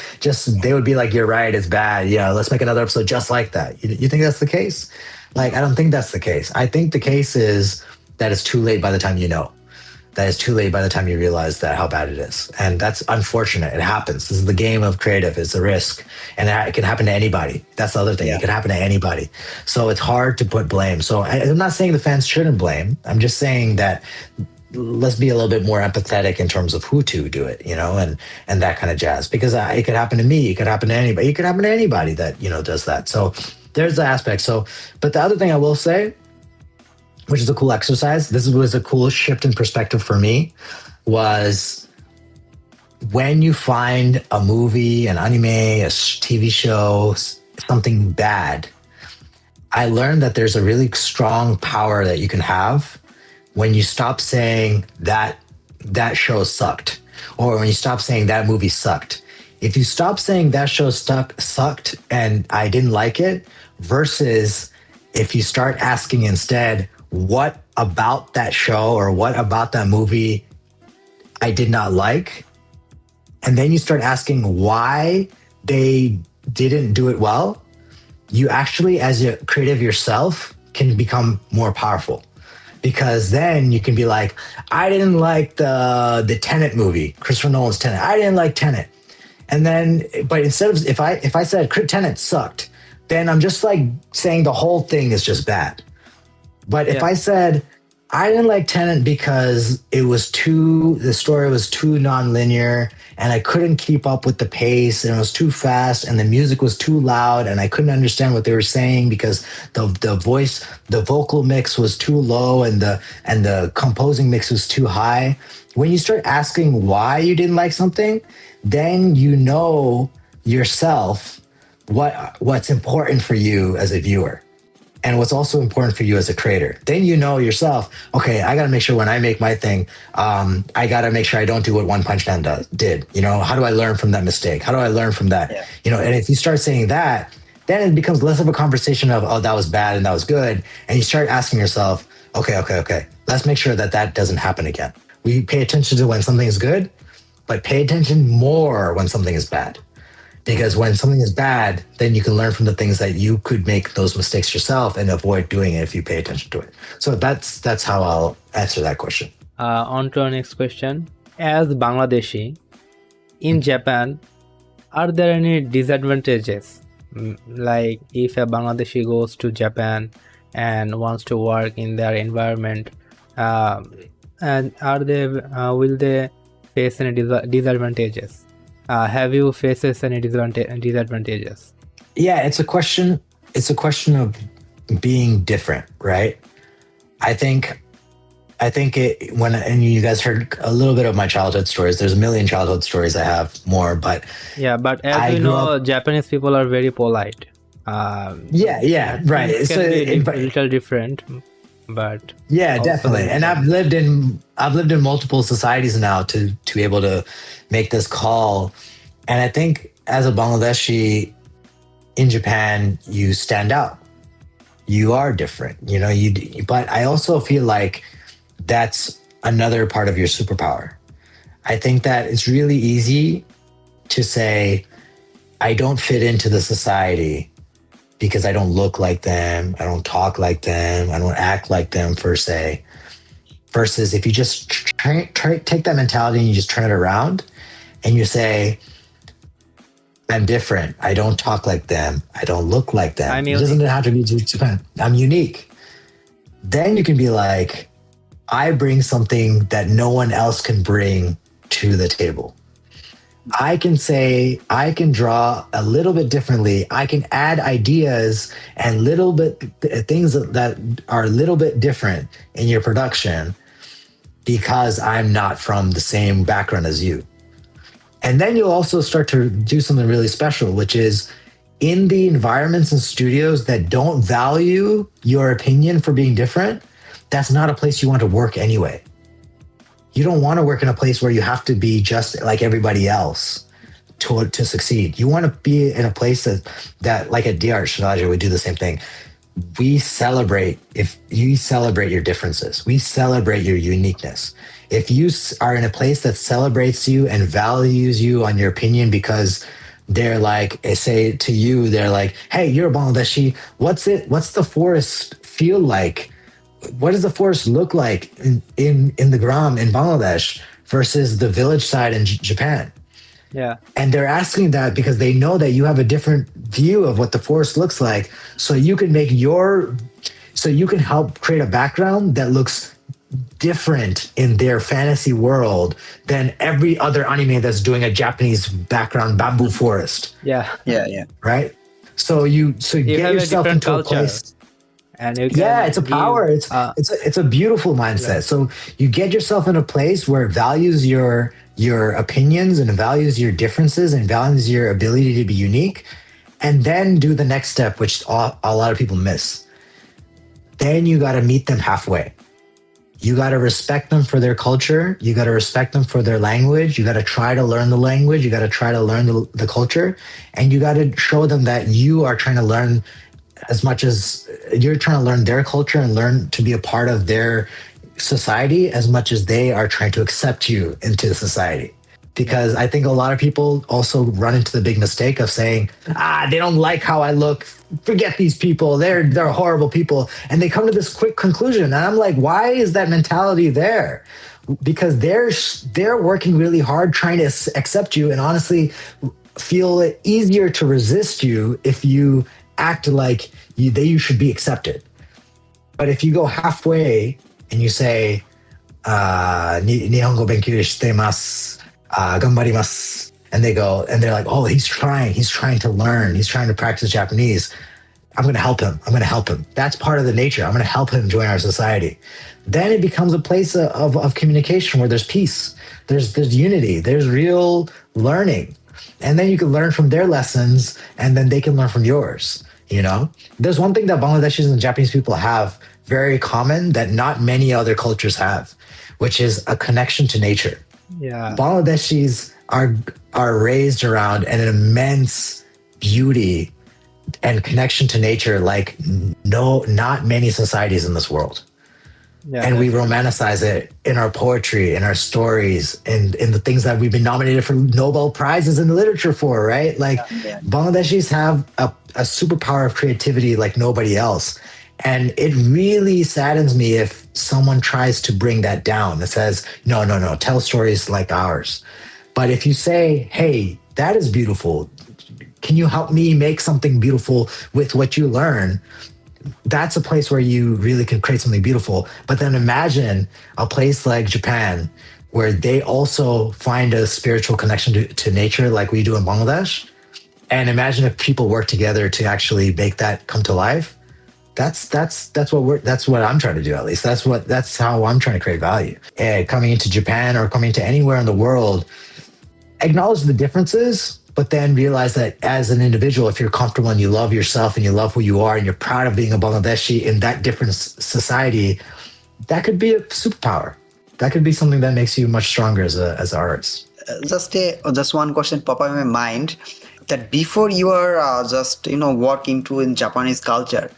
be like, "You're right, it's bad. Yeah, let's make another episode just like that." You think that's the case? Like, I don't think that's the case. I think the case is that it's too late by the time you know. That is too late by the time you realize that how bad it is. And that's unfortunate. It happens. This is the game of creative. It's a risk. And it can happen to anybody. That's the other thing. Yeah. It can happen to anybody. So it's hard to put blame. So I'm not saying the fans shouldn't blame. I'm just saying that let's be a little bit more empathetic in terms of who to do it, and that kind of jazz. Because it could happen to me. It could happen to anybody. It could happen to anybody that, does that. So there's the aspect. So, but the other thing I will say, which is a cool exercise, this was a cool shift in perspective for me, was when you find a movie, an anime, a TV show, something bad, I learned that there's a really strong power that you can have when you stop saying that show sucked, or when you stop saying that movie sucked. If you stop saying that show sucked and I didn't like it, versus if you start asking instead, what about that show or what about that movie I did not like? And then you start asking why they didn't do it well. You actually, as a creative yourself, can become more powerful, because then you can be like, I didn't like the Tenet movie, Christopher Nolan's Tenet. I didn't like Tenet. And then, but instead of, if I said Tenet sucked, then I'm just like saying the whole thing is just bad. But if I said, I didn't like Tenet because the story was too nonlinear and I couldn't keep up with the pace, and it was too fast and the music was too loud and I couldn't understand what they were saying because the vocal mix was too low and the composing mix was too high. When you start asking why you didn't like something, then you know yourself what's important for you as a viewer. And what's also important for you as a creator. Then you know yourself, okay, I got to make sure when I make my thing, I got to make sure I don't do what One Punch Man did. How do I learn from that mistake? How do I learn from that? Yeah. And if you start saying that, then it becomes less of a conversation of, oh, that was bad and that was good. And you start asking yourself, okay, let's make sure that doesn't happen again. We pay attention to when something is good, but pay attention more when something is bad. Because when something is bad, then you can learn from the things that you could make those mistakes yourself and avoid doing it if you pay attention to it. So that's how I'll answer that question. On to our next question. As Bangladeshi in Japan, are there any disadvantages? Like if a Bangladeshi goes to Japan and wants to work in their environment, and will they face any disadvantages? Have you faced any disadvantages? Yeah, it's a question of being different, right? I think and you guys heard a little bit of my childhood stories. There's a million childhood stories. I have more, but but as you know, Japanese people are very polite. Right. It can be a little different, but definitely. And I've lived in multiple societies now to be able to make this call. And I think as a Bangladeshi in Japan, you stand out. You are different, but I also feel like that's another part of your superpower. I think that it's really easy to say, I don't fit into the society because I don't look like them, I don't talk like them, I don't act like them per se. Versus if you just take that mentality and you just turn it around and you say, I'm different, I don't talk like them, I don't look like them. It doesn't have to be Japan. I'm unique. Then you can be like, I bring something that no one else can bring to the table. I can draw a little bit differently. I can add ideas and little bit things that are a little bit different in your production because I'm not from the same background as you. And then you'll also start to do something really special, which is in the environments and studios that don't value your opinion for being different, that's not a place you want to work anyway. You don't want to work in a place where you have to be just like everybody else to succeed. You want to be in a place that like at DR Shalaja, we do the same thing. We celebrate if you celebrate your differences. We celebrate your uniqueness. If you are in a place that celebrates you and values you on your opinion because they're like, say to you, they're like, hey, you're a Bangladeshi. What's the forest feel like? What does the forest look like in the Gram in Bangladesh versus the village side in Japan? Yeah. And they're asking that because they know that you have a different view of what the forest looks like. So you can help create a background that looks different in their fantasy world than every other anime that's doing a Japanese background bamboo forest. Yeah. Right? So you get have yourself a different into culture. a place. And you can It's a power. It's a beautiful mindset. Yeah. So you get yourself in a place where it values your opinions and values your differences and values your ability to be unique, and then do the next step, which a lot of people miss. Then you got to meet them halfway. You got to respect them for their culture. You got to respect them for their language. You got to try to learn the language. You got to try to learn the culture, and you got to show them that you are trying to learn as much as you're trying to learn their culture and learn to be a part of their society as much as they are trying to accept you into the society. Because I think a lot of people also run into the big mistake of saying, they don't like how I look. Forget these people. They're horrible people. And they come to this quick conclusion. And I'm like, why is that mentality there? Because they're working really hard trying to accept you, and honestly feel it easier to resist you if you act like you should be accepted. But if you go halfway and you say, Nihongo benkyou shitemasu, gambarimasu, and they're like, oh, he's trying to learn, he's trying to practice Japanese. I'm going to help him. That's part of the nature. I'm going to help him join our society. Then it becomes a place of communication where there's peace, there's unity, there's real learning. And then you can learn from their lessons, and then they can learn from yours. There's one thing that Bangladeshis and Japanese people have very common that not many other cultures have, which is a connection to nature. Yeah. Bangladeshis are raised around an immense beauty and connection to nature like not many societies in this world. Yeah, and we romanticize it in our poetry, in our stories, and in the things that we've been nominated for Nobel Prizes in literature for, right? Like Bangladeshis have a superpower of creativity like nobody else. And it really saddens me if someone tries to bring that down. That says, no, tell stories like ours. But if you say, hey, that is beautiful, can you help me make something beautiful with what you learn? That's a place where you really can create something beautiful. But then imagine a place like Japan, where they also find a spiritual connection to nature like we do in Bangladesh. And imagine if people work together to actually make that come to life. That's what I'm trying to do, at least. That's how I'm trying to create value. Coming into Japan or coming to anywhere in the world, acknowledge the differences, but then realize that as an individual, if you're comfortable and you love yourself and you love who you are and you're proud of being a Bangladeshi in that different society, that could be a superpower. That could be something that makes you much stronger as an artist. Just one question pop up in my mind, that before you are working in Japanese culture,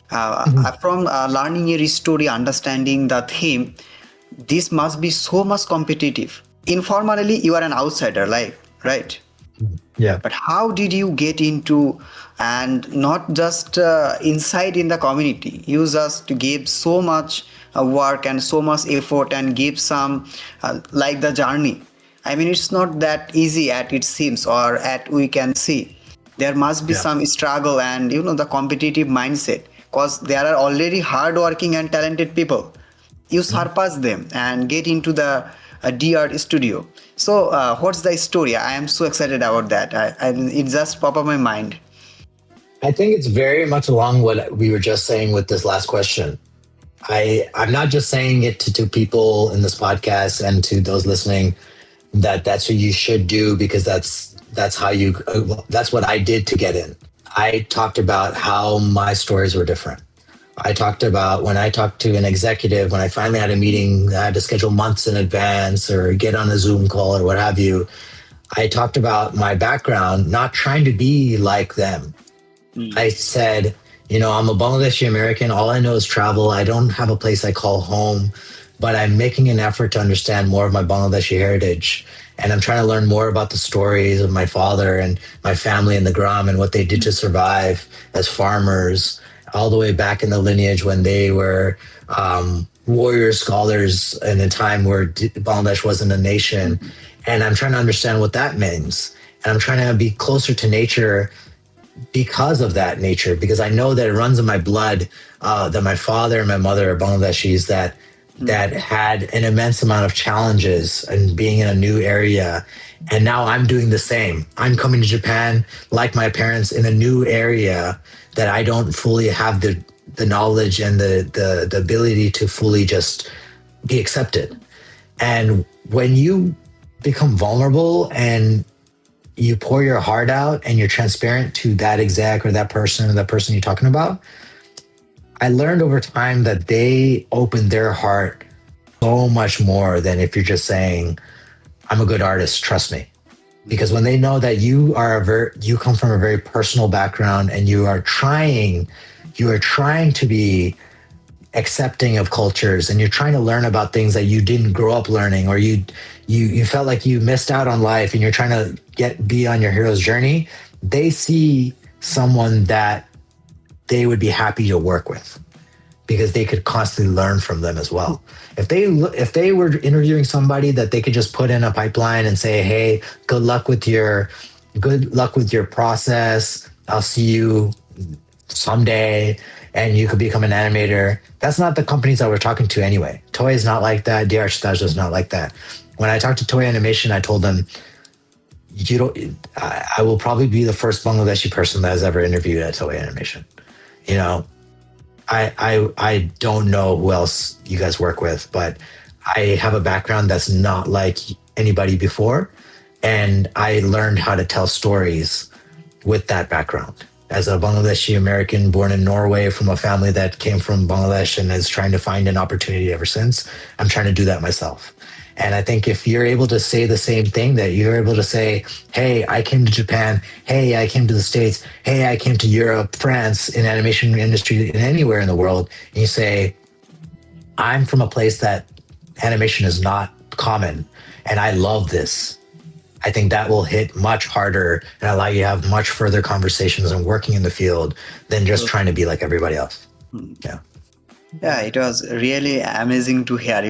from learning your story, understanding the theme, this must be so much competitive. Informally, you are an outsider, right? Yeah. But how did you get into, and not just inside in the community, you just gave so much work and so much effort and give some like the journey. I mean, it's not that easy at it seems, or at we can see. There must be some struggle and the competitive mindset, because there are already hardworking and talented people. You surpass them and get into the DR studio. So what's the story? I am so excited about that. It just popped up my mind. I think it's very much along what we were just saying with this last question. I'm not just saying it to people in this podcast and to those listening. that's what you should do, because that's how you that's what I did to get in. I talked about how my stories were different. I talked about when I talked to an executive, when I finally had a meeting, I had to schedule months in advance or get on a Zoom call or what have you. I talked about my background, not trying to be like them. I said, I'm a Bangladeshi American. All I know is travel. I don't have a place I call home, but I'm making an effort to understand more of my Bangladeshi heritage. And I'm trying to learn more about the stories of my father and my family in the Gram and what they did to survive as farmers, all the way back in the lineage when they were warrior scholars in a time where Bangladesh wasn't a nation. And I'm trying to understand what that means. And I'm trying to be closer to nature because of that nature, because I know that it runs in my blood, that my father and my mother are Bangladeshis that had an immense amount of challenges and being in a new area. And now I'm doing the same. I'm coming to Japan like my parents in a new area that I don't fully have the knowledge and the ability to fully just be accepted. And when you become vulnerable and you pour your heart out and you're transparent to that exec or that person you're talking about, I learned over time that they open their heart so much more than if you're just saying, I'm a good artist, trust me. Because when they know that you come from a very personal background and you are trying to be accepting of cultures and you're trying to learn about things that you didn't grow up learning, or you felt like you missed out on life and you're trying to be on your hero's journey, they see someone that they would be happy to work with because they could constantly learn from them as well. If they were interviewing somebody that they could just put in a pipeline and say, hey, good luck with your process, I'll see you someday and you could become an animator, that's not the companies that we're talking to anyway. Toei is not like that. DR Stage is not like that. When I talked to Toei Animation, I told them, I will probably be the first Bangladeshi person that has ever interviewed at Toei Animation. I don't know who else you guys work with, but I have a background that's not like anybody before. And I learned how to tell stories with that background. As a Bangladeshi American born in Norway from a family that came from Bangladesh and is trying to find an opportunity ever since, I'm trying to do that myself. And I think if you're able to say the same thing, that you're able to say, hey, I came to Japan, hey, I came to the States, hey, I came to Europe, France, in animation industry, in anywhere in the world, and you say, I'm from a place that animation is not common, and I love this. I think that will hit much harder and allow you to have much further conversations and working in the field than just trying to be like everybody else. Yeah. Yeah, it was really amazing to hear,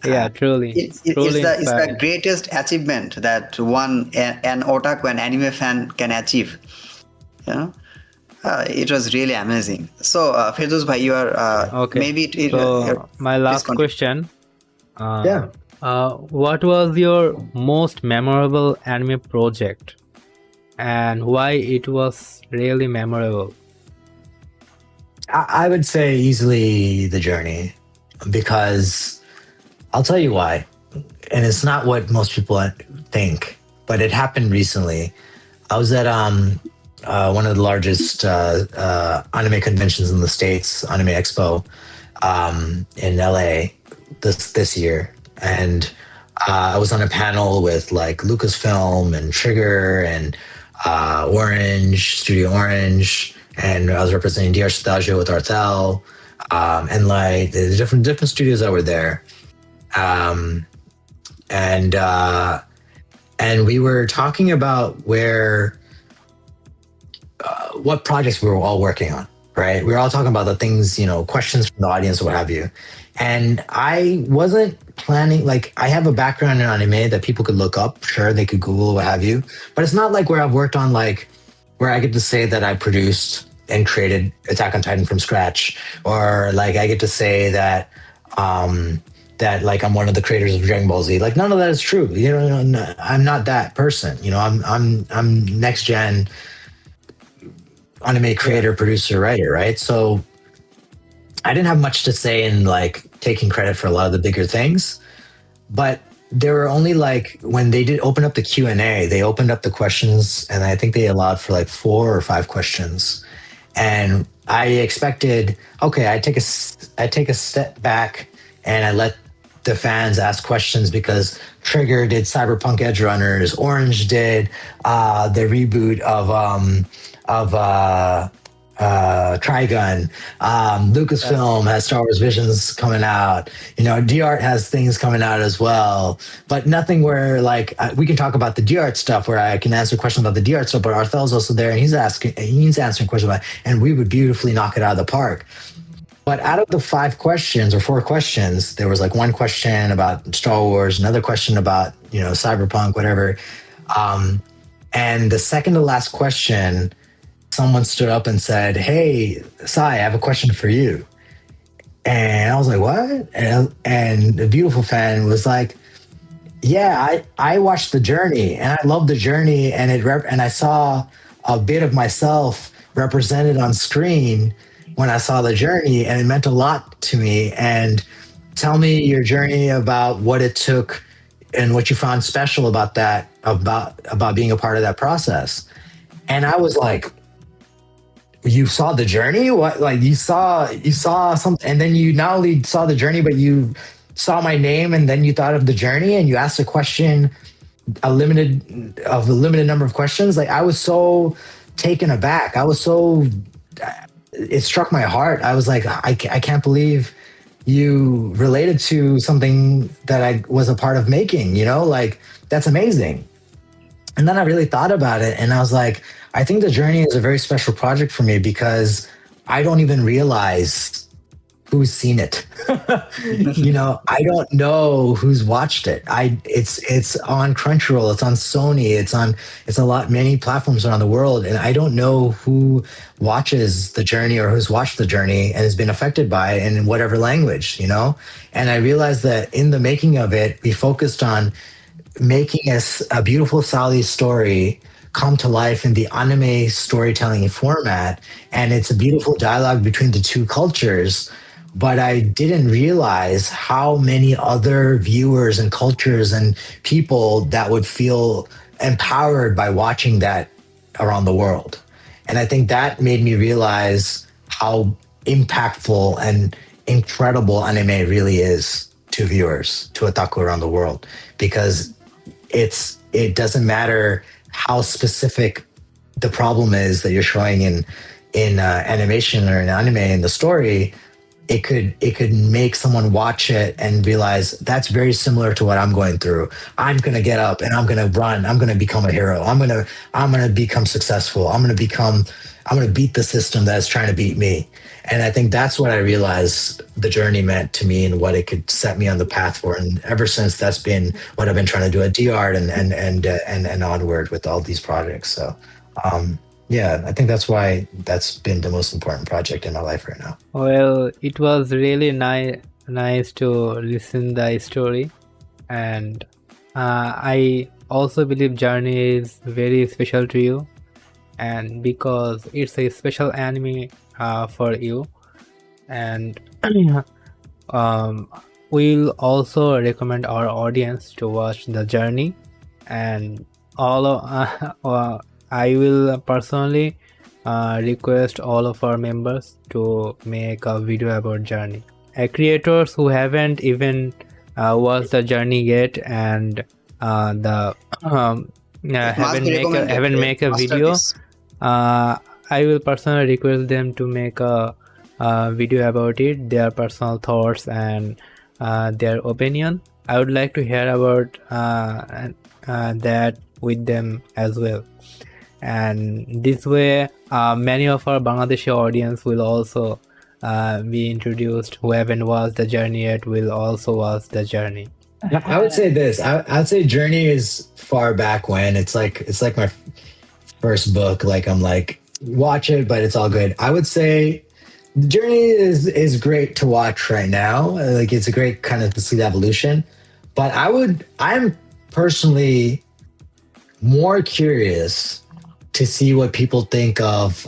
Yeah, truly. It's truly the inspiring. greatest achievement that an otaku, an anime fan can achieve. It was really amazing. So, Ferdous bhai, you are Okay. maybe So my last continue. question. Yeah. What was your most memorable anime project, and why it was really memorable? I would say easily The Journey, because I'll tell you why. And it's not what most people think, but it happened recently. I was at one of the largest anime conventions in the States, Anime Expo, in LA this year. And I was on a panel with like Lucasfilm and Trigger and Studio Orange, and I was representing DR Stagio with Artel, and like the different studios that were there. And we were talking about what projects we were all working on, right? We were all talking about the things, questions from the audience, what have you. And I wasn't planning, like, I have a background in anime that people could look up. Sure, they could Google, what have you. But it's not like where I've worked on, like, where I get to say that I produced and created Attack on Titan from scratch, or like I get to say that like I'm one of the creators of Dragon Ball Z. Like, none of that is true. I'm not that person. I'm next gen anime creator, producer, writer, right? So I didn't have much to say in like taking credit for a lot of the bigger things, but there were only like when they did open up the Q&A, they opened up the questions, and I think they allowed for like 4 or 5 questions. And I expected, okay, I take a step back and I let the fans ask questions because Trigger did Cyberpunk Edge Runners, Orange did the reboot of Trigun. Lucasfilm has Star Wars Visions coming out. You know, D-Art has things coming out as well, but nothing where like we can talk about the D-Art stuff where I can answer questions about the D-Art stuff, but Arthel's also there and he's answering questions about, and we would beautifully knock it out of the park. But out of the 5 questions or 4 questions, there was like one question about Star Wars, another question about, you know, Cyberpunk, whatever. And the second to last question, someone stood up and said, "Hey, Sy, I have a question for you." And I was like, "What?" And the beautiful fan was like, "Yeah, I watched the journey and I loved the journey, and and I saw a bit of myself represented on screen when I saw the journey, and it meant a lot to me. And tell me your journey about what it took and what you found special about that, about being a part of that process." And I was like, "You saw the journey? What? Like you saw something, and then you not only saw the journey, but you saw my name, and then you thought of the journey, and you asked a question, a limited number of questions." Like I was so taken aback. I was so, it struck my heart. I was like, I can't believe you related to something that I was a part of making, you know, like that's amazing. And then I really thought about it and I was like, I think the journey is a very special project for me because I don't even realize who's seen it. You know, I don't know who's watched it. It's on Crunchyroll, it's on Sony, it's many platforms around the world, and I don't know who watches the journey or who's watched the journey and has been affected by it in whatever language, you know. And I realized that in the making of it, we focused on making a beautiful Sally story come to life in the anime storytelling format, and it's a beautiful dialogue between the two cultures. But I didn't realize how many other viewers and cultures and people that would feel empowered by watching that around the world. And I think that made me realize how impactful and incredible anime really is to viewers, to otaku around the world, because it doesn't matter how specific the problem is that you're showing in animation or in anime in the story. It could make someone watch it and realize that's very similar to what I'm going through. I'm gonna get up and I'm gonna run. I'm gonna become a hero. I'm gonna become successful. I'm gonna beat the system that's trying to beat me. And I think that's what I realized the journey meant to me and what it could set me on the path for. And ever since, that's been what I've been trying to do at D-Art and onward with all these projects. So. Yeah, I think that's why that's been the most important project in my life right now. Well, it was really nice to listen the story, and I also believe Journey is very special to you, and because it's a special anime for you, and we'll also recommend our audience to watch the Journey, and all of I will personally request all of our members to make a video about Journey. Creators who haven't even watched the Journey yet and haven't make a video, I will personally request them to make a video about it, their personal thoughts and their opinion. I would like to hear about that with them as well. And this way many of our Bangladeshi audience will also be introduced. Who haven't watched the Journey yet will also watch the Journey. I would say this. I'd say Journey is far back when it's like my first book. Like I'm like, watch it, but it's all good. I would say the Journey is great to watch right now. Like it's a great kind of to see the evolution. But I'm personally more curious to see what people think of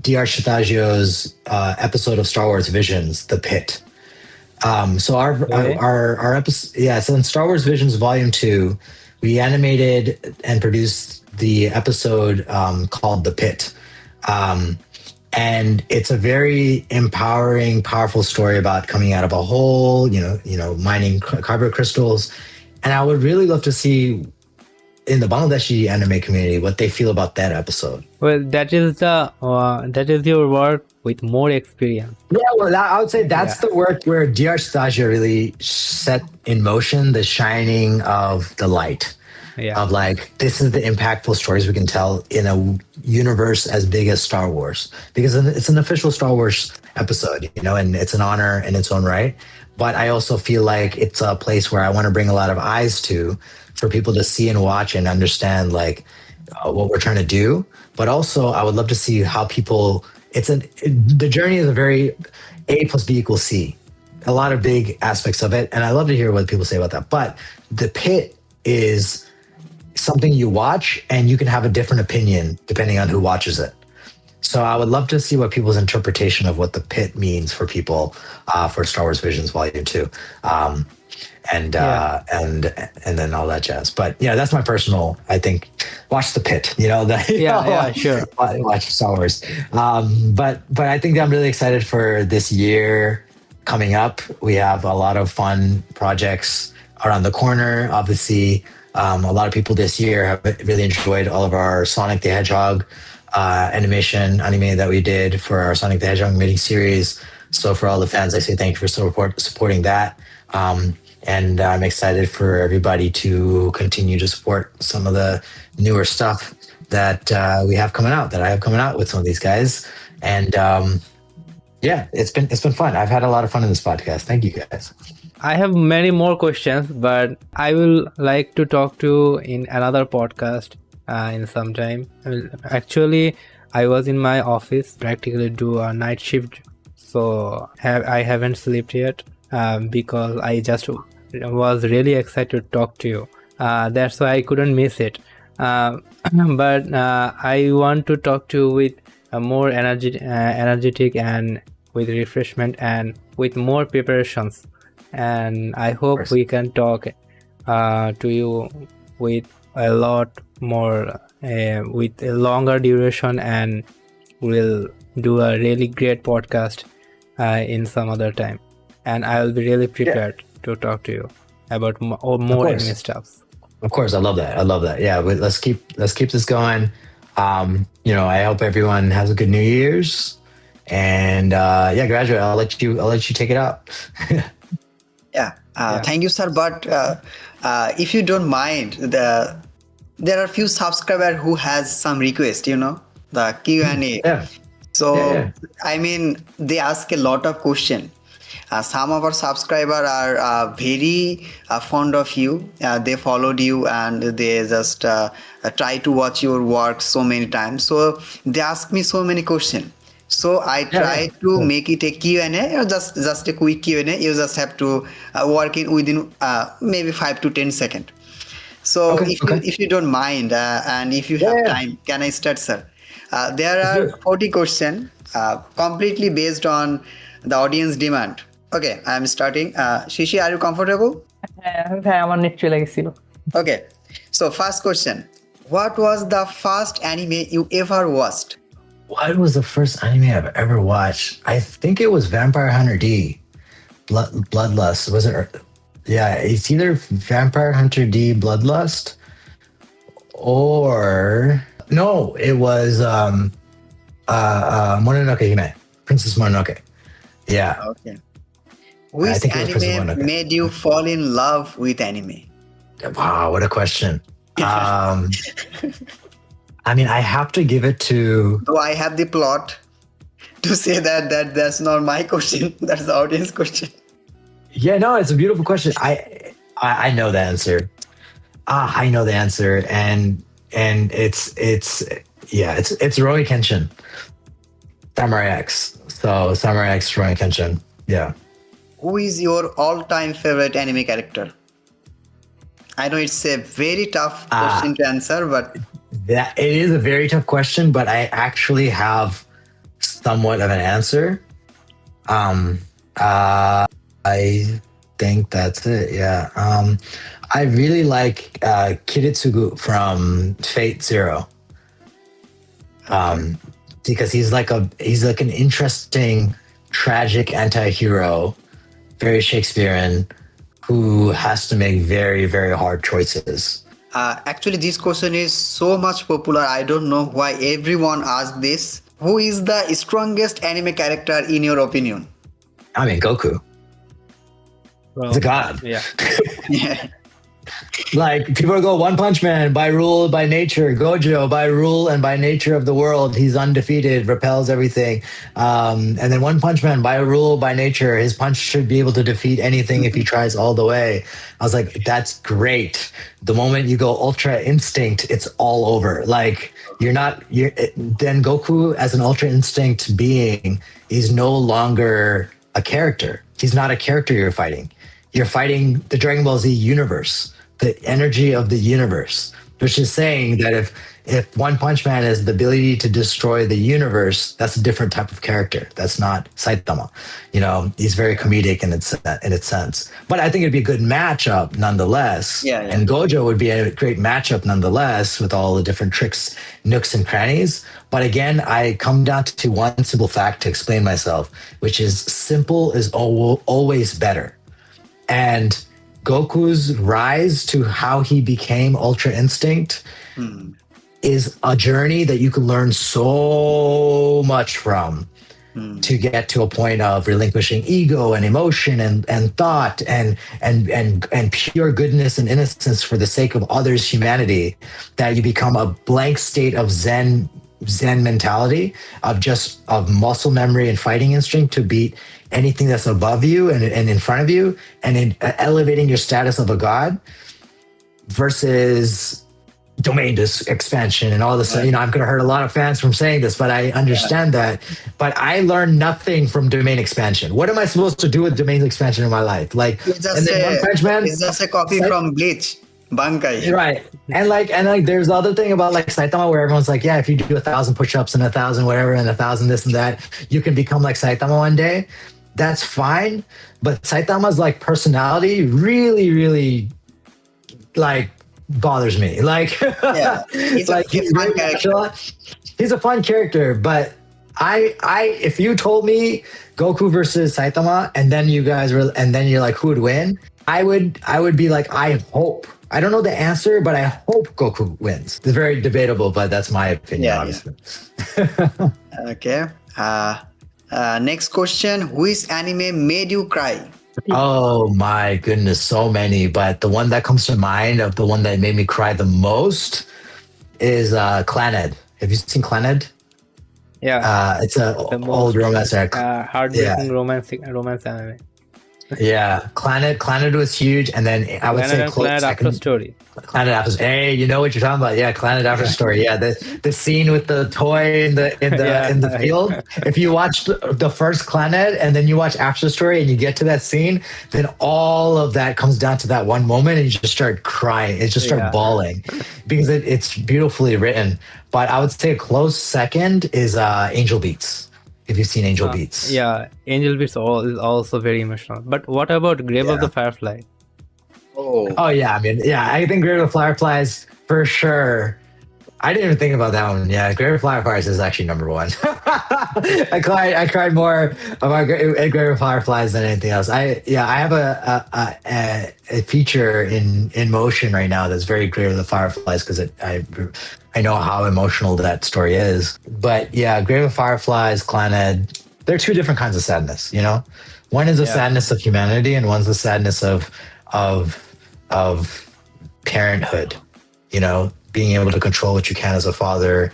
D.R. Shitagio's episode of Star Wars Visions, The Pit. So Okay. our episode, yeah. So in Star Wars Visions Volume 2, we animated and produced the episode called The Pit. Um, and it's a very empowering, powerful story about coming out of a hole, mining kyber crystals. And I would really love to see in the Bangladeshi anime community what they feel about that episode. Well, that is your work with more experience. Yeah, well, I would say that's Yeah. the work where DR Stasia really set in motion the shining of the light. Yeah. Of like, this is the impactful stories we can tell in a universe as big as Star Wars, because it's an official Star Wars episode, and it's an honor in its own right. But I also feel like it's a place where I want to bring a lot of eyes to for people to see and watch and understand like what we're trying to do. But also, I would love to see how people. The journey is a very A plus B equals C. A lot of big aspects of it, and I love to hear what people say about that. But the pit is something you watch and you can have a different opinion depending on who watches it. So I would love to see what people's interpretation of what the pit means for people for Star Wars Visions Volume 2. And then all that jazz. But yeah, that's my personal, I think, watch the pit, Sure. watch Star Wars. But I think I'm really excited for this year coming up. We have a lot of fun projects around the corner. Obviously, a lot of people this year have really enjoyed all of our Sonic the Hedgehog anime that we did for our Sonic the Hedgehog mini series. So for all the fans, I say thank you for supporting that. And I'm excited for everybody to continue to support some of the newer stuff that we have coming out, that I have coming out with some of these guys. And yeah, it's been fun. I've had a lot of fun in this podcast. Thank you guys. I have many more questions, but I will like to talk to in another podcast in some time. Actually, I was in my office, practically do a night shift, so I haven't slept yet because I just was really excited to talk to you. That's why I couldn't miss it. But I want to talk to you with a more energetic and with refreshment and with more preparations. And I hope we can talk to you with a lot more, with a longer duration, and we'll do a really great podcast in some other time. And I will be really prepared to talk to you about more anime stuff. Of course, I love that. Yeah, let's keep this going. I hope everyone has a good New Year's, and graduate. I'll let you take it out. Thank you, sir. But if you don't mind, there are a few subscribers who has some request. The Q&A. Yeah. So I mean, they ask a lot of question. Some of our subscribers are very fond of you. They followed you and they just try to watch your work so many times. So they ask me so many questions. So I try to make it a Q&A or just a quick Q&A. You just have to work in within maybe 5 to 10 seconds. So if you don't mind and if you have time, can I start, sir? There are 40 questions completely based on the audience demand. Okay, I'm starting. Shishi, are you comfortable? আমার net চলে গেছিল। Okay, so first question. What was the first anime you ever watched? What was the first anime I've ever watched? I think it was Vampire Hunter D. Bloodlust. Was it? Yeah, it's either Vampire Hunter D Bloodlust or no, it was Mononoke Hime, Princess Mononoke. Yeah. Okay. Which anime made you fall in love with anime? Wow, what a question. I mean, I have to give it to. Though I have the plot to say that that's not my question. That's the audience question. Yeah, no, it's a beautiful question. I know the answer. I know the answer, and it's Roy Kenshin, Samurai X. So Samurai X, Roy Kenshin. Yeah. Who is your all-time favorite anime character? I know it's a very tough question to answer, but it is a very tough question, but I actually have somewhat of an answer. I think that's it. Yeah. I really like Kiritsugu from Fate Zero. Because he's like an interesting, tragic anti-hero, very Shakespearean, who has to make very, very hard choices. Actually, this question is so much popular. I don't know why everyone asks this. Who is the strongest anime character in your opinion? I mean, Goku. Well, He's a god. Yeah. Yeah. Like, people go One Punch Man by rule, by nature. Gojo by rule and by nature of the world. He's undefeated, repels everything. And then One Punch Man by rule, by nature. His punch should be able to defeat anything if he tries all the way. I was like, that's great. The moment you go Ultra Instinct, it's all over. Like, then Goku as an Ultra Instinct being is no longer a character. He's not a character you're fighting. You're fighting the Dragon Ball Z universe, the energy of the universe, which is saying that if One Punch Man has the ability to destroy the universe, that's a different type of character. That's not Saitama. He's very comedic in its sense. But I think it'd be a good matchup nonetheless. Yeah. And Gojo would be a great matchup nonetheless with all the different tricks, nooks, and crannies. But again, I come down to one simple fact to explain myself, which is simple is always better. And Goku's rise to how he became Ultra Instinct is a journey that you can learn so much from to get to a point of relinquishing ego and emotion and thought and pure goodness and innocence for the sake of others' humanity, that you become a blank state of Zen mentality of muscle memory and fighting instinct to beat anything that's above you and in front of you, and in elevating your status of a god versus domain expansion and all this. I'm going to hurt a lot of fans from saying this, but I understand that. But I learned nothing from domain expansion. What am I supposed to do with domain expansion in my life? Like, It's just a copy from Bleach. Bankai. Right. And like there's the other thing about like Saitama where everyone's like, yeah, if you do 1,000 push-ups and 1,000 whatever and 1,000 this and that, you can become like Saitama one day. That's fine. But Saitama's like personality really, really like bothers me. Like, Yeah. He's like a fun character. He's a fun character, but if you told me Goku versus Saitama and then you're like, who would win? I would be like, I hope. I don't know the answer, but I hope Goku wins. It's very debatable, but that's my opinion, obviously. Okay. Next question. Which anime made you cry? Oh my goodness, so many. But the one that comes to mind of the one that made me cry the most is Clannad. Have you seen Clannad? Yeah. It's an old romance arc. Heartbreaking romance anime. Yeah, Clannad was huge, and then I would say Clannad After Story. Clannad After Story. Hey, you know what you're talking about? Yeah, Clannad After Story. Yeah, the scene with the toy in the field. If you watch the first Clannad and then you watch After Story and you get to that scene, then all of that comes down to that one moment, and you just start crying. It just start bawling because it's beautifully written. But I would say a close second is Angel Beats. If you've seen Angel Beats. Yeah, Angel Beats is also very emotional. But what about Grave of the Firefly? Oh yeah, I mean, yeah, I think Grave of the Fireflies for sure. I didn't even think about that one. Yeah, Grave of the Fireflies is actually number one. I cried more about Grave of the Fireflies than anything else. I have a feature in motion right now that's very Grave of the Fireflies because I know how emotional that story is. But yeah, Grave of Fireflies, Clannad, they're two different kinds of sadness, One is the sadness of humanity and one's the sadness of parenthood, being able to control what you can as a father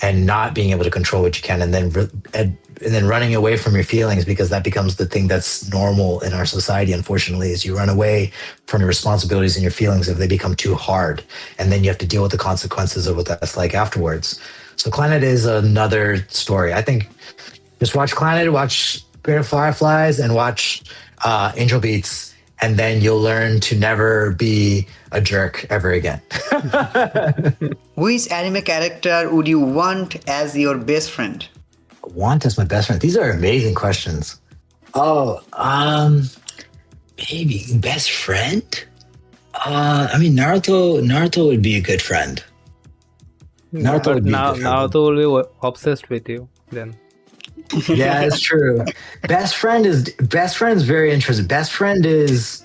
and not being able to control what you can and then running away from your feelings because that becomes the thing that's normal in our society, unfortunately, is you run away from your responsibilities and your feelings if they become too hard. And then you have to deal with the consequences of what that's like afterwards. So Clannad is another story. I think just watch Clannad, watch Grave of Fireflies, and watch Angel Beats, and then you'll learn to never be a jerk ever again. Which anime character would you want as your best friend? Want as my best friend? These are amazing questions. Oh, Maybe best friend. I mean, Naruto would be a good friend. Naruto But would be a now good friend. Naruto will be obsessed with you then. Yeah, it's true. Best friend is very interesting. Best friend is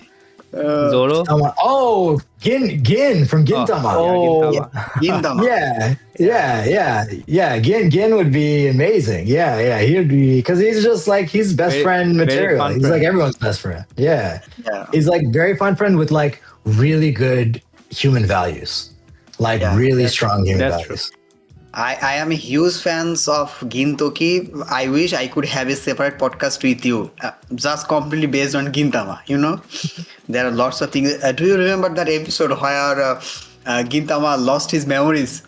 Zoro? someone. Oh, Gin from Gintama. Yeah, Oh. Yeah, Gintama. Gintama. Yeah. Gin would be amazing. Yeah. He'd be because he's just like he's best Very- friend very material. fun He's like friend. everyone's best friend. Yeah. Yeah. He's like very fun friend with like really good human values, like Yeah, really that's- strong human that's values. I am a huge fans of Gintoki. I wish I could have a separate podcast with you, just completely based on Gintama. You know, there are lots of things. Do you remember that episode where Gintama lost his memories?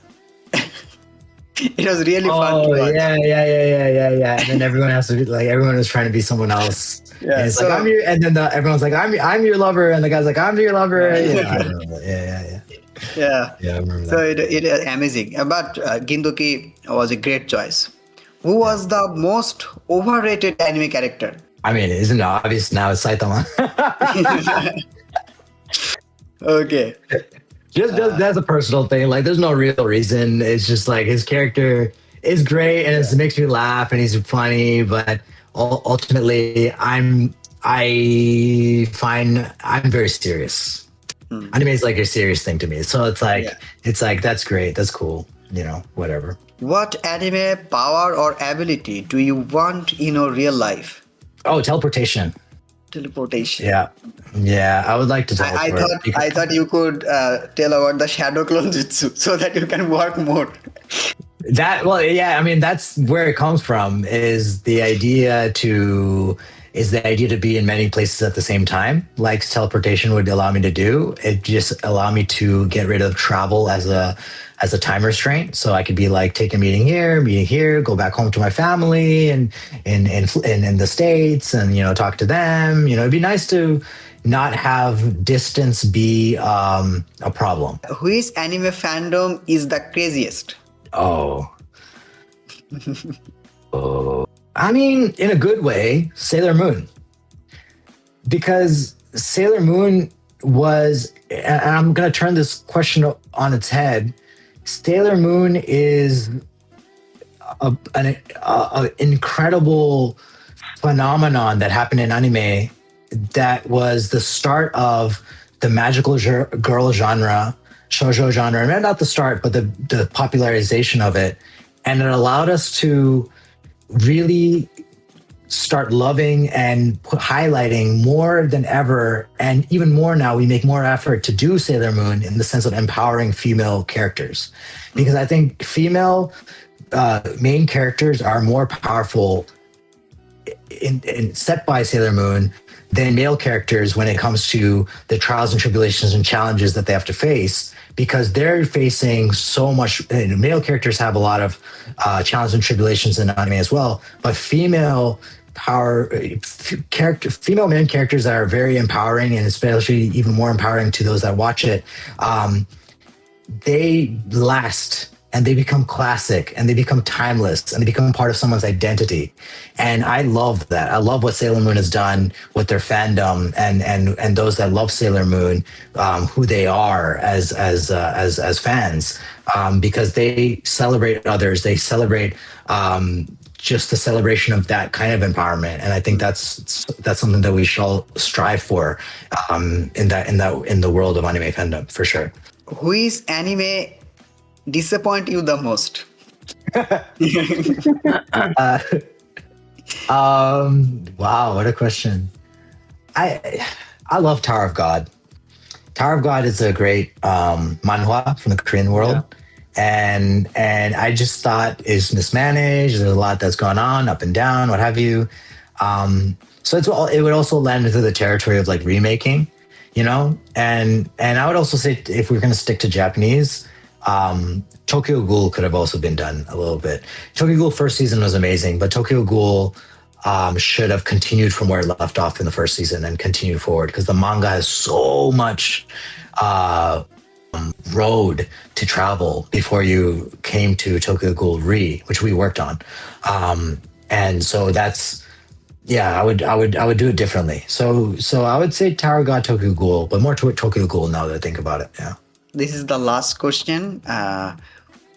It was really fun to Oh watch. yeah. And then everyone has to be like everyone is trying to be someone else. Yeah, and it's so- like I'm your, and then everyone's like I'm your lover, and the guy's like I'm your lover. Yeah, I remember. Yeah. Yeah. Yeah, I remember So that. it is amazing. But Gintoki was a great choice. Who was the most overrated anime character? I mean, isn't it obvious now? It's Saitama. Okay. just that's a personal thing. Like, there's no real reason. It's just like his character is great and it makes me laugh and he's funny. But ultimately, I'm very serious. Anime is like a serious thing to me. So it's like that's great. That's cool. You know, whatever. What anime power or ability do you want in your real life? Oh, teleportation. Teleportation. Yeah. I would like to teleport. I thought you could tell about the shadow clone jutsu so that you can work more. I mean, that's where it comes from. Is the idea to be in many places at the same time, like teleportation would allow me to do. It just allow me to get rid of travel as a time restraint. So I could be like, take a meeting here, go back home to my family and in the States and, you know, talk to them. You know, it'd be nice to not have distance be a problem. Which anime fandom is the craziest? Oh. I mean, in a good way, Sailor Moon. Because Sailor Moon was, and I'm going to turn this question on its head. Sailor Moon is an incredible phenomenon that happened in anime that was the start of the magical girl genre, shoujo genre. And not the start, but the popularization of it. And it allowed us to really start loving and highlighting more than ever, and even more now, we make more effort to do Sailor Moon in the sense of empowering female characters, because I think female main characters are more powerful in set by Sailor Moon than male characters when it comes to the trials and tribulations and challenges that they have to face, because they're facing so much. Male characters have a lot of challenges and tribulations in anime as well, but female main characters that are very empowering, and especially even more empowering to those that watch it, they last and they become classic and they become timeless and they become part of someone's identity. And I love that. I love what Sailor Moon has done with their fandom and those that love Sailor Moon, who they are as fans, because they celebrate others. They celebrate just the celebration of that kind of empowerment. And I think that's something that we shall strive for in the world of anime fandom, for sure. Which anime disappoint you the most? Wow, what a question. I love Tower of God. Tower of God is a great manhwa from the Korean world. And I just thought it's mismanaged. There's a lot that's gone on, up and down, what have you. So it would also land into the territory of like remaking, you know. And I would also say, if we're going to stick to Japanese, Tokyo Ghoul could have also been done a little bit. Tokyo Ghoul first season was amazing, but Tokyo Ghoul should have continued from where it left off in the first season and continued forward, because the manga has so much road to travel before you came to Tokyo Ghoul Re, which we worked on. And so that's Yeah, I would do it differently. So I would say Tower God Tokyo Ghoul, but more to Tokyo Ghoul now that I think about it. Yeah. This is the last question.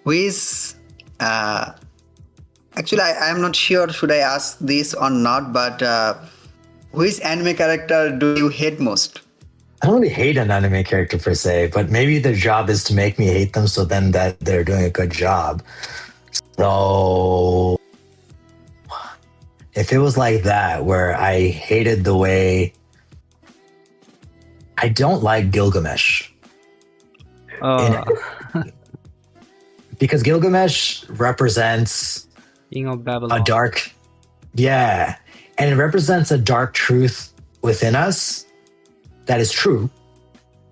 Who is actually I am not sure should I ask this or not, but which anime character do you hate most? I don't really hate an anime character per se, but maybe their job is to make me hate them, so then that they're doing a good job. So if it was like that, where I hated the way I don't like Gilgamesh. Uh, Because Gilgamesh represents King of a Babylon. dark, yeah, and it represents a dark truth within us that is true,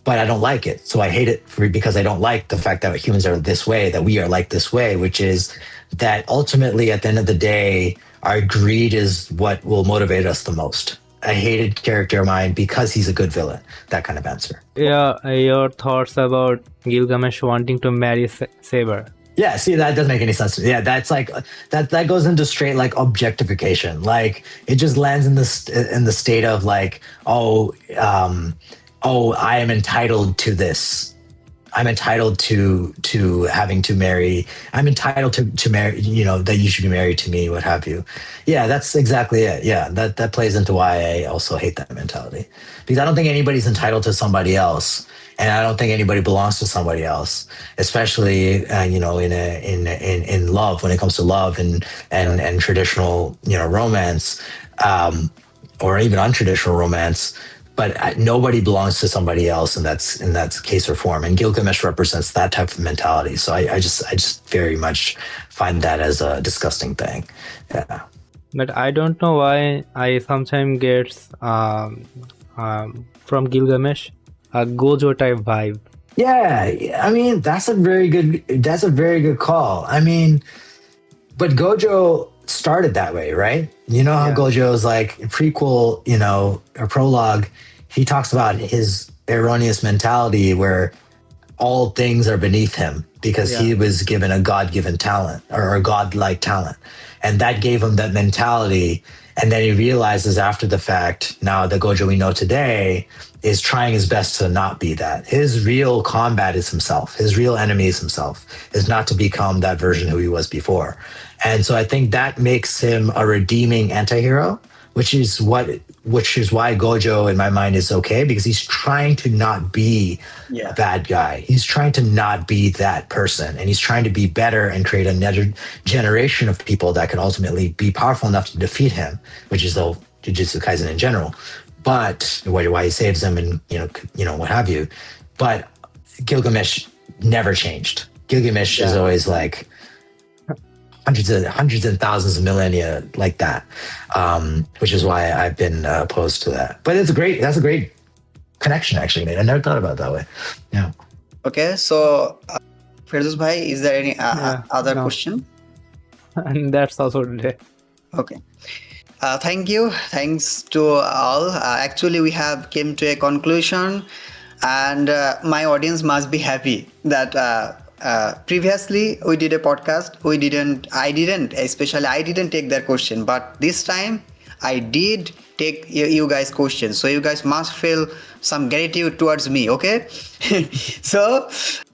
but I don't like it. So I hate it because I don't like the fact that humans are this way, that we are like this way, which is that ultimately at the end of the day, our greed is what will motivate us the most. A hated character of mine because he's a good villain. That kind of answer. Yeah, your thoughts about Gilgamesh wanting to marry Saber. Yeah, see, that doesn't make any sense to me. Yeah, that's like that goes into straight like objectification. Like it just lands in the state of like, oh, I am entitled to this. I'm entitled to having to marry. I'm entitled to marry. You know that you should be married to me. What have you? Yeah, that's exactly it. Yeah, that plays into why I also hate that mentality, because I don't think anybody's entitled to somebody else, and I don't think anybody belongs to somebody else, especially in love, when it comes to love and traditional romance, or even untraditional romance. But nobody belongs to somebody else, and that's case or form. And Gilgamesh represents that type of mentality. So I just very much find that as a disgusting thing. Yeah. But I don't know why I sometimes gets from Gilgamesh a Gojo type vibe. Yeah, I mean that's a very good call. I mean, but Gojo started that way, right? You know how Gojo is like prequel, or prologue. He talks about his erroneous mentality where all things are beneath him because he was given a God-given talent or a God-like talent, and that gave him that mentality. And then he realizes after the fact, now the Gojo we know today is trying his best to not be that. His real combat is himself. His real enemy is himself, is not to become that version who he was before. And so I think that makes him a redeeming antihero, which is why Gojo in my mind is okay, because he's trying to not be a bad guy. He's trying to not be that person, and he's trying to be better and create another generation of people that can ultimately be powerful enough to defeat him, which is the Jujutsu Kaisen in general. But why he saves them and what have you. But Gilgamesh never changed. Gilgamesh is always like hundreds and thousands of millennia like that, which is why I've been opposed to that. But that's a great connection actually made. I never thought about it that way. Yeah. Okay, so Ferdous bhai, is there any other question? And that's also today. Okay. Thank you. Thanks to all. Actually, we have came to a conclusion, and my audience must be happy that previously we did a podcast. I didn't take their question, but this time I did take you guys' questions. So you guys must feel some gratitude towards me. Okay. So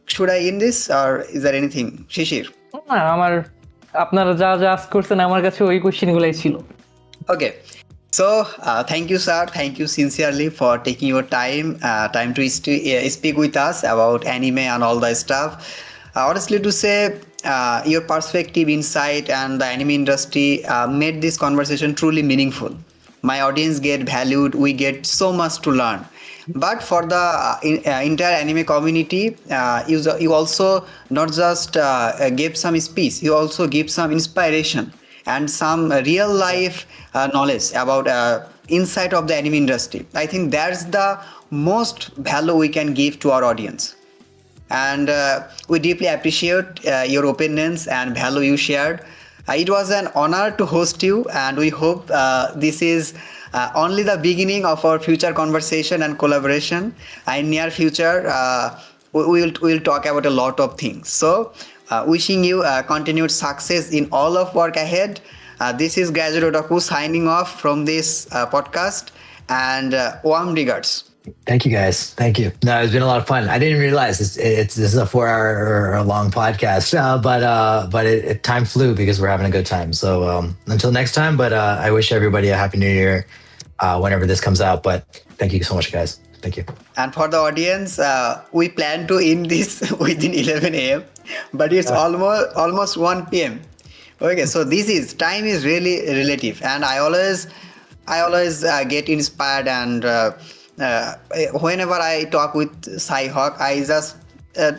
should I end this, or is there anything, Shishir? আপনারা যা ask করছেন আমার কাছে ওই কোশ্চেনগুলাই ছিল. Okay, so thank you, sir. Thank you sincerely for taking your time to speak with us about anime and all that stuff. Honestly, to say, your perspective, insight, and the anime industry made this conversation truly meaningful. My audience get valued. We get so much to learn. But for the entire anime community, you also not just gave some speech, you also give some inspiration and some real life knowledge about insight of the anime industry. I think that's the most value we can give to our audience. And we deeply appreciate your opinions and value you shared. It was an honor to host you, and we hope this is only the beginning of our future conversation and collaboration. In near future, we'll talk about a lot of things. So wishing you continued success in all of work ahead. This is Graduate Otaku signing off from this podcast, and warm regards. Thank you, guys. Thank you. No, it's been a lot of fun. I didn't realize this is a 4 hour long podcast, but time flew because we're having a good time. So until next time, but I wish everybody a happy New Year whenever this comes out. But thank you so much, guys. Thank you. And for the audience, we plan to end this within 11 a.m., but it's almost 1 p.m. Okay, so time is really relative, and I always get inspired, and whenever I talk with Sy Huq, I just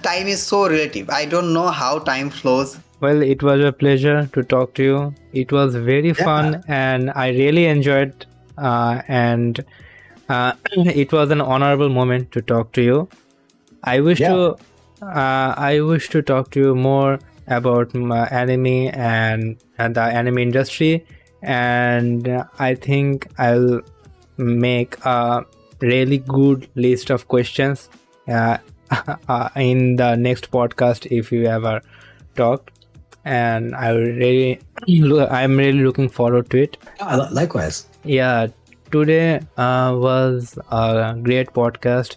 time is so relative. I don't know how time flows. Well, it was a pleasure to talk to you. It was very fun, and I really enjoyed. And it was an honorable moment to talk to you. I wish to talk to you more about anime and the anime industry, and I think I'll make a really good list of questions in the next podcast if you ever talk, and I'm really looking forward to it. Likewise. Yeah, today was a great podcast.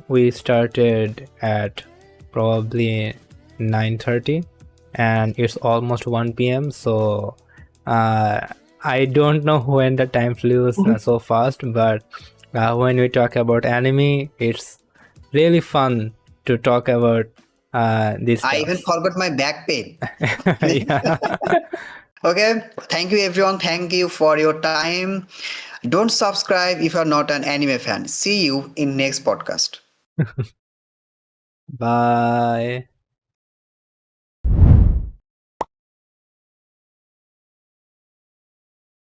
We started at probably 9:30 and it's almost 1 p.m. So I don't know when the time flew so fast, but when we talk about anime, it's really fun to talk about this stuff. I even forgot my back pain. Yeah. Okay, thank you everyone. Thank you for your time. Don't subscribe if you're not an anime fan. See you in next podcast. Bye.